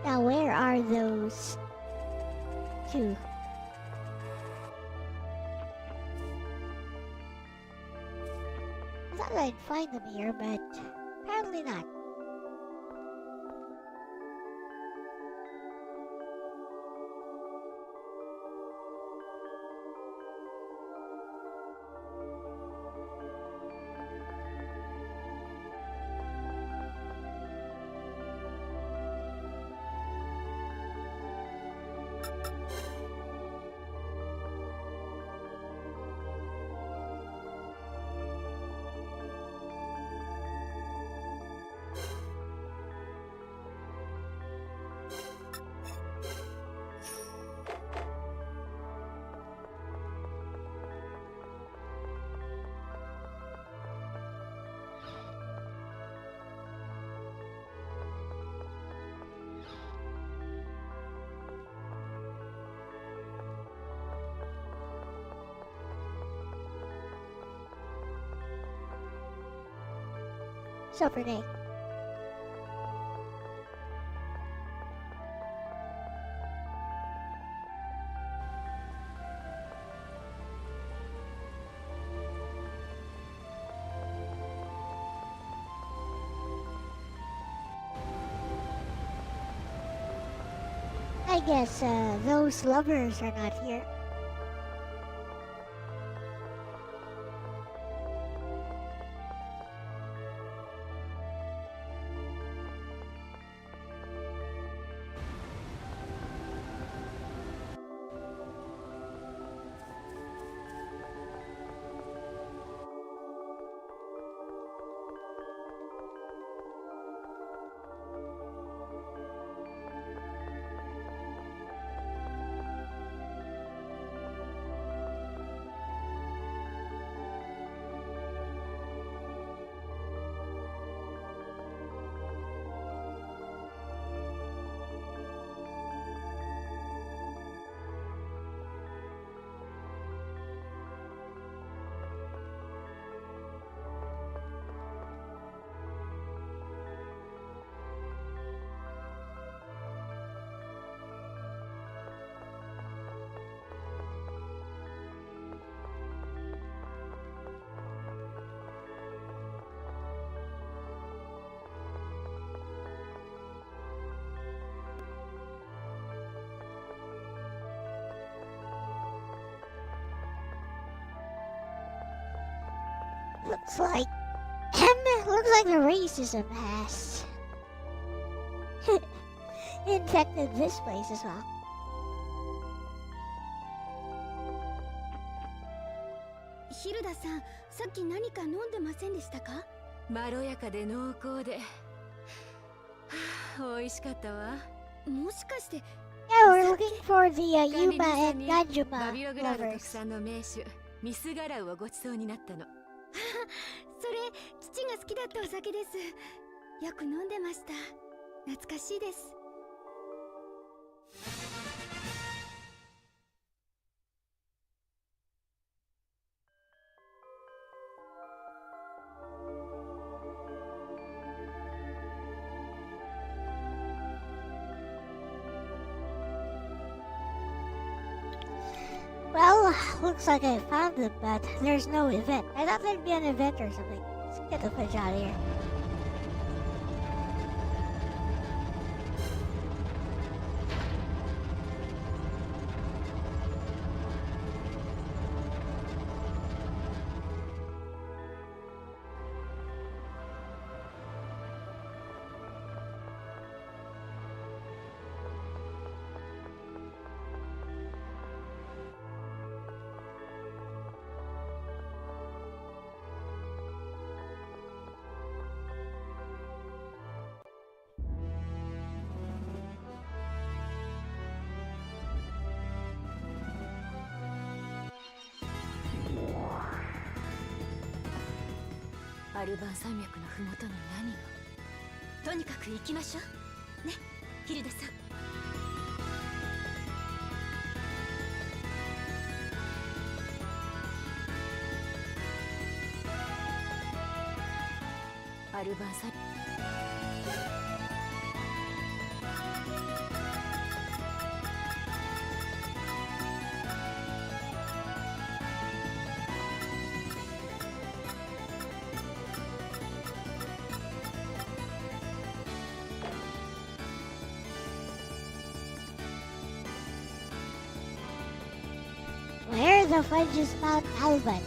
Now where are those two? I thought I'd find them here, but apparently not. So pretty. I guess those lovers are not here. Looks like the racism has infected this place as well. Hilda さん、さっき何か飲んでませんでしたか？まろやかで濃厚で、美味しかったわ。もしかして Yeah, we're looking for the Yuma and バ Ganjuma ビログラル特 lovers. 産の名酒ミスガラウをごちそうになったの。それ父が好きだったお酒です。よく飲んでました。懐かしいです。Well, looks like I found them, but there's no event. I thought there'd be an event or something. Let's get the fudge out of here. I アルバン山脈のふもとに何が。とにかく行きましょうね、ヒルダさん。アルバン山 the fudge's Mount Alban.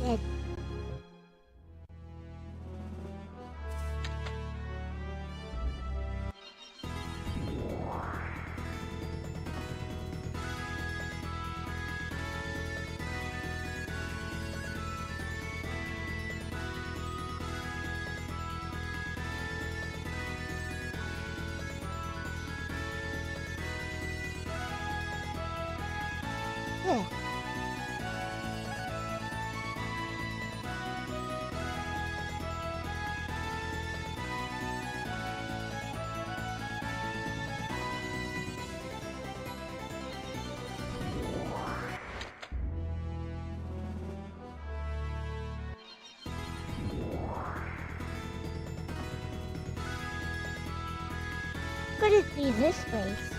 Dead. Yeah. Could it be this place?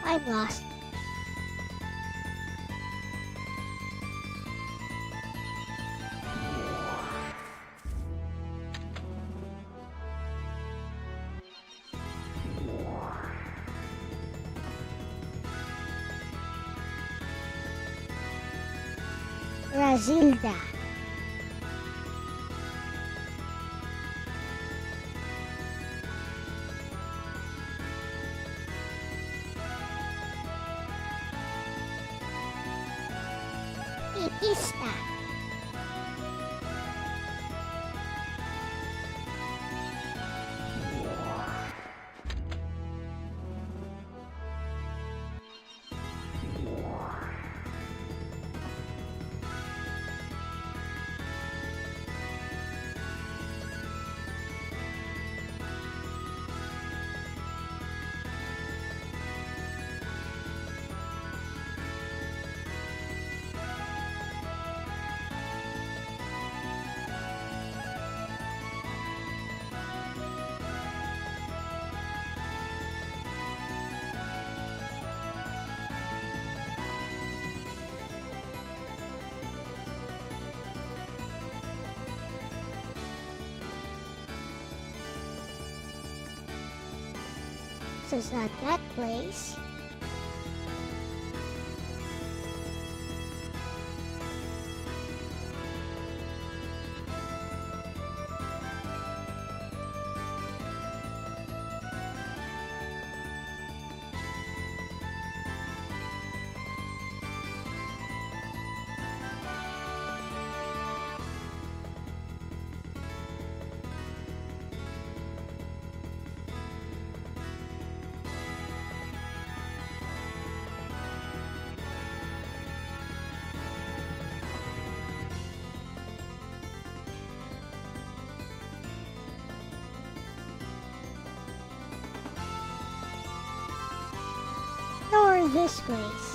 I'm lost. Razilda. Pista. So it's not that place. Nor this place.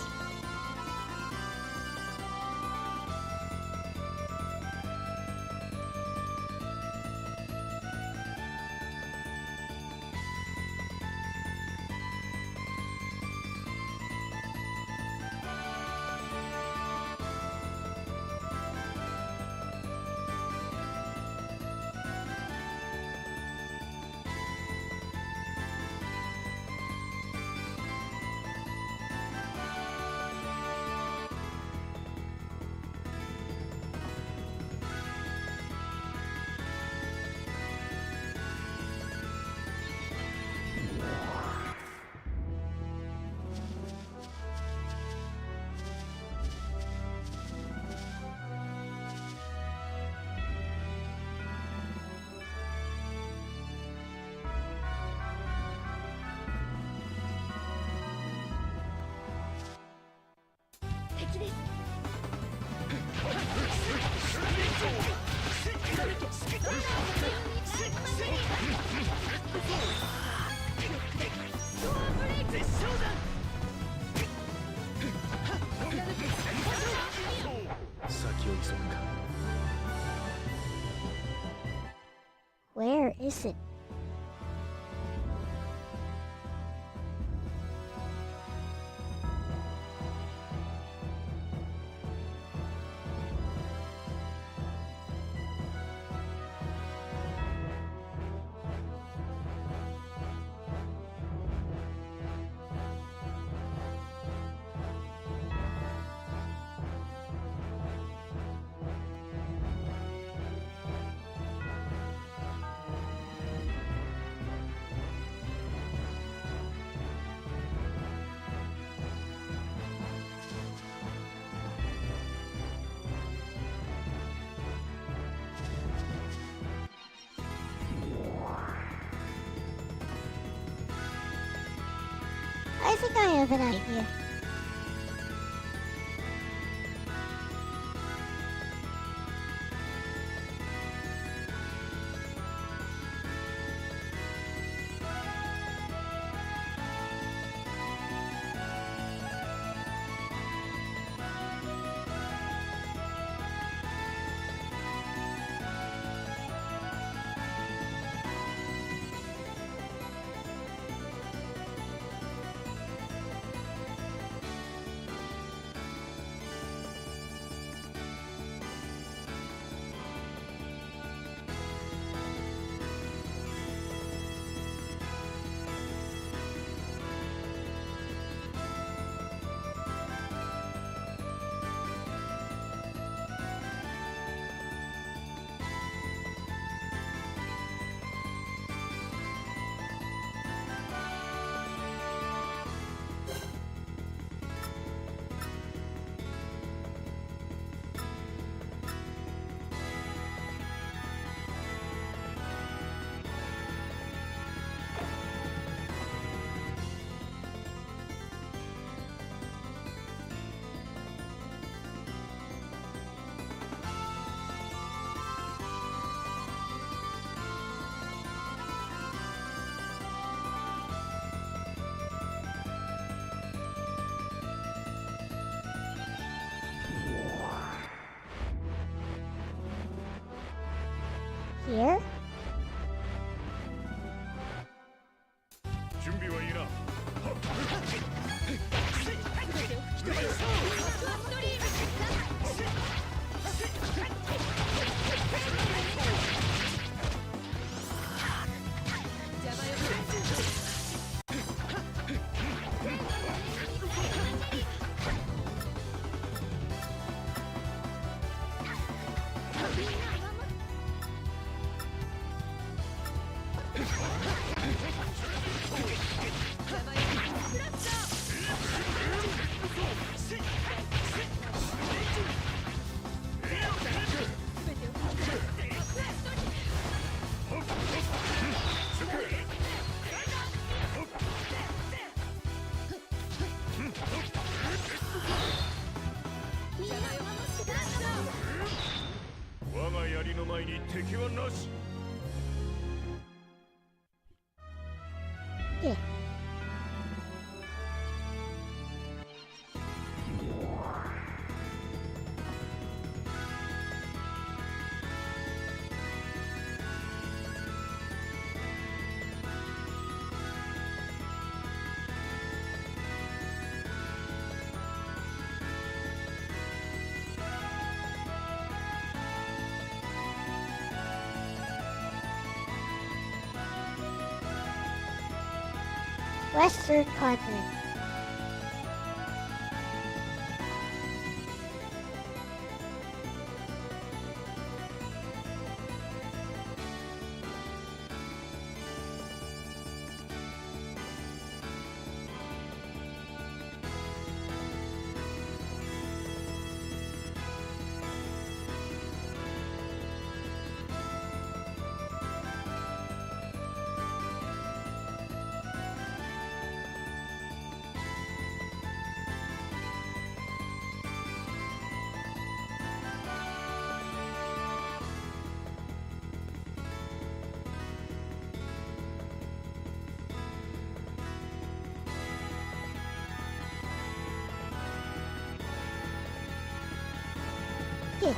Where is it? I think I have an idea. Here? 準備はいいな。我が槍の前に敵はなし。Western continent. Okay.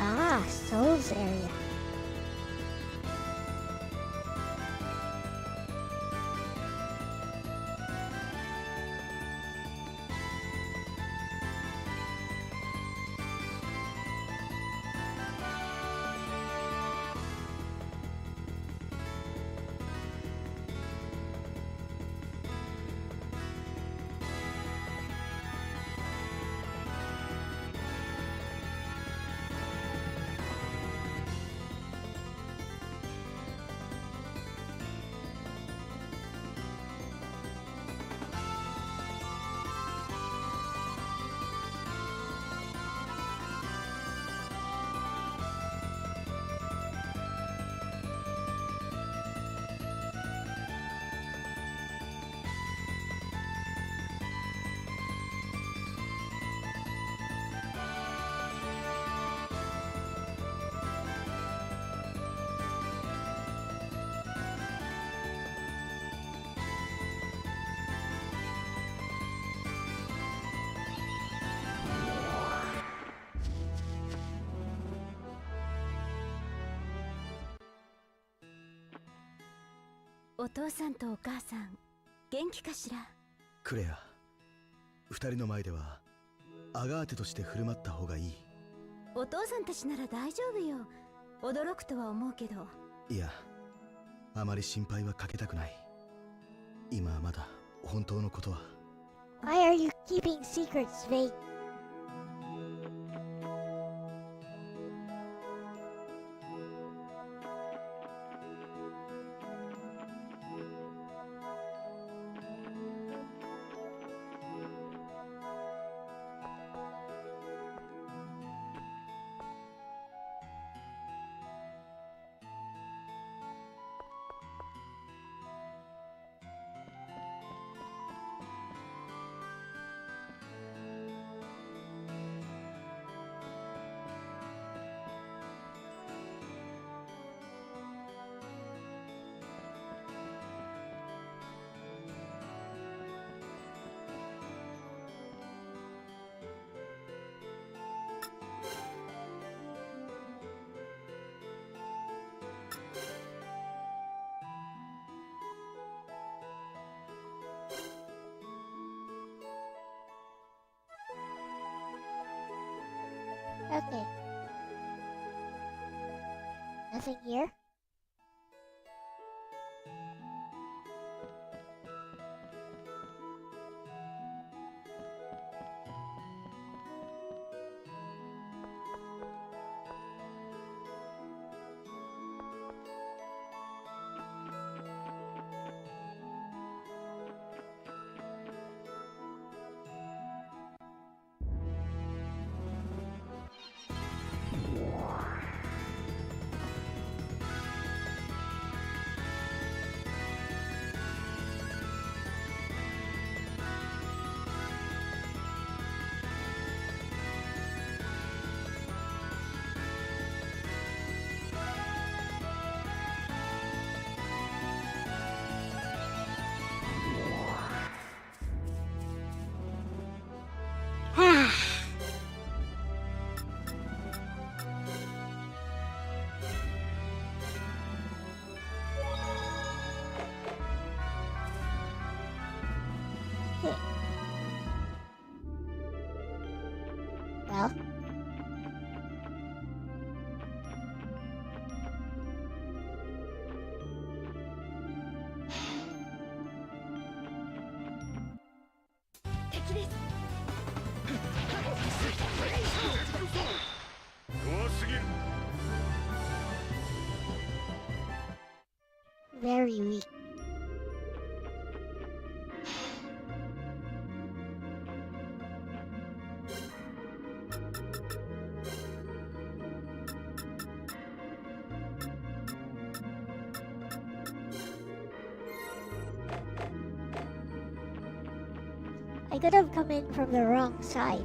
Ah, Souls area.「お父さんとお母さん元気かしら?」クレア、二人の前ではアガーテとして振る舞った方がいい。お父さんたちなら大丈夫よ。驚くとは思うけど。いや、あまり心配はかけたくない。今はまだ本当のことは。 Why are you keeping secrets vague? Okay. Nothing here? Well, very weak. I could have come in from the wrong side.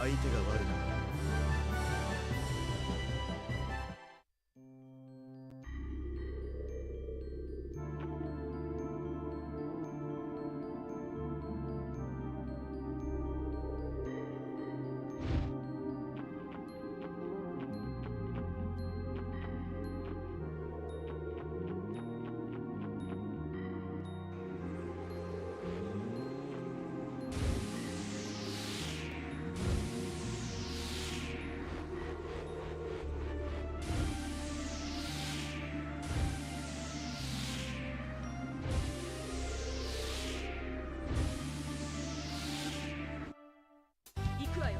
相手が悪かった。行くわよ。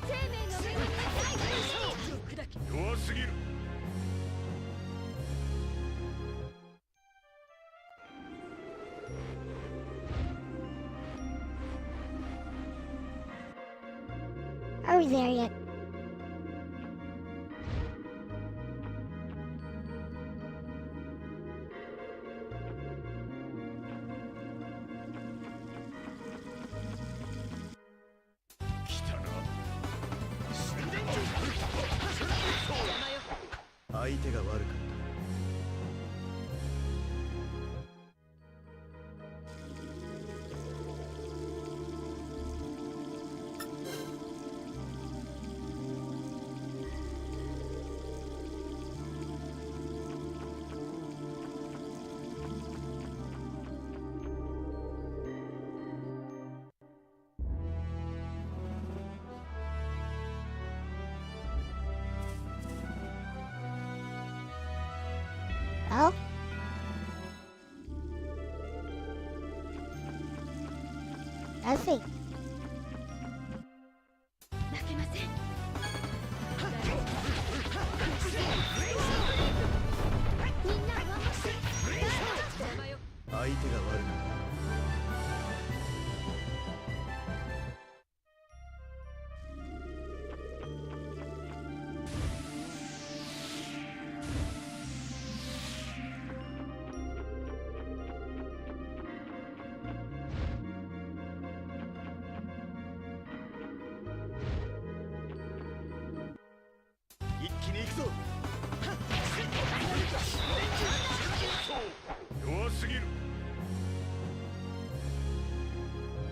生命の目に弱すぎる。Are we there yet? Well, nothing. 負けません。みんなは相手が悪かった。一気に行くぞ。弱すぎる。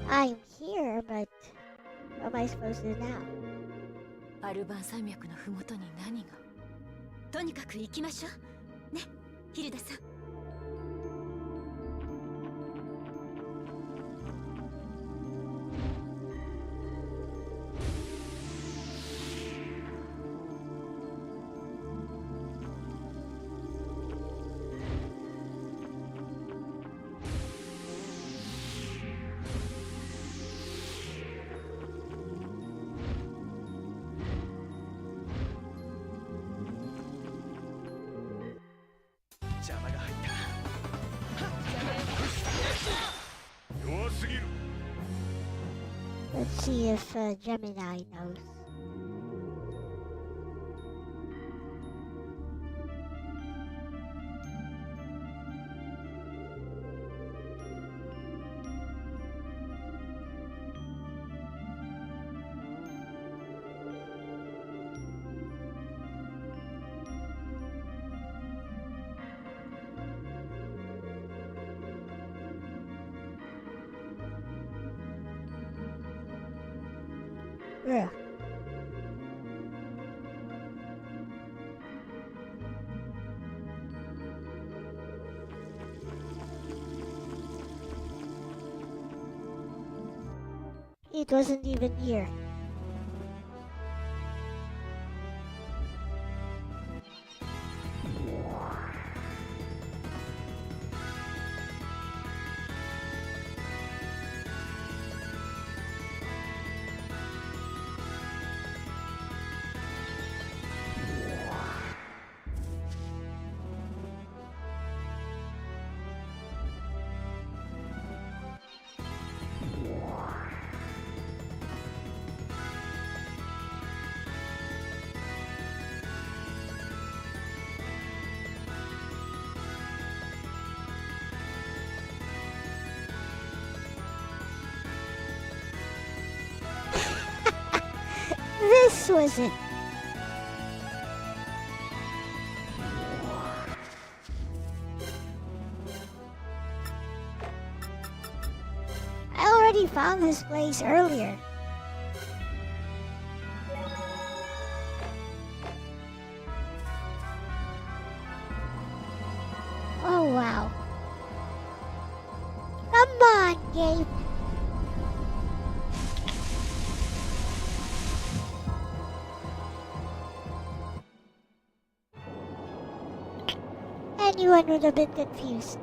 I'm here, but what am I supposed to do now? アルバン山脈のふもとに何が。とにかく行きましょうね、ヒルダさん。邪魔が入った。弱すぎる。 Let's see if Gemini knows. Yeah. It wasn't even here. this was it. I already found this place earlier. Oh wow. Come on, game. Anyone would have been confused.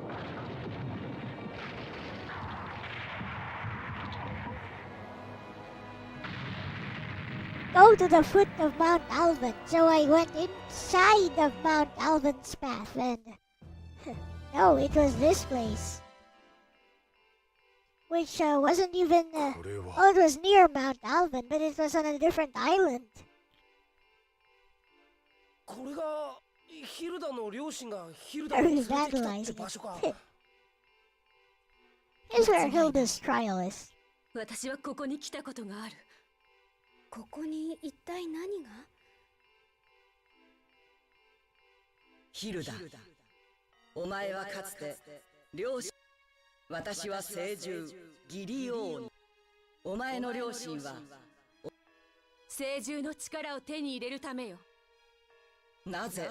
Go to the foot of Mount Alban. So I went inside of Mount Alban's path and no, it was this place. Which wasn't even, well, it was near Mount Alban, but it was on a different island. これがヒルダの両親がヒルダを連れてきたって場所か。Here's where Hilda's trial is. 私はここに来たことがある。ここに一体何が？ヒルダ、お前はかつて両親、私は聖獣ギリオーン。お前の両親は聖獣の力を手に入れるためよ。なぜ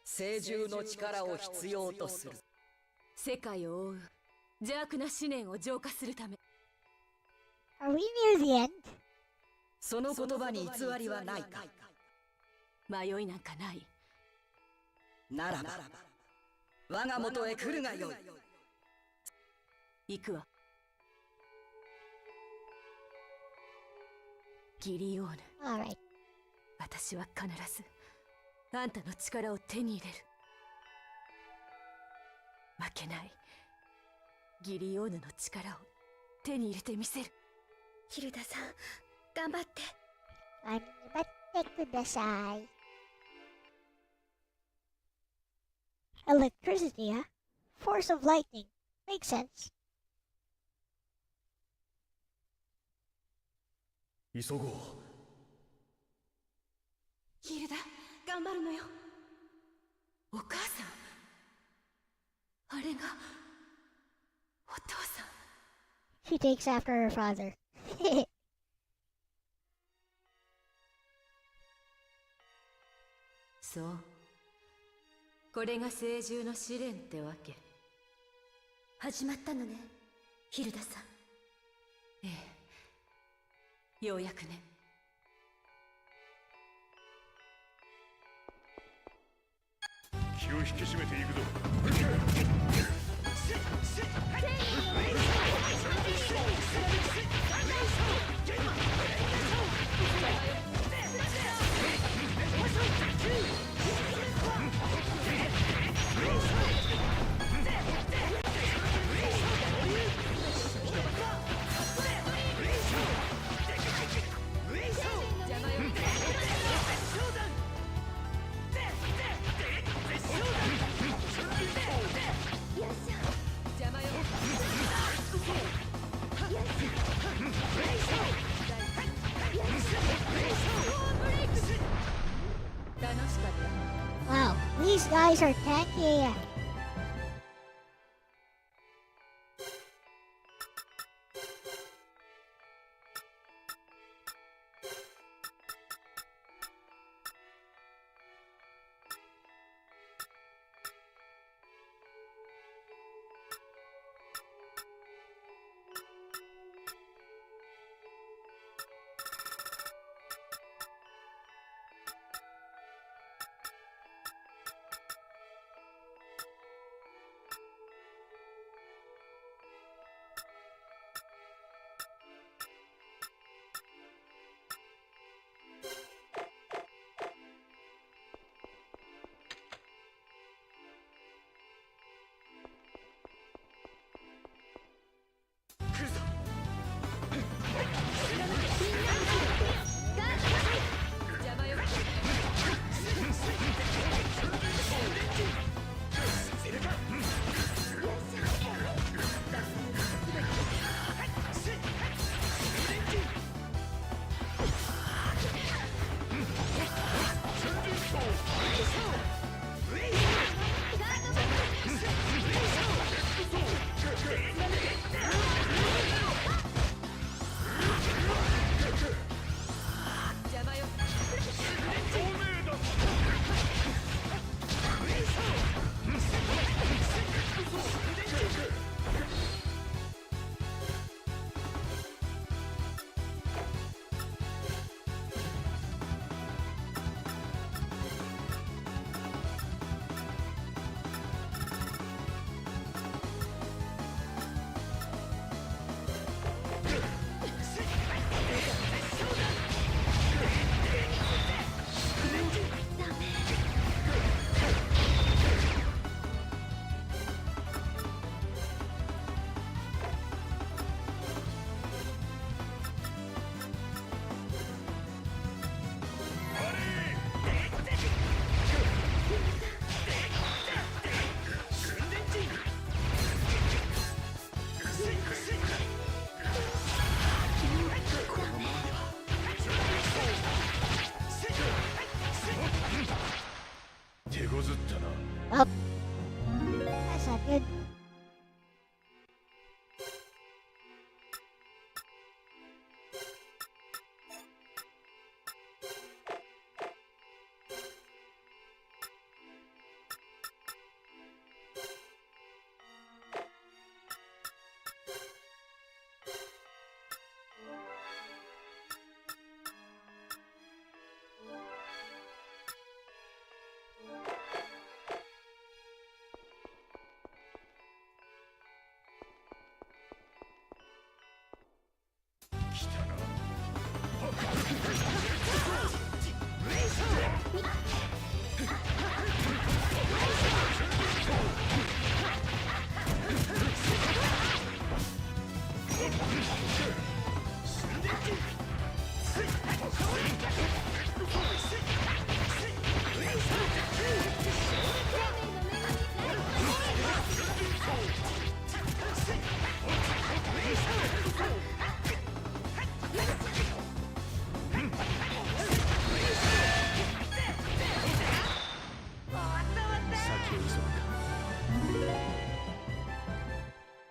聖獣の力を必要とする？世界を覆う邪悪な思念を浄化するため。Are we near the end? その言葉に偽りはないか？迷いなんかない。ならば我が元へ来るがよい。行くわ。ギリオーヌ。Alright. 私は必ずあんたの力を手に入れる。負けない。ギリオーヌの力を手に入れてみせる。ヒルダさん、頑張って。頑張ってください。Electricity, huh? Force of lightning. Makes sense. 急ごう。ヒルダ、頑張るのよ。お母さん。あれがお父さん。She takes after her father. そう。これが聖獣の試練ってわけ。始まったのね、ヒルダさん。ええ。ようやくね。気を引き締めていくぞ。Wow, these guys are tanky.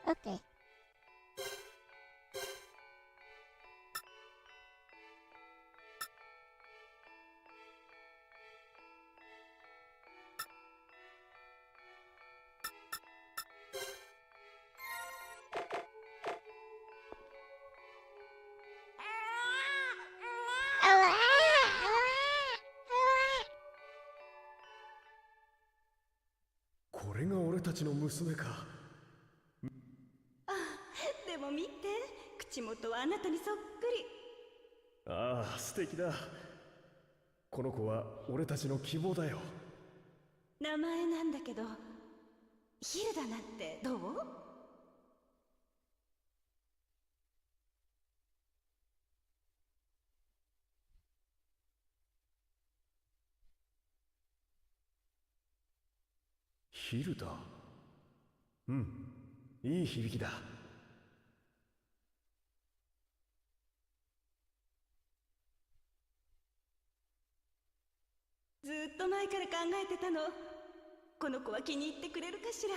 Okay.これが俺たちの娘か。でも見て、口元はあなたにそっくり。ああ、素敵だ。この子は俺たちの希望だよ。名前なんだけど、ヒルダなんてどう？ヒルダ。うん、いい響きだ。ずっと前から考えてたの。この子は気に入ってくれるかしら。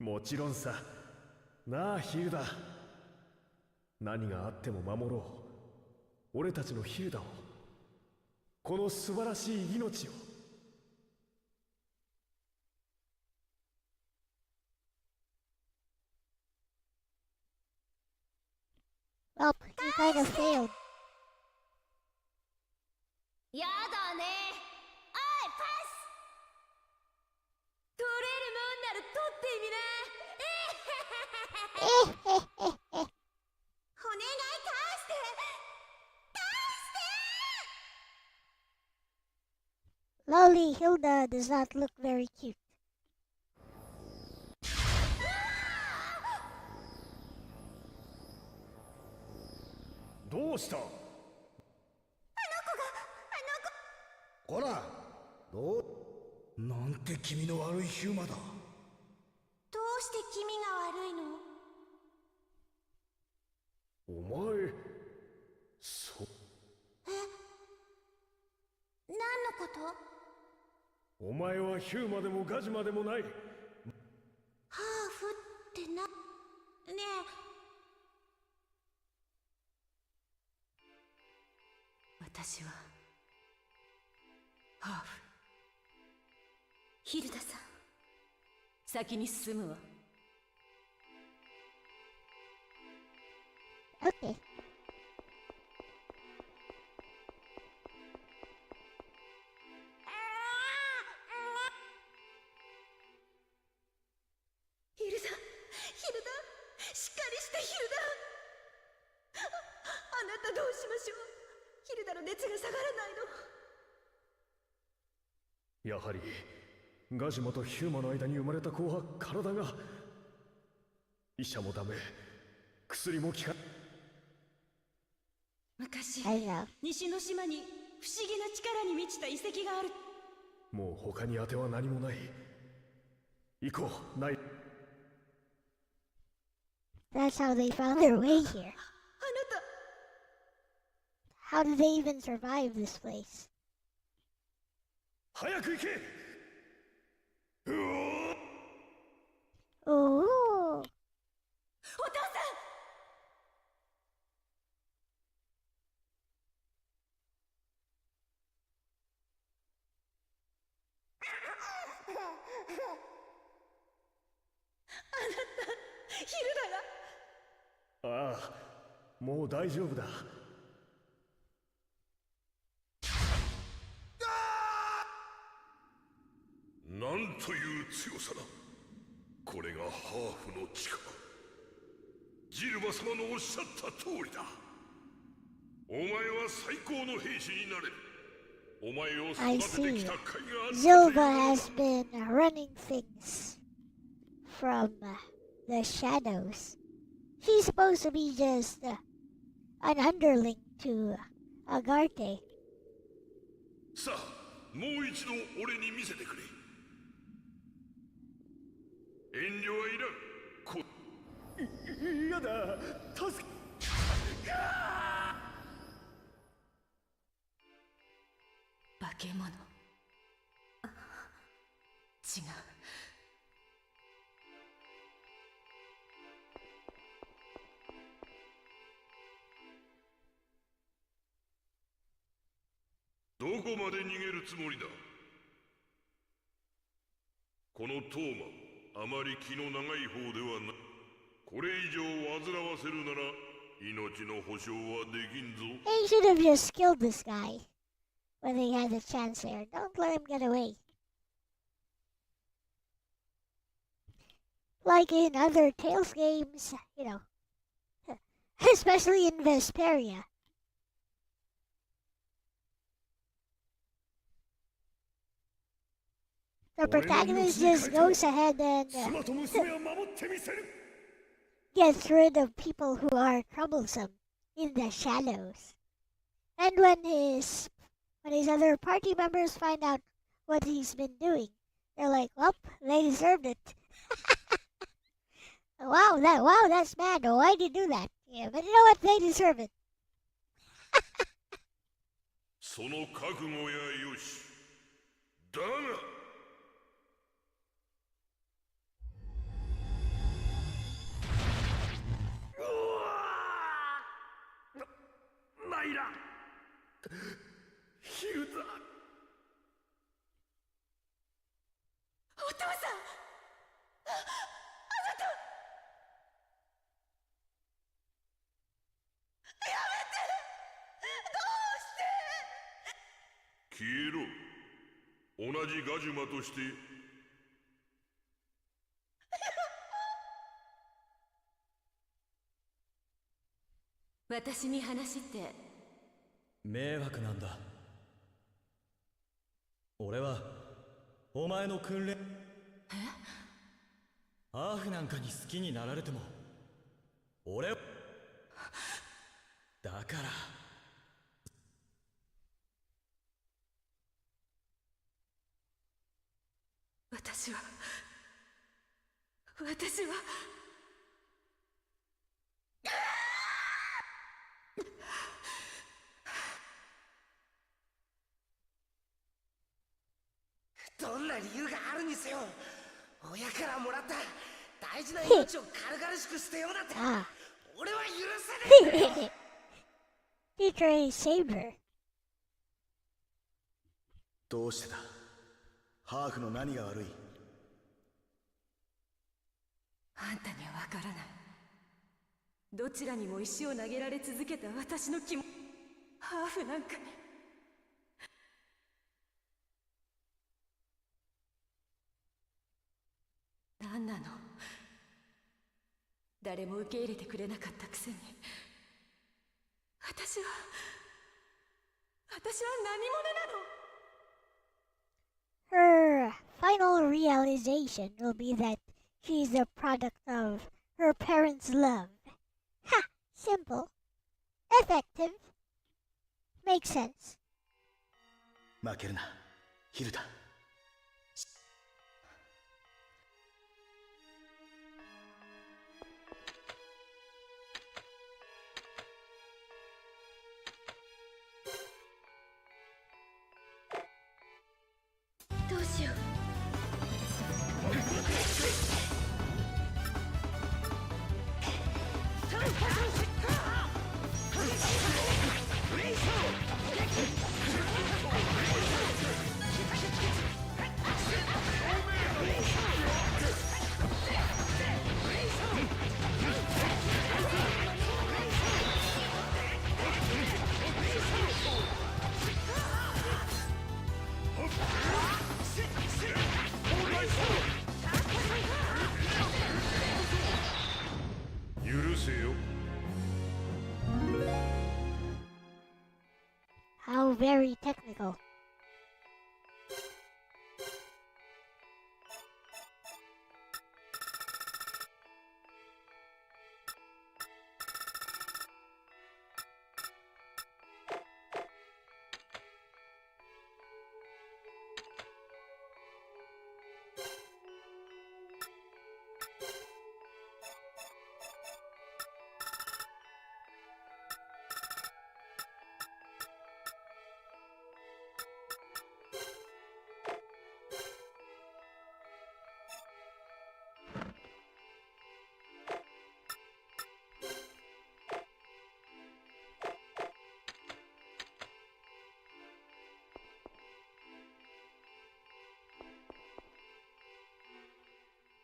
もちろんさ。なあヒルダ。何があっても守ろう。俺たちのヒルダを。この素晴らしい命を。Oh, he kind of failed. やだね。おいパス。取れるもんなら取ってみな。お願い返して返して。 Lolly Hilda does not look very cute. どうした？こら、どうなんて気味の悪いヒューマだ。どうして君が悪いの？お前、そ。何のこと？お前はヒューマでもガジマでもない。ハーフってねえ。私はハーフ。ヒルダさん、先に進むわ。Okay. ヒルダ、しっかりしてヒルダ。あなたどうしましょう。ヒルダの熱が下がらないの。やはりガジマとヒューマの間に生まれた子は体が。医者もダメ、薬も効か。昔、 I know. 西の島に不思議な力に満ちた遺跡がある。もう他に当ては何もない。行こう、ない。 That's how they found their way here. あなた。How did they even survive this place? 早く行け。Oh. お父さん。あなた、ヒルダが。ああ、もう大丈夫だ。なんという強さだ。これがハーフの力。ジルバ様のおっしゃった通りだ。お前は最高の兵士になれる。お前を I 育てて see. きた甲斐がある。 Zilva has been running things from the shadows. She's supposed to be just an underling to Agarte. さあ、もう一度俺に見せてくれ。遠慮はいらん。嫌だ、助け。化け物。違う。どこまで逃げるつもりだ。このトーマ、あまり気の長い方ではない。これ以上煩わせるなら命の保証はできんぞ。 They should have just killed this guy when they had the chance there. Don't let him get away. Like in other Tales games, you know, especially in Vesperia. The protagonist just goes ahead and gets rid of people who are troublesome in the shadows. And when his other party members find out what he's been doing, they're like, well, they deserved it. Wow, that's bad. Why'd you do that? Yeah, but you know what? They deserve it. その覚悟やよし。だがマイラ、ヒルダ。お父さん、あなた。やめて。どうして。消えろ。同じガジュマとして。私に話って迷惑なんだ。俺はお前の訓練。ハーフなんかに好きになられても俺だから私はどんな理由があるにせよ、親からもらった大事な命を軽々しく捨てようなんて俺は許せないんだよ。Teacher Saber. どうしてだ。ハーフの何が悪い。あんたにはわからない。どちらにも石を投げられ続けた私の気もハーフなんかに。何なの。誰も受け入れてくれなかったくせに。私は何者なの。 Her final realization will be that she's the product of her parents' love. Ha! Simple. Effective. Makes sense. 負けるな、ヒルダ。どうしよう。so very technical.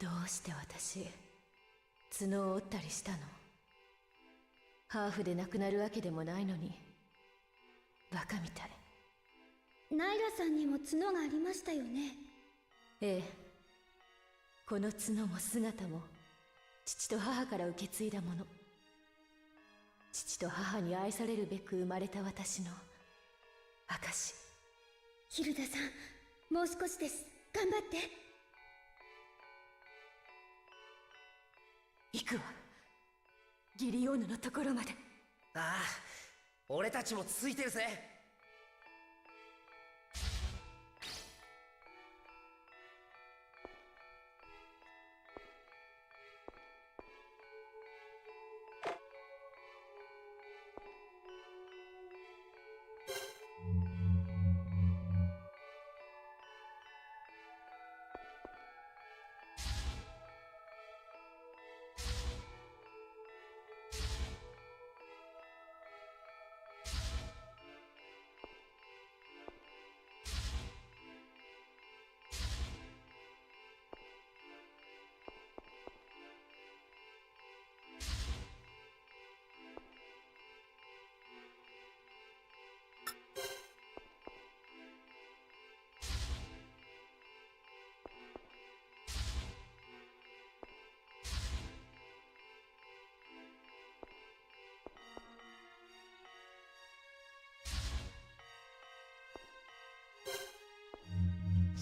どうして私角を折ったりしたの？ハーフでなくなるわけでもないのにバカみたい。ナイラさんにも角がありましたよね。ええ、この角も姿も父と母から受け継いだもの。父と母に愛されるべく生まれた私の証。ヒルダさん、もう少しです。頑張って。行くわ、ギリオーヌのところまで。ああ、俺たちもついてるぜ。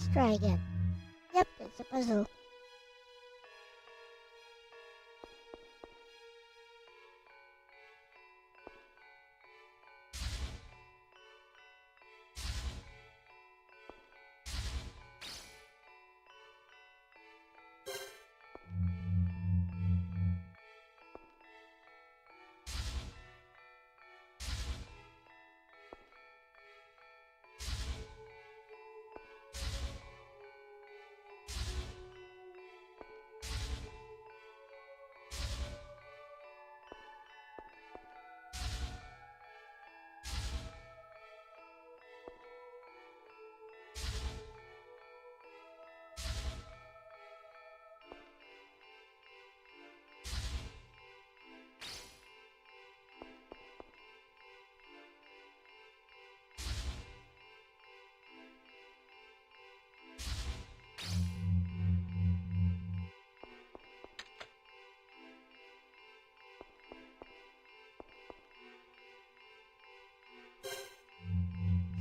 Let's try again. Yep, it's a puzzle.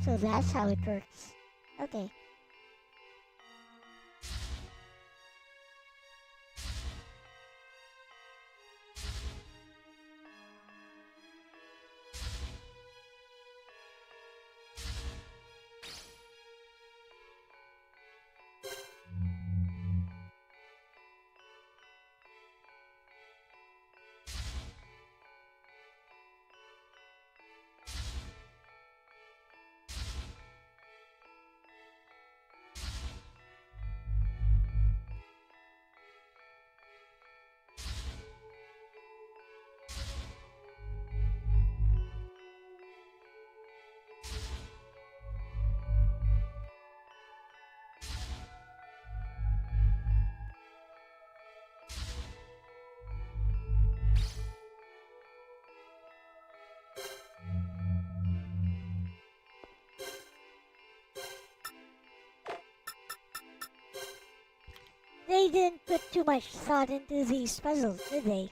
So that's how it works. Okay. They didn't put too much thought into these puzzles, did they?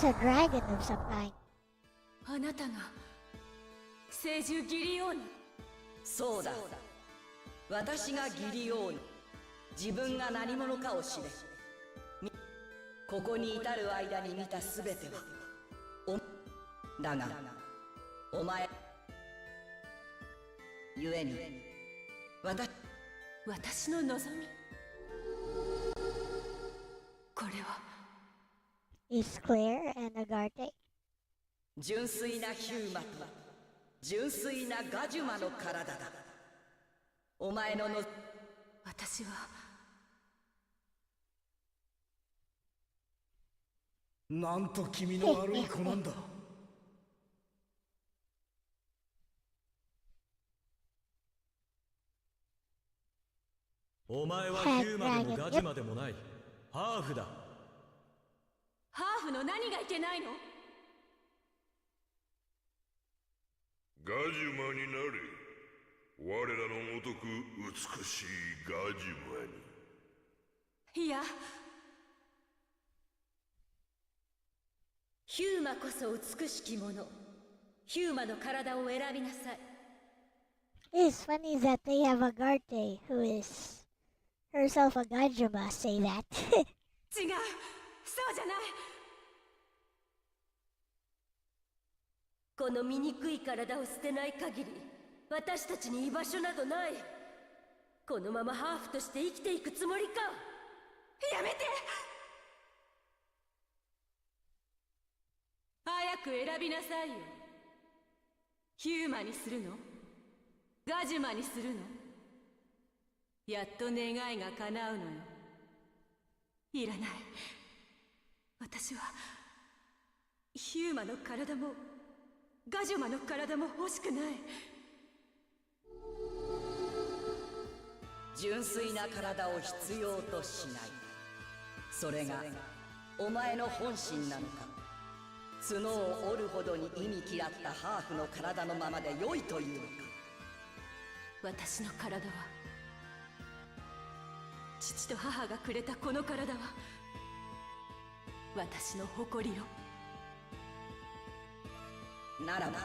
a dragon of some kind. あなたが聖獣ギリオーヌ。そうだ、私がギリオーヌ。自分が何者かを知れ。ここに至る間に見たすべてはだがお前ゆえに私の望み、これは Is Claire and Agarte? 純粋なヒューマと純粋なガジュマの体だ。お前の私はなんと気味の悪い子なんだ。お前はヒューマでもガジュマでもないハーフだ。ハーフの何がいけないの？ガジュマになれ。我らのごとく美しいガジュマに。いや、ヒューマこそ美しきもの。ヒューマの体を選びなさい。It's funny that they have Agarte, who is herself a Gajuma, say that. 違う、そうじゃない。この醜い体を捨てない限り、私たちに居場所などない。このままハーフとして生きていくつもりか。やめて。早く選びなさいよ。ヒューマにするの？ガジュマにするの？やっと願いが叶うのよ。いらない。私はヒューマの体もガジュマの体も欲しくない。純粋な体を必要としない。それがお前の本心なのか。角を折るほどに意味嫌ったハーフの体のままで良いというのか。私の体は、父と母がくれたこの体は私の誇りよ。ならば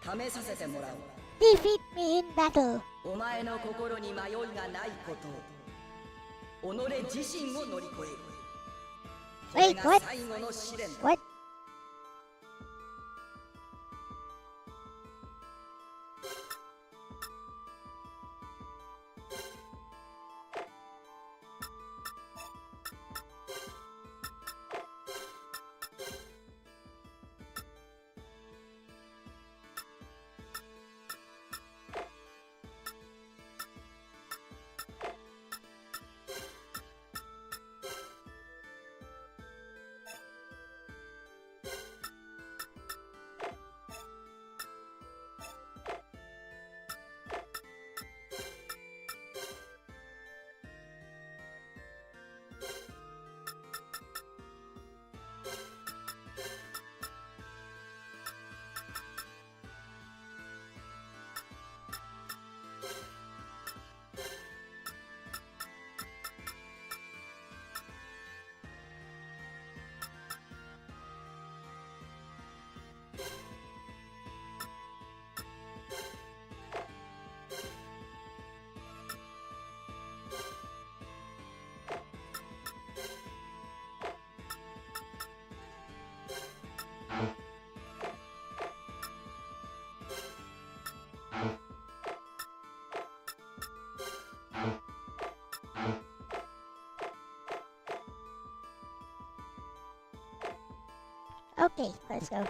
試させてもらおう。 Defeat me in battle. お前の心に迷いがないことを、己自身を乗り越える。これが最後の試練だ。 What? Okay, let's go.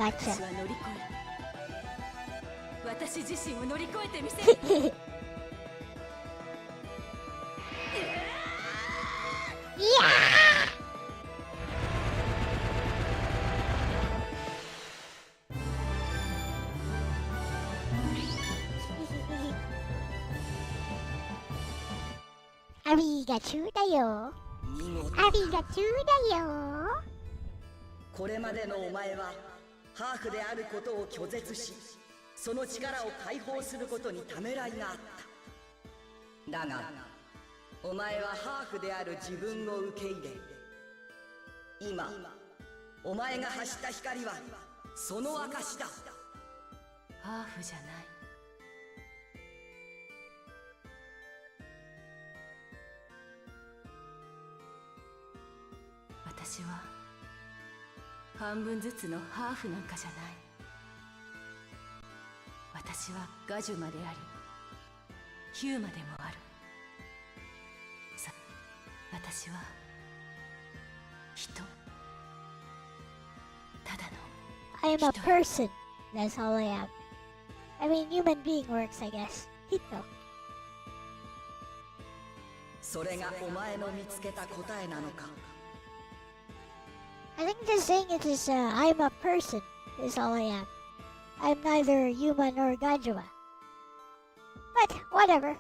Gotcha. 私は乗り越える。私自身を乗り越えてみせる。ありがちゅうだよ。ありがちゅうだよ。これまでのお前はハーフであることを拒絶し、その力を解放することにためらいがあった。だがお前はハーフである自分を受け入れ、今お前が発した光はその証だ。ハーフじゃない。私は半分ずつのハーフなんかじゃない。私はガジュマでありヒューマでもある。私は人、ただの I am a person. That's all I am. I mean, human being works, I guess. Hito. それがお前の見つけた答えなのか。I think just saying it is, I'm a person is all I am. I'm neither human nor Ganjuma. But, whatever.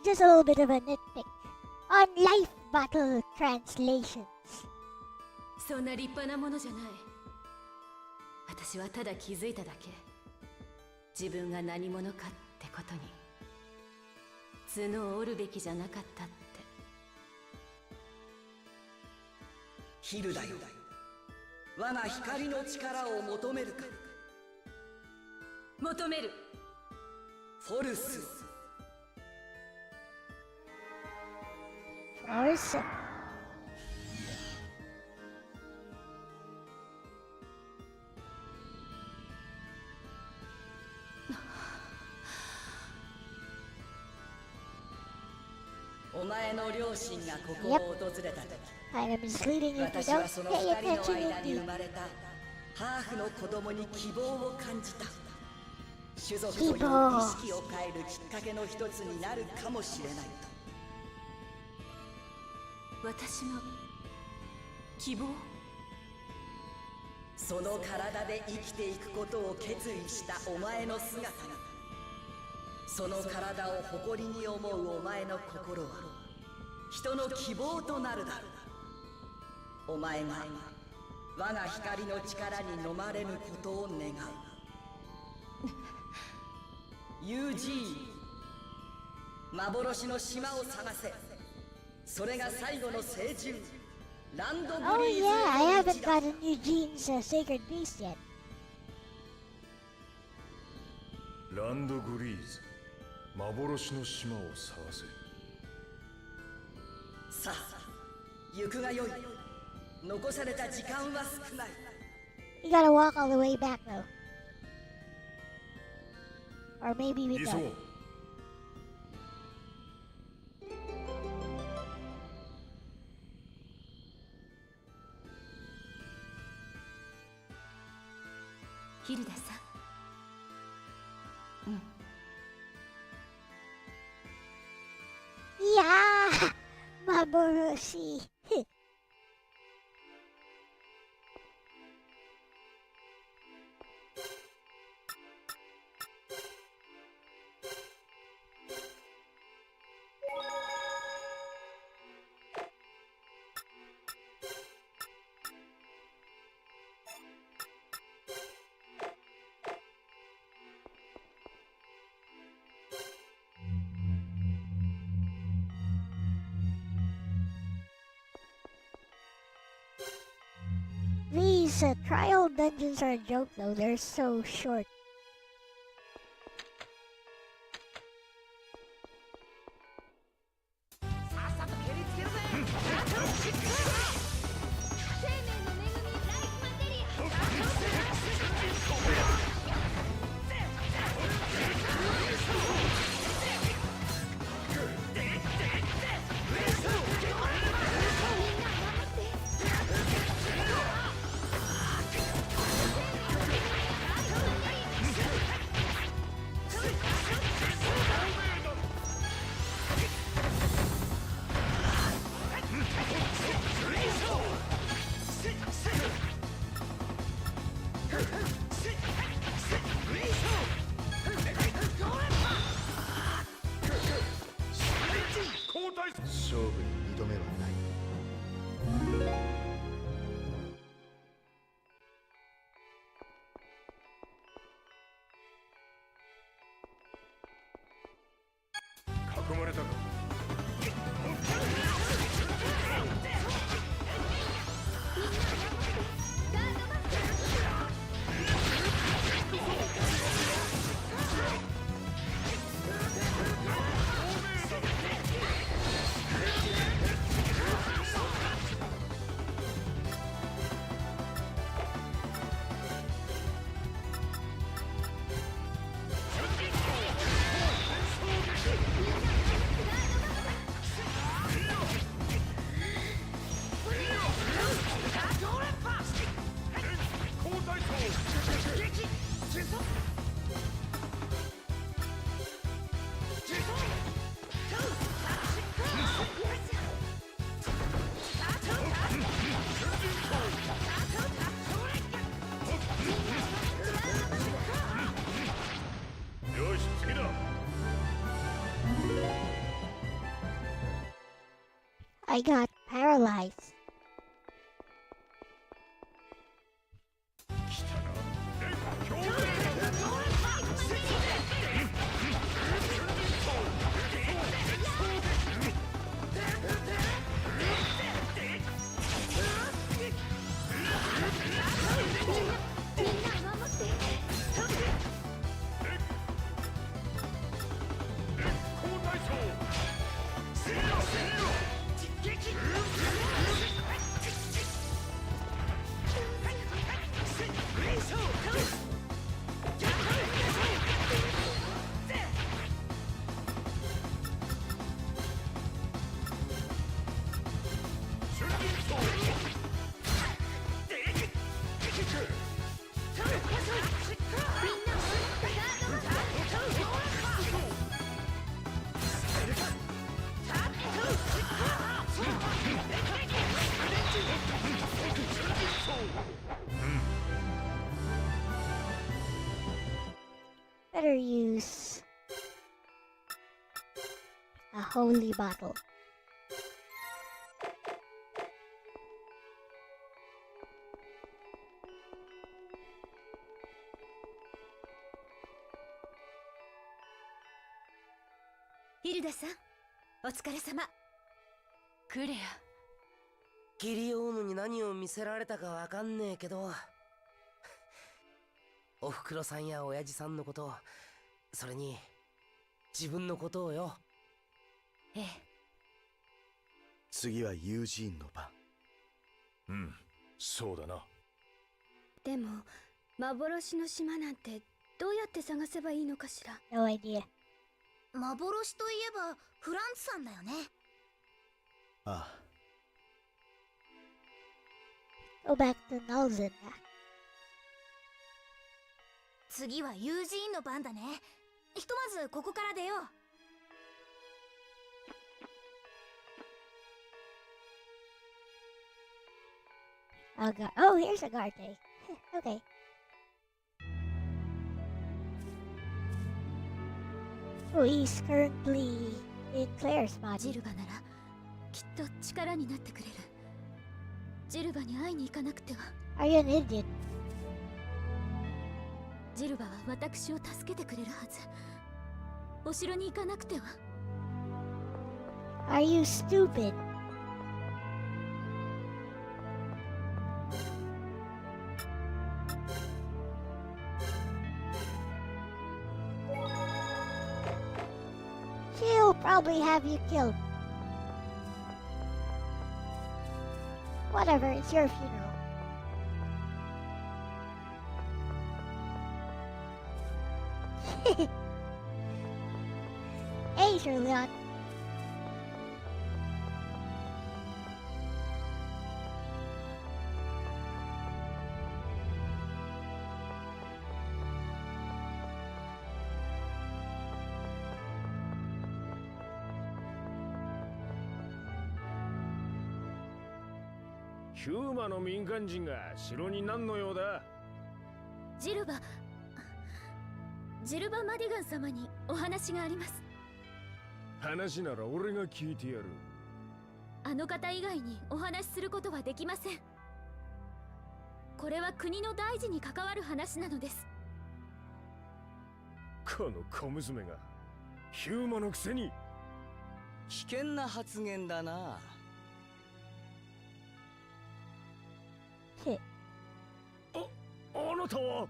Just a little bit of a nitpick on life battle translations. そんな立派なものじゃない。私はただ気づいただけ。自分が何者かってことに。角を折るべきじゃなかったって。ヒルだよ。我が光の力を求めるか。求める。フォルス。フォルス。お前の両親がここを訪れた時、私はその二人の間に生まれたハーフの子供に希望を感じた。種族という意識を変えるきっかけの一つになるかもしれないと。私の希望？その体で生きていくことを決意したお前の姿が、その体を誇りに思うお前の心は人の希望となるだろう。お前が我が光の力に飲まれぬことを願う。ユージー、幻の島を探せ。それが最後の聖獣、ランドグリーズ。 Oh yeah, I haven't gotten Eugene's sacred beast yet. ランドグリーズ、幻の島を探せ。さあ、行くがよい。残された時間は少ない。 We gotta walk all the way back though. Or maybe we 急ごう。don't. ヒルダさん。いやー、幻。These trial dungeons are a joke though, they're so short. 勝負に2度目はない。囲まれたか。I got paralyzed. Better use a holy bottle. Hilda さん、お疲れ様。クレア。ギリオーヌに何を見せられたかわかんねえけど、おふくろさんや親父さんのこと、それに自分のことをよ。ええ。次はユージーンの番。うん、そうだな。でも幻の島なんてどうやって探せばいいのかしら。 No idea. 幻といえばフランツさんだよね。ああ。Go back to Nalzen. 次はユージーンの番だね。ひとまずここから出よう。Oh, here's a Garte. Okay. Oh, he's currently in Claire's body. ジルバならきっと力になってくれる。ジルバに会いに行かなくては。Are you an idiot? ジルバは私を助けてくれるはず。お城に行かなくては。 Are you stupid? She'll probably have you killed. Whatever, it's your funeral. Hey, Sherlock. Huma の民間人が城に何の用だ。ジルバマディガン様にお話があります。話なら俺が聞いてやる。あの方以外にお話しすることはできません。これは国の大事に関わる話なのです。この小娘がヒューマのくせに。危険な発言だな。あなたは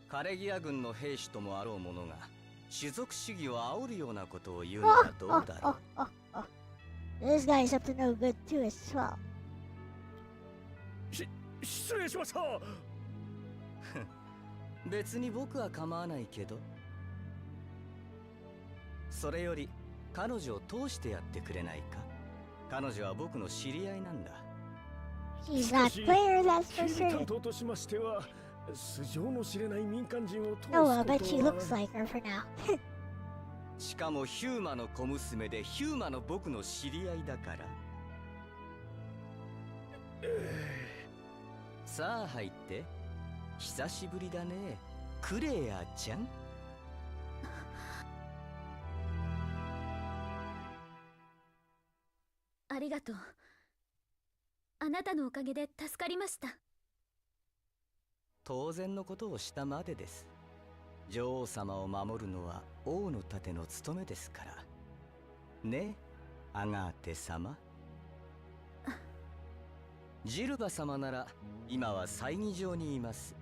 カレギア軍の兵士ともあろう者が種族主義を煽るようなことを言うのはどうだろう。This guy is up to no good too as well. 失礼しました。別に僕は構わないけど。それより彼女を通してやってくれないか。彼女は僕の知り合いなんだ。 She's not player, that's for sure. 党としましては素性の知れない民間人を通すこと No, は I bet she looks like her for now. しかもヒューマの小娘でヒューマの僕の知り合いだから。さあ入って。久しぶりだね、クレアちゃん。ありがとう。あなたのおかげで助かりました。当然のことをしたまでです。女王様を守るのは王の盾の務めですからね。アガーテ様。ジルバ様なら今は祭儀場にいます。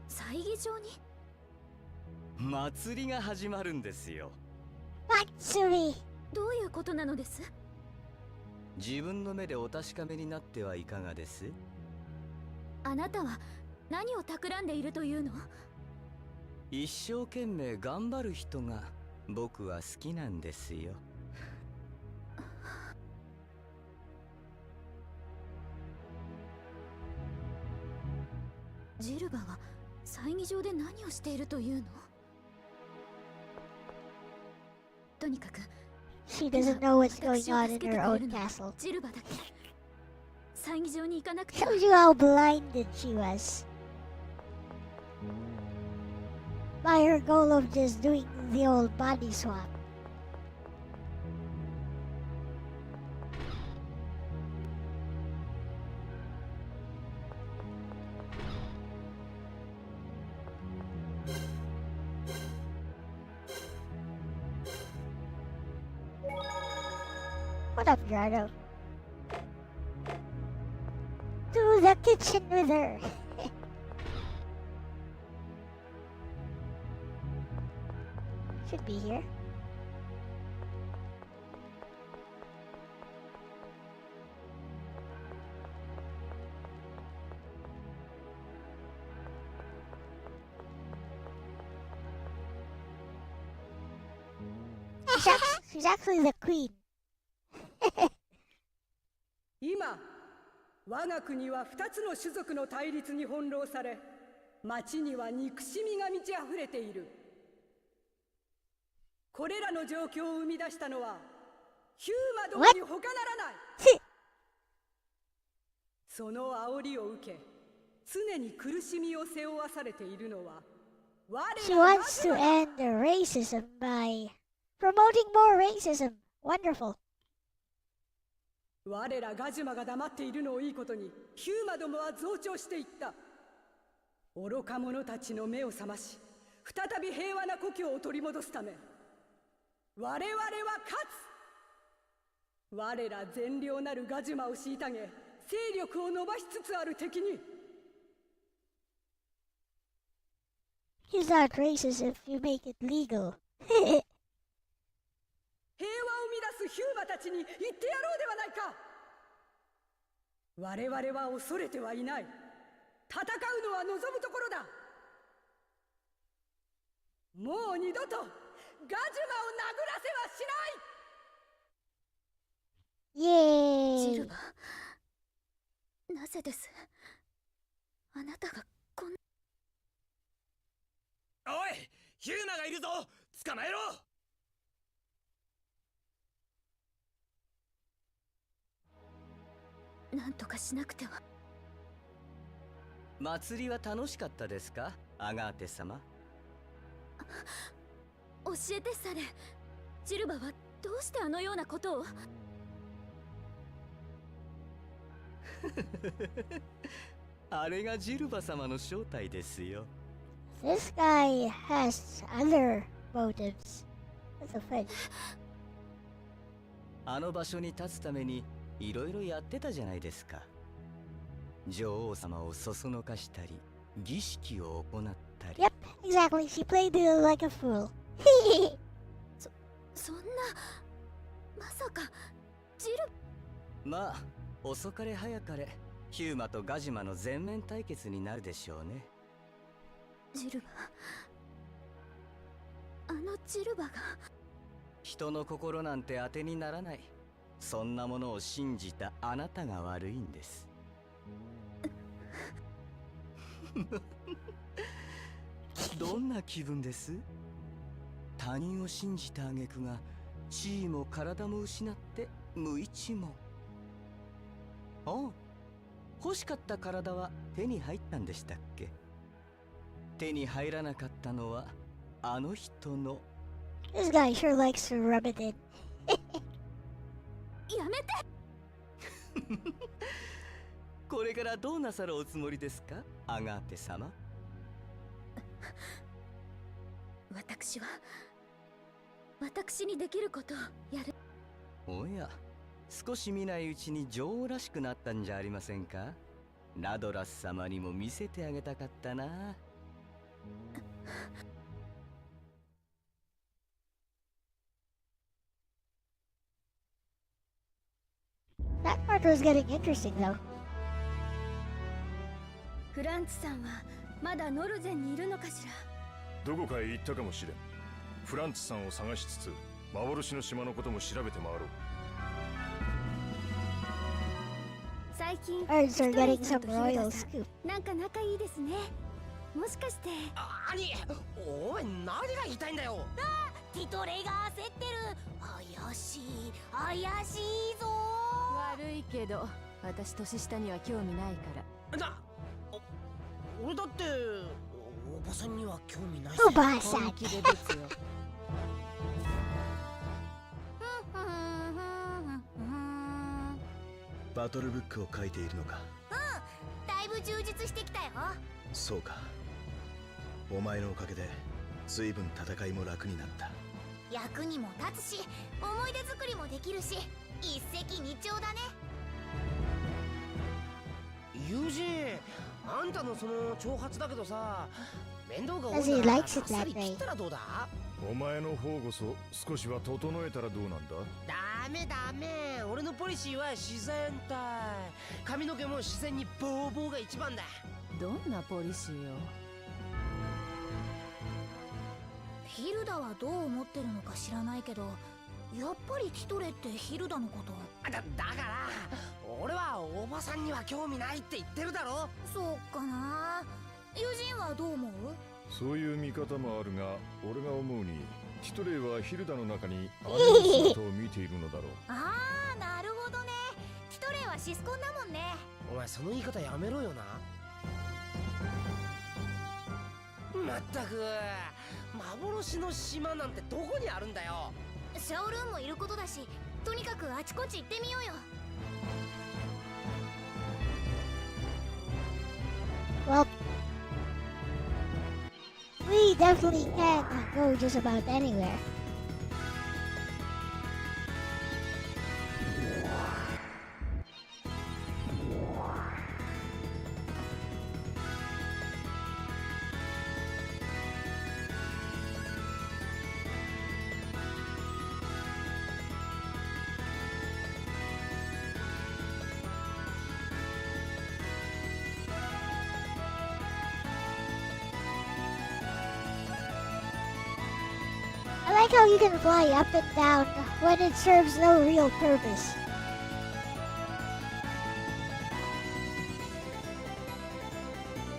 祭儀場に？祭りが始まるんですよ。祭り。どういうことなのです？自分の目でお確かめになってはいかがです？あなたは何を企んでいるというの？一生懸命頑張る人が僕は好きなんですよ。ジルバは祭儀場で何をしているというの？とにかく She doesn't know what's going on in her own castle. ジルバだけ祭儀場に行かなくて。 Shows you how blinded she was by her goal of just doing the old body swap. What up, Jardo? To the kitchen with her. Should be here. She's actually the queen. 今我が国は2つの種族の対立に翻弄され、町には憎しみが満ち溢れている。これらの状況を生み出したのはヒューマどもに他ならない。その煽りを受け、常に苦しみを背負わされているのは我ら。 She wants to end the racism by promoting more racism. Wonderful. 我らガジュマが黙っているのをいいことに、ヒューマどもは増長していった。愚か者たちの目を覚まし、再び平和な故郷を取り戻すため、我々は勝つ。我ら善良なるガジュマを虐げ、勢力を伸ばしつつある敵に。 He's not racist if you make it legal. 平和を生み出すヒューマたちに言ってやろうではないか。我々は恐れてはいない。戦うのは望むところだ。もう二度とガジュマを殴らせはしない。イエーイ。ジルバ、なぜです？あなたがこんな。おい、ヒューマがいるぞ。捕まえろ。なんとかしなくては。祭りは楽しかったですか、アガーテ様。教えてサレ。ジルバはどうしてあのようなことを。あれがジルバ様の正体ですよ。This guy has other motives. That's a fish. あの場所に立つためにいろいろやってたじゃないですか。女王様をそそのかしたり、儀式を行ったり。Yep, exactly. She played like a fool. そんな、まさかジル。まあ遅かれ早かれヒューマとガジマの全面対決になるでしょうね。ジルバ、あのジルバが。人の心なんて当てにならない。そんなものを信じたあなたが悪いんです。どんな気分です？他人を信じた挙句が地位も体も失って無一文。ああ、欲しかった体は手に入ったんでしたっけ？手に入らなかったのはあの人の。This guy sure likes to rub it in. やめて。これからどうなさるおつもりですか、アガーテ様。私にできることをやる。おや、少し見ないうちに女王らしくなったんじゃありませんか。ラドラス様にも見せてあげたかったな。That part was getting interesting though. フランツさんはまだノルゼンにいるのかしら。どこかへ行ったかもしれん。フランツさんを探しつつ幻の島のことも調べて回ろう。最近 Birds are getting some royal scoop. なんか仲いいですね。もしかして。兄、おい、何が言いたいんだよ。ティトレが焦ってる。怪しい怪しいぞ。悪いけど私年下には興味ないから。俺だっておばさんには興味ないし。おばさん。本気でですよ。バトルブックを書いているのか。だいぶ充実してきたよ。そうか。お前のおかげで随分戦いも楽になった。役にも立つし、思い出作りもできるし、一石二鳥だね。友人、あんたのその挑発だけどさ、面倒が多 As い he なら likes さ it っさ that り切 way. ったらどうだ。お前の方こそ少しは整えたらどうなんだ。ダメダメ、俺のポリシーは自然体。髪の毛も自然にボーボーが一番だ。どんなポリシーよ。ヒルダはどう思ってるのか知らないけど、やっぱりティトレってヒルダのこと。だから俺はおばさんには興味ないって言ってるだろ。そうかな。友人はどう思う？そういう見方もあるが、俺が思うにティトレイはヒルダの中に姉の姿を見ているのだろう。ああ、なるほどね。ティトレイはシスコンだもんね。お前その言い方やめろよな。まったく幻の島なんてどこにあるんだよ。シャオルーンもいることだし、とにかくあちこち行ってみようよ。Well, we definitely can go just about anywhere. I like how you can fly up and down when it serves no real purpose.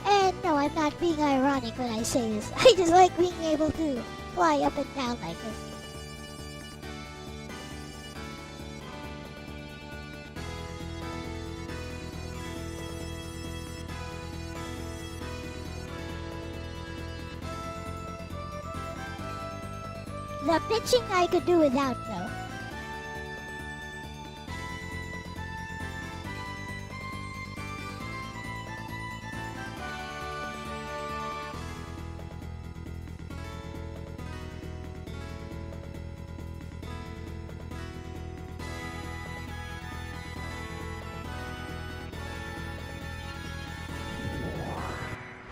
And no, I'm not being ironic when I say this. I just like being able to fly up and down like this. The pitching I could do without though.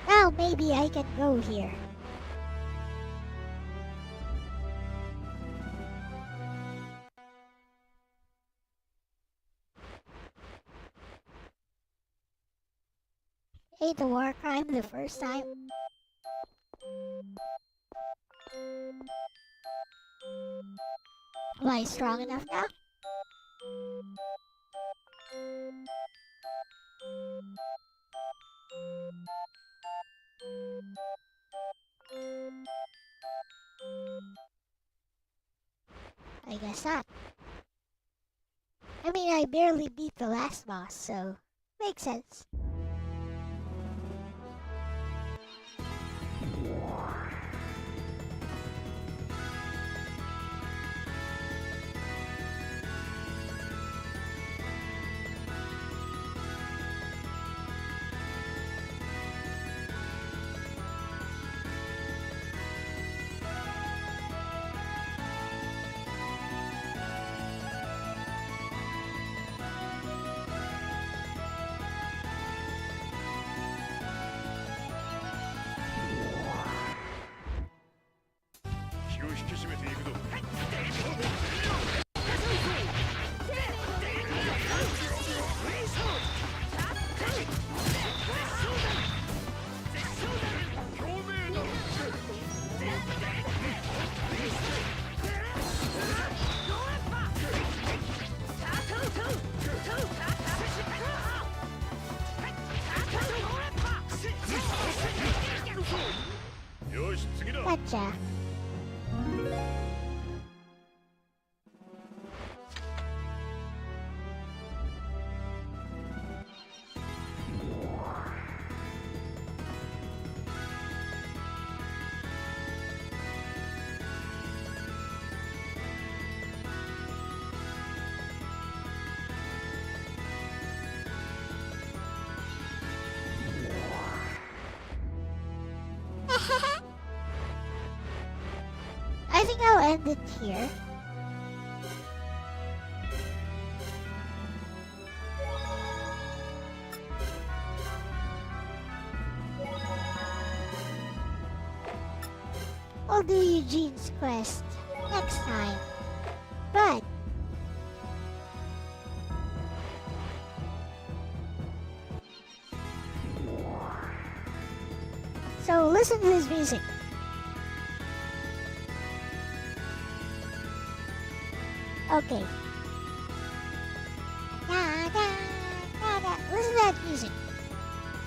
Now maybe I can go here. Ain't a war crime the first time. Am I strong enough now? I guess not. I mean, I barely beat the last boss, so makes sense. Gotcha. I think I'll end it here. I'll do Eugene's quest next time. But so listen to this music. Okay. Listen to that music.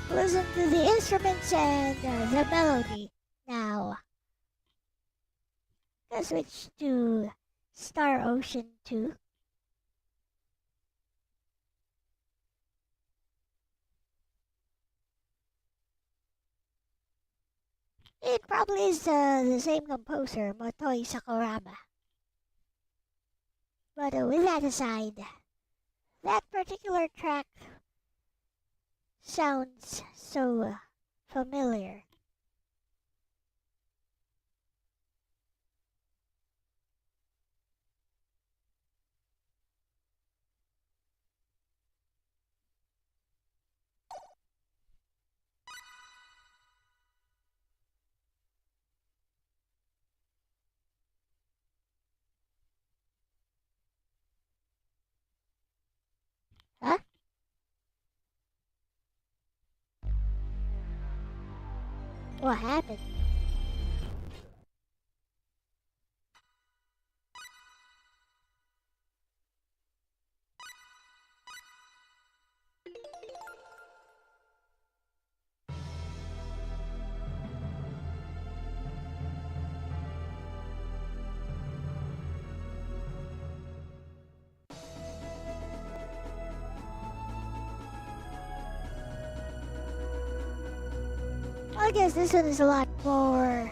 Listen to the instruments and the melody. Now, let's switch to Star Ocean 2. It probably is the same composer, Motoi Sakurama. But with that aside, that particular track sounds so familiar. Huh? What happened? I guess this one is a lot more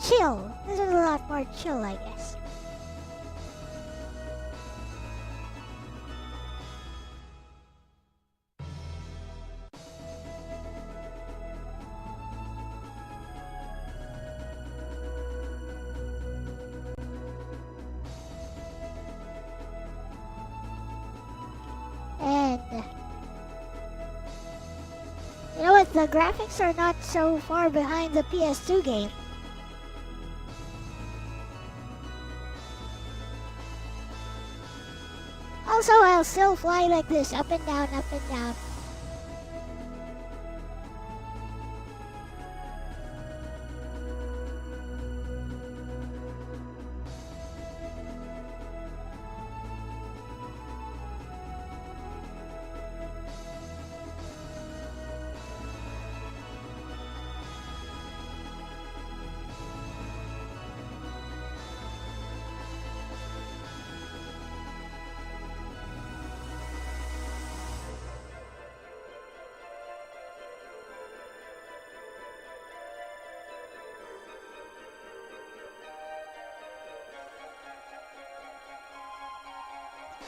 chill. This is a lot more chill, I guess. And you know what? The graphics are not so far behind the PS2 game. Also, I'll still fly like this, up and down, up and down.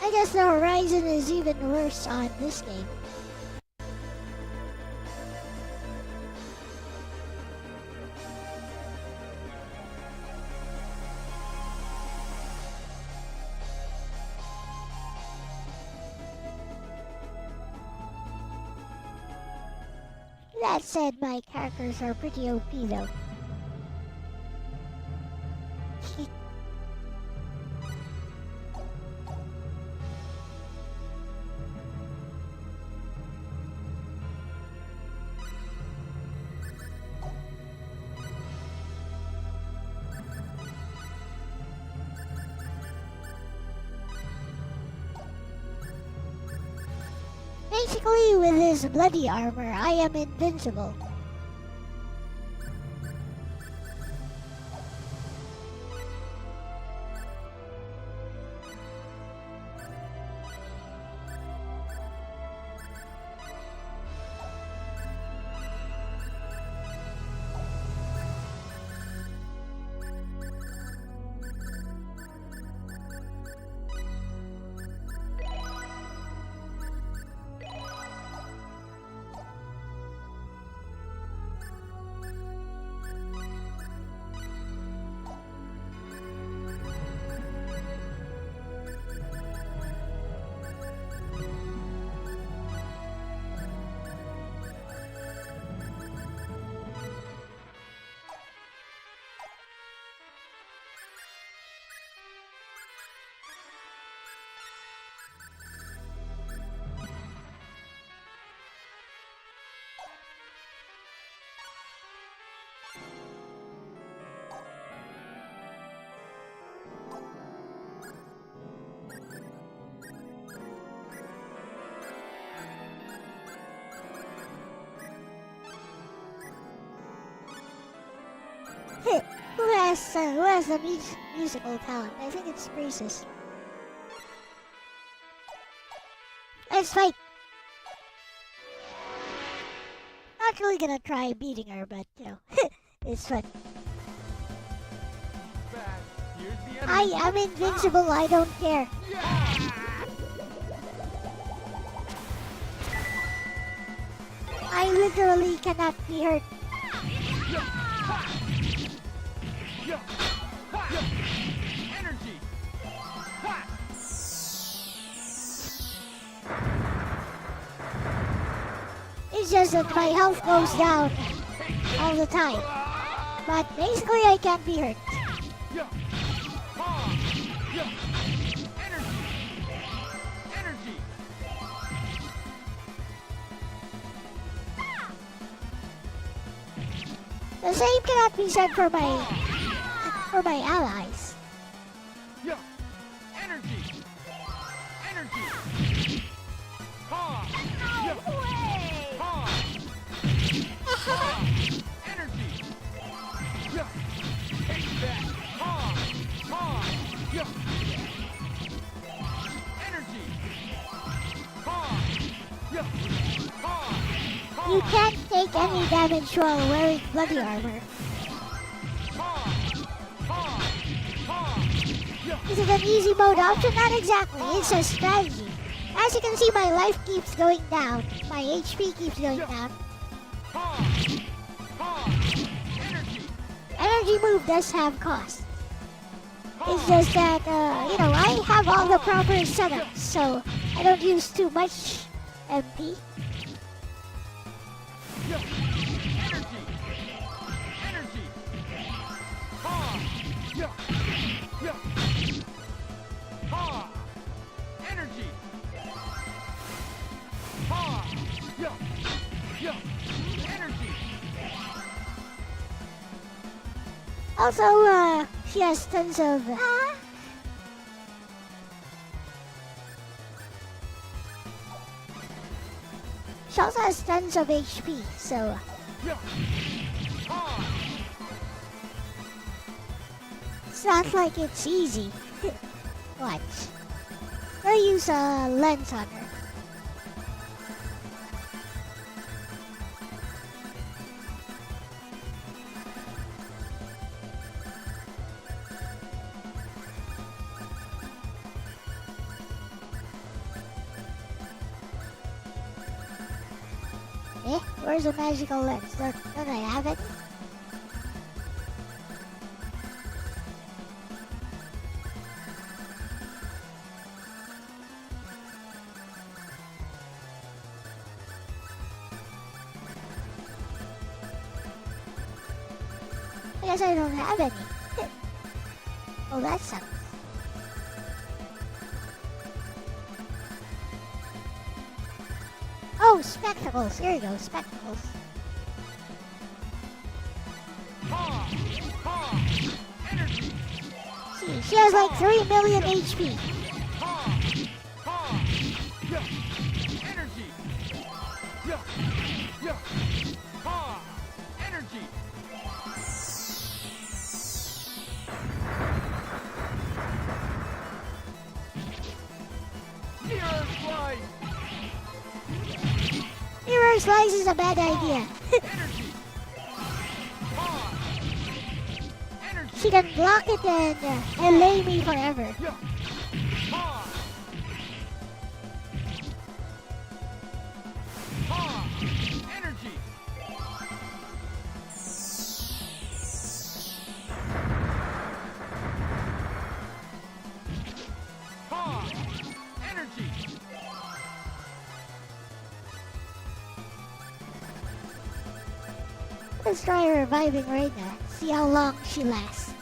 I guess the horizon is even worse on this game. That said, my characters are pretty OP though. Basically, with his bloody armor, I am invincible. Who has the musical talent? I think it's Graces. Let's fight! Not really gonna try beating her, but you know, it's fun. I am invincible, I don't care. I literally cannot be hurt. It's just that my health goes down all the time. But basically I can't be hurt. The same cannot be said for my allies. You can't take any damage while wearing bloody armor. Is it an easy mode option? Not exactly. It's a strategy. As you can see, my life keeps going down. My HP keeps going down. Energy move does have cost. It's just that, I have all the proper setups, so I don't use too much MP. Also, she has tons of... She also has tons of HP, so... It's not like it's easy. Watch. I'll use a lens on her. Where's the magical lens? Don't I have it? I guess I don't have any. Oh, that sucks. Oh, spectacles. Here you go, spectacles. See, she has like 3 million HP. Mirror slice is a bad idea. She can block it and lay me forever. Let's try reviving right now. See how long she lasts.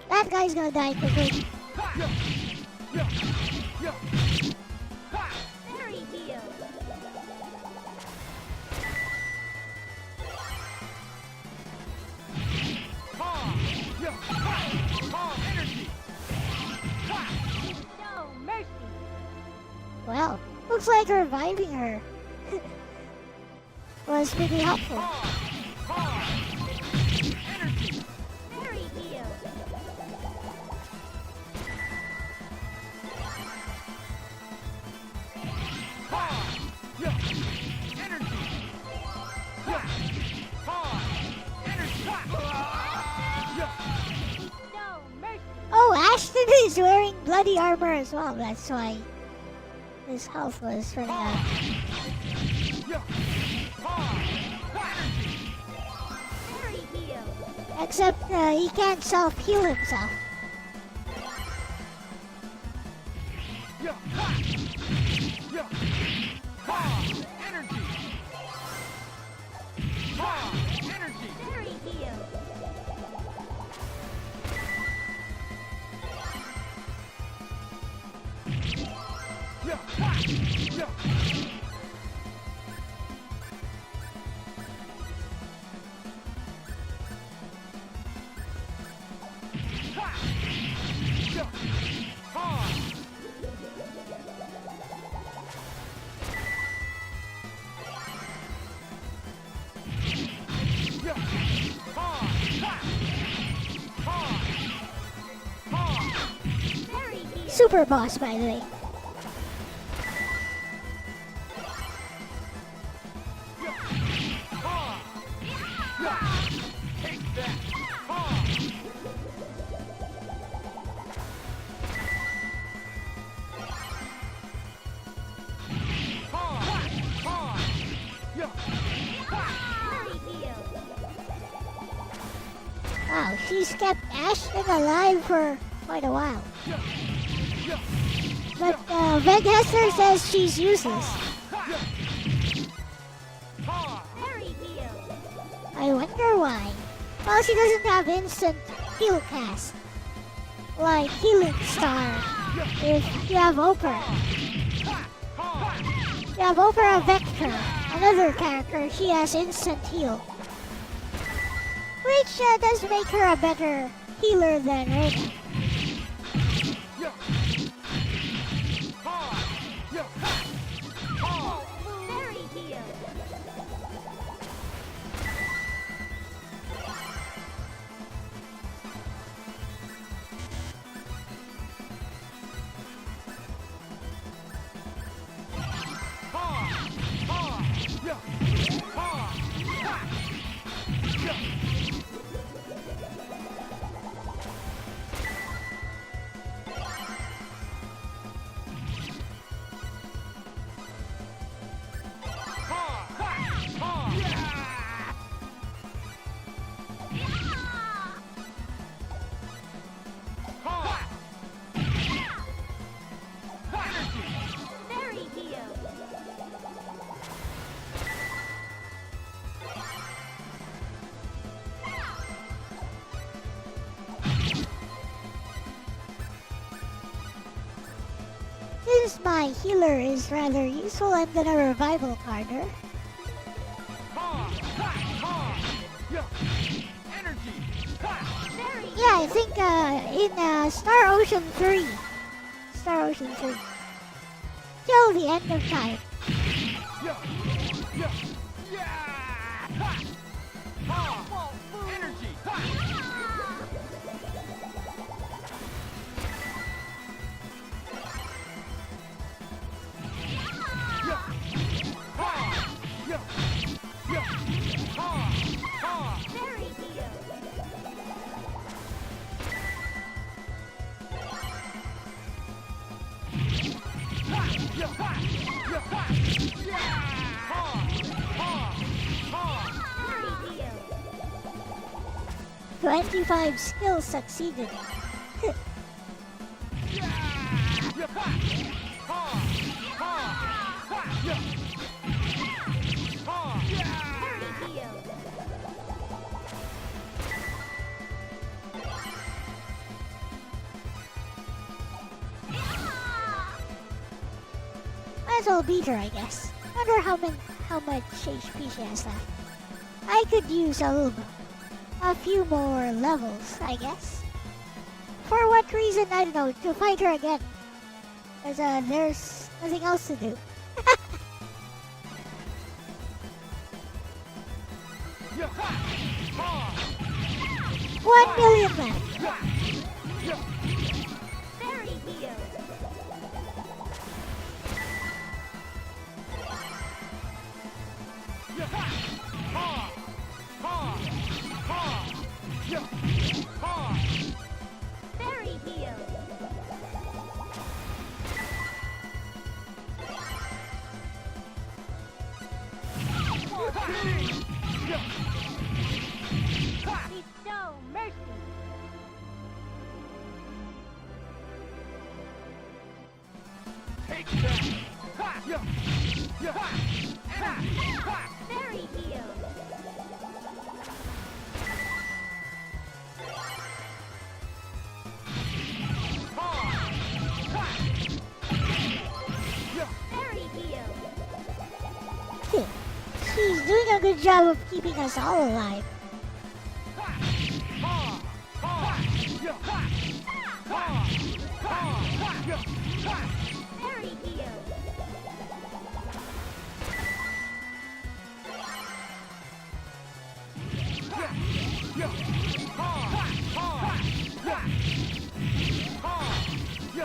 That guy's gonna die quickly. Well, looks like reviving her was pretty helpful. Oh, Ashton is wearing bloody armor as well. That's why his health was running out. Except he can't self-heal himself. super boss, by the way. Wow, she's kept Ashton alive for quite a while. But Veg Hester says she's useless. I wonder why. Well, she doesn't have instant heal cast. Like Healing Star. If you have Oprah. You have Oprah Vector, another character, she has instant heal. Which does make her a better healer than Reyna. Since my healer is rather useful, I'm gonna revival card her. Yeah, I think in Star Ocean 3. Till the end of time. "25 skills succeeded." Might as well beat her, I guess. Wonder how much HP she has left. I could use a few more levels, I guess. For what reason, I don't know, to fight her again. Because there's nothing else to do. 1 million left. She's doing a good job of keeping us all alive. The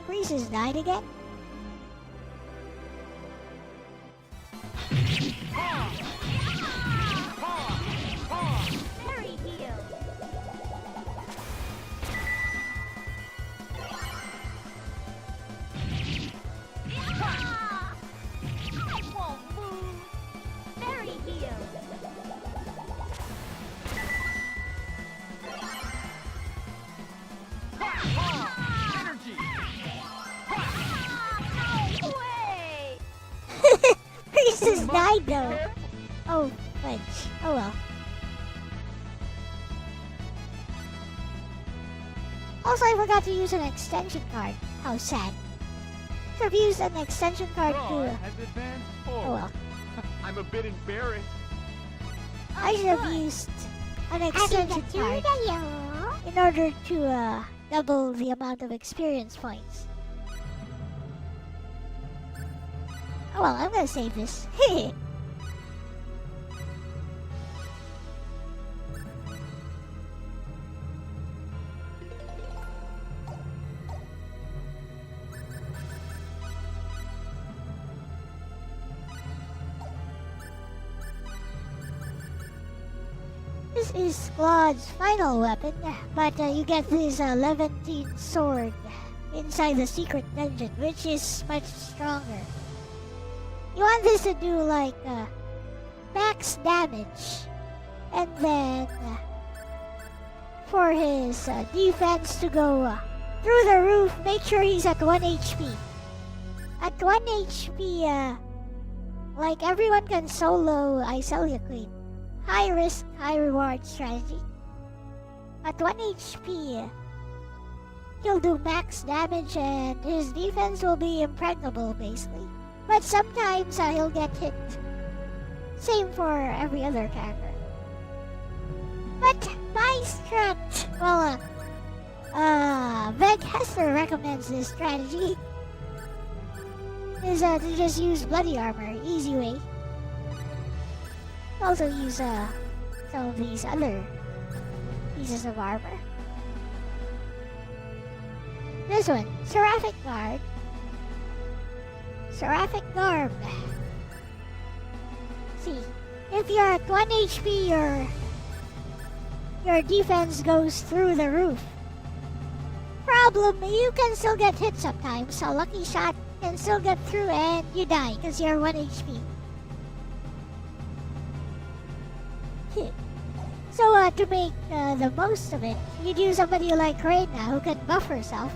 priest has died again? Very heal. I won't move. Very heal. Energy. No way. Priest has died though. Oh, fudge. Oh well. Also, I forgot to use an extension card. How sad. Should have used an extension card God to... has advanced forward. Oh well. I'm a bit embarrassed. I should have used an extension card in order to double the amount of experience points. Oh well, I'm gonna save this. This is Squad's final weapon, but you get this Levantine sword inside the secret dungeon, which is much stronger. You want this to do like max damage, and then for his defense to go through the roof, make sure he's at 1 HP. At 1 HP, like everyone can solo Icelia Queen. High risk, high reward strategy. At 1 HP, he'll do max damage and his defense will be impregnable basically. But sometimes he'll get hit. Same for every other character. But my strat, well, Veg Hester recommends this strategy. Is to just use bloody armor, easy way. Also use some of these other pieces of armor. This one, Seraphic Guard. Seraphic Garb. See, if you're at 1 HP, your defense goes through the roof. Problem, you can still get hit sometimes. A lucky shot can still get through and you die because you're 1 HP. So to make the most of it, you'd use somebody like Reina who can buff herself.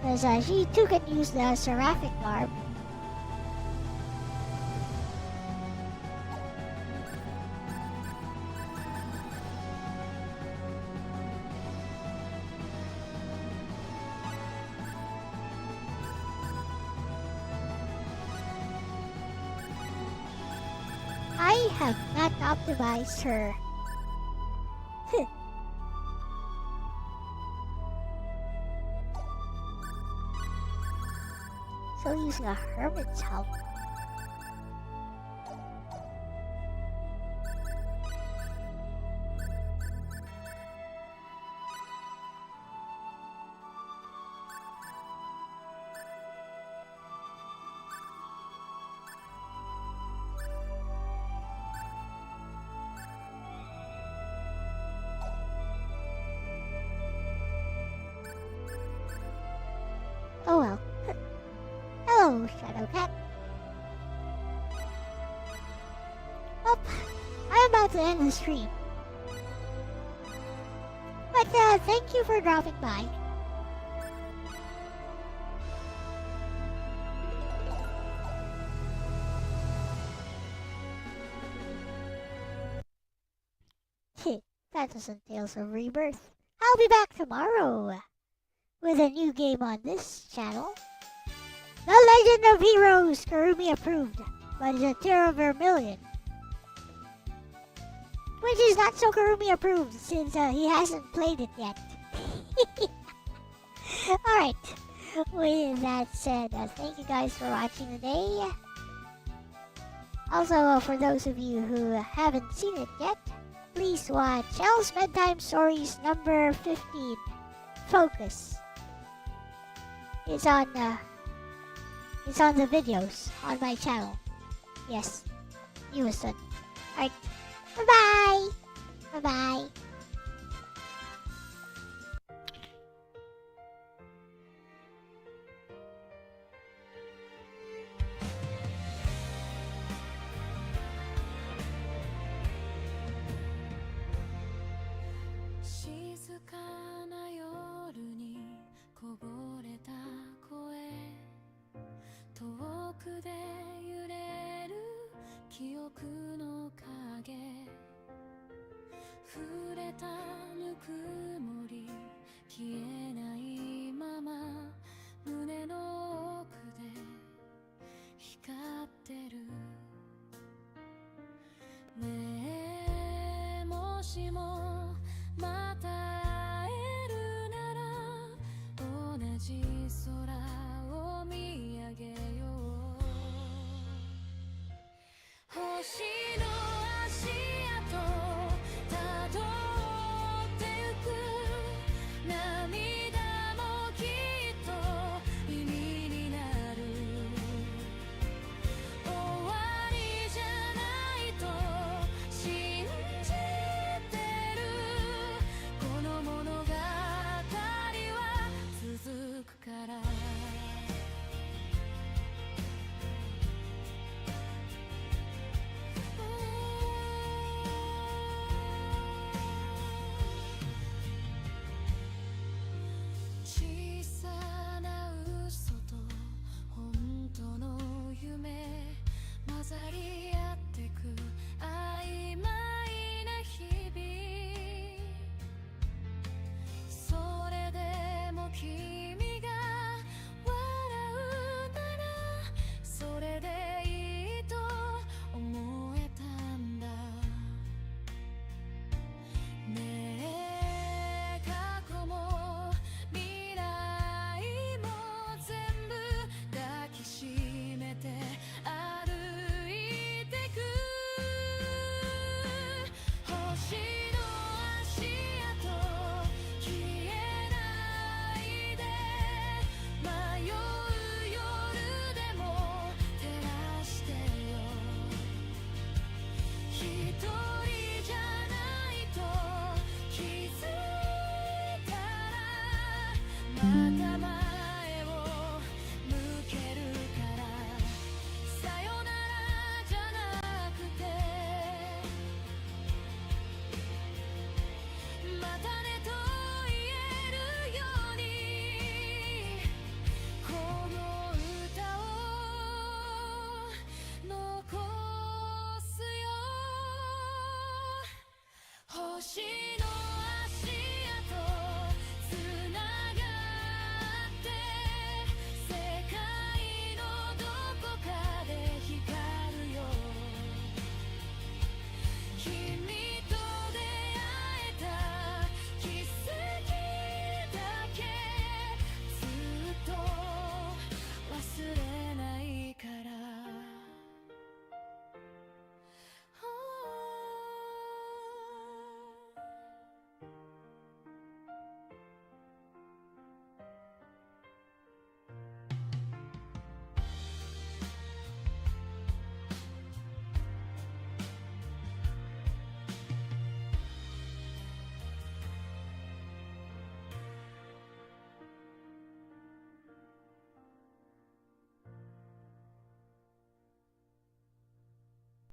Because she too can use the Seraphic Garb. I have not optimized her. So using a hermit's help. Oh well. Hello, Shadowcat. Well, I'm about to end the stream. But thank you for dropping by. Phantasy Tales of Rebirth. I'll be back tomorrow with a new game on this channel. The Legend of Heroes, Karumi approved by the Terra Vermilion. Which is not so Kurumi approved since he hasn't played it yet. Alright, with that said, thank you guys for watching today. Also, for those of you who haven't seen it yet, please watch Elle-C Bedtime Stories number 15, Focus. It's on the videos on my channel. Yes, newest one. Alright, bye-bye! Bye-bye!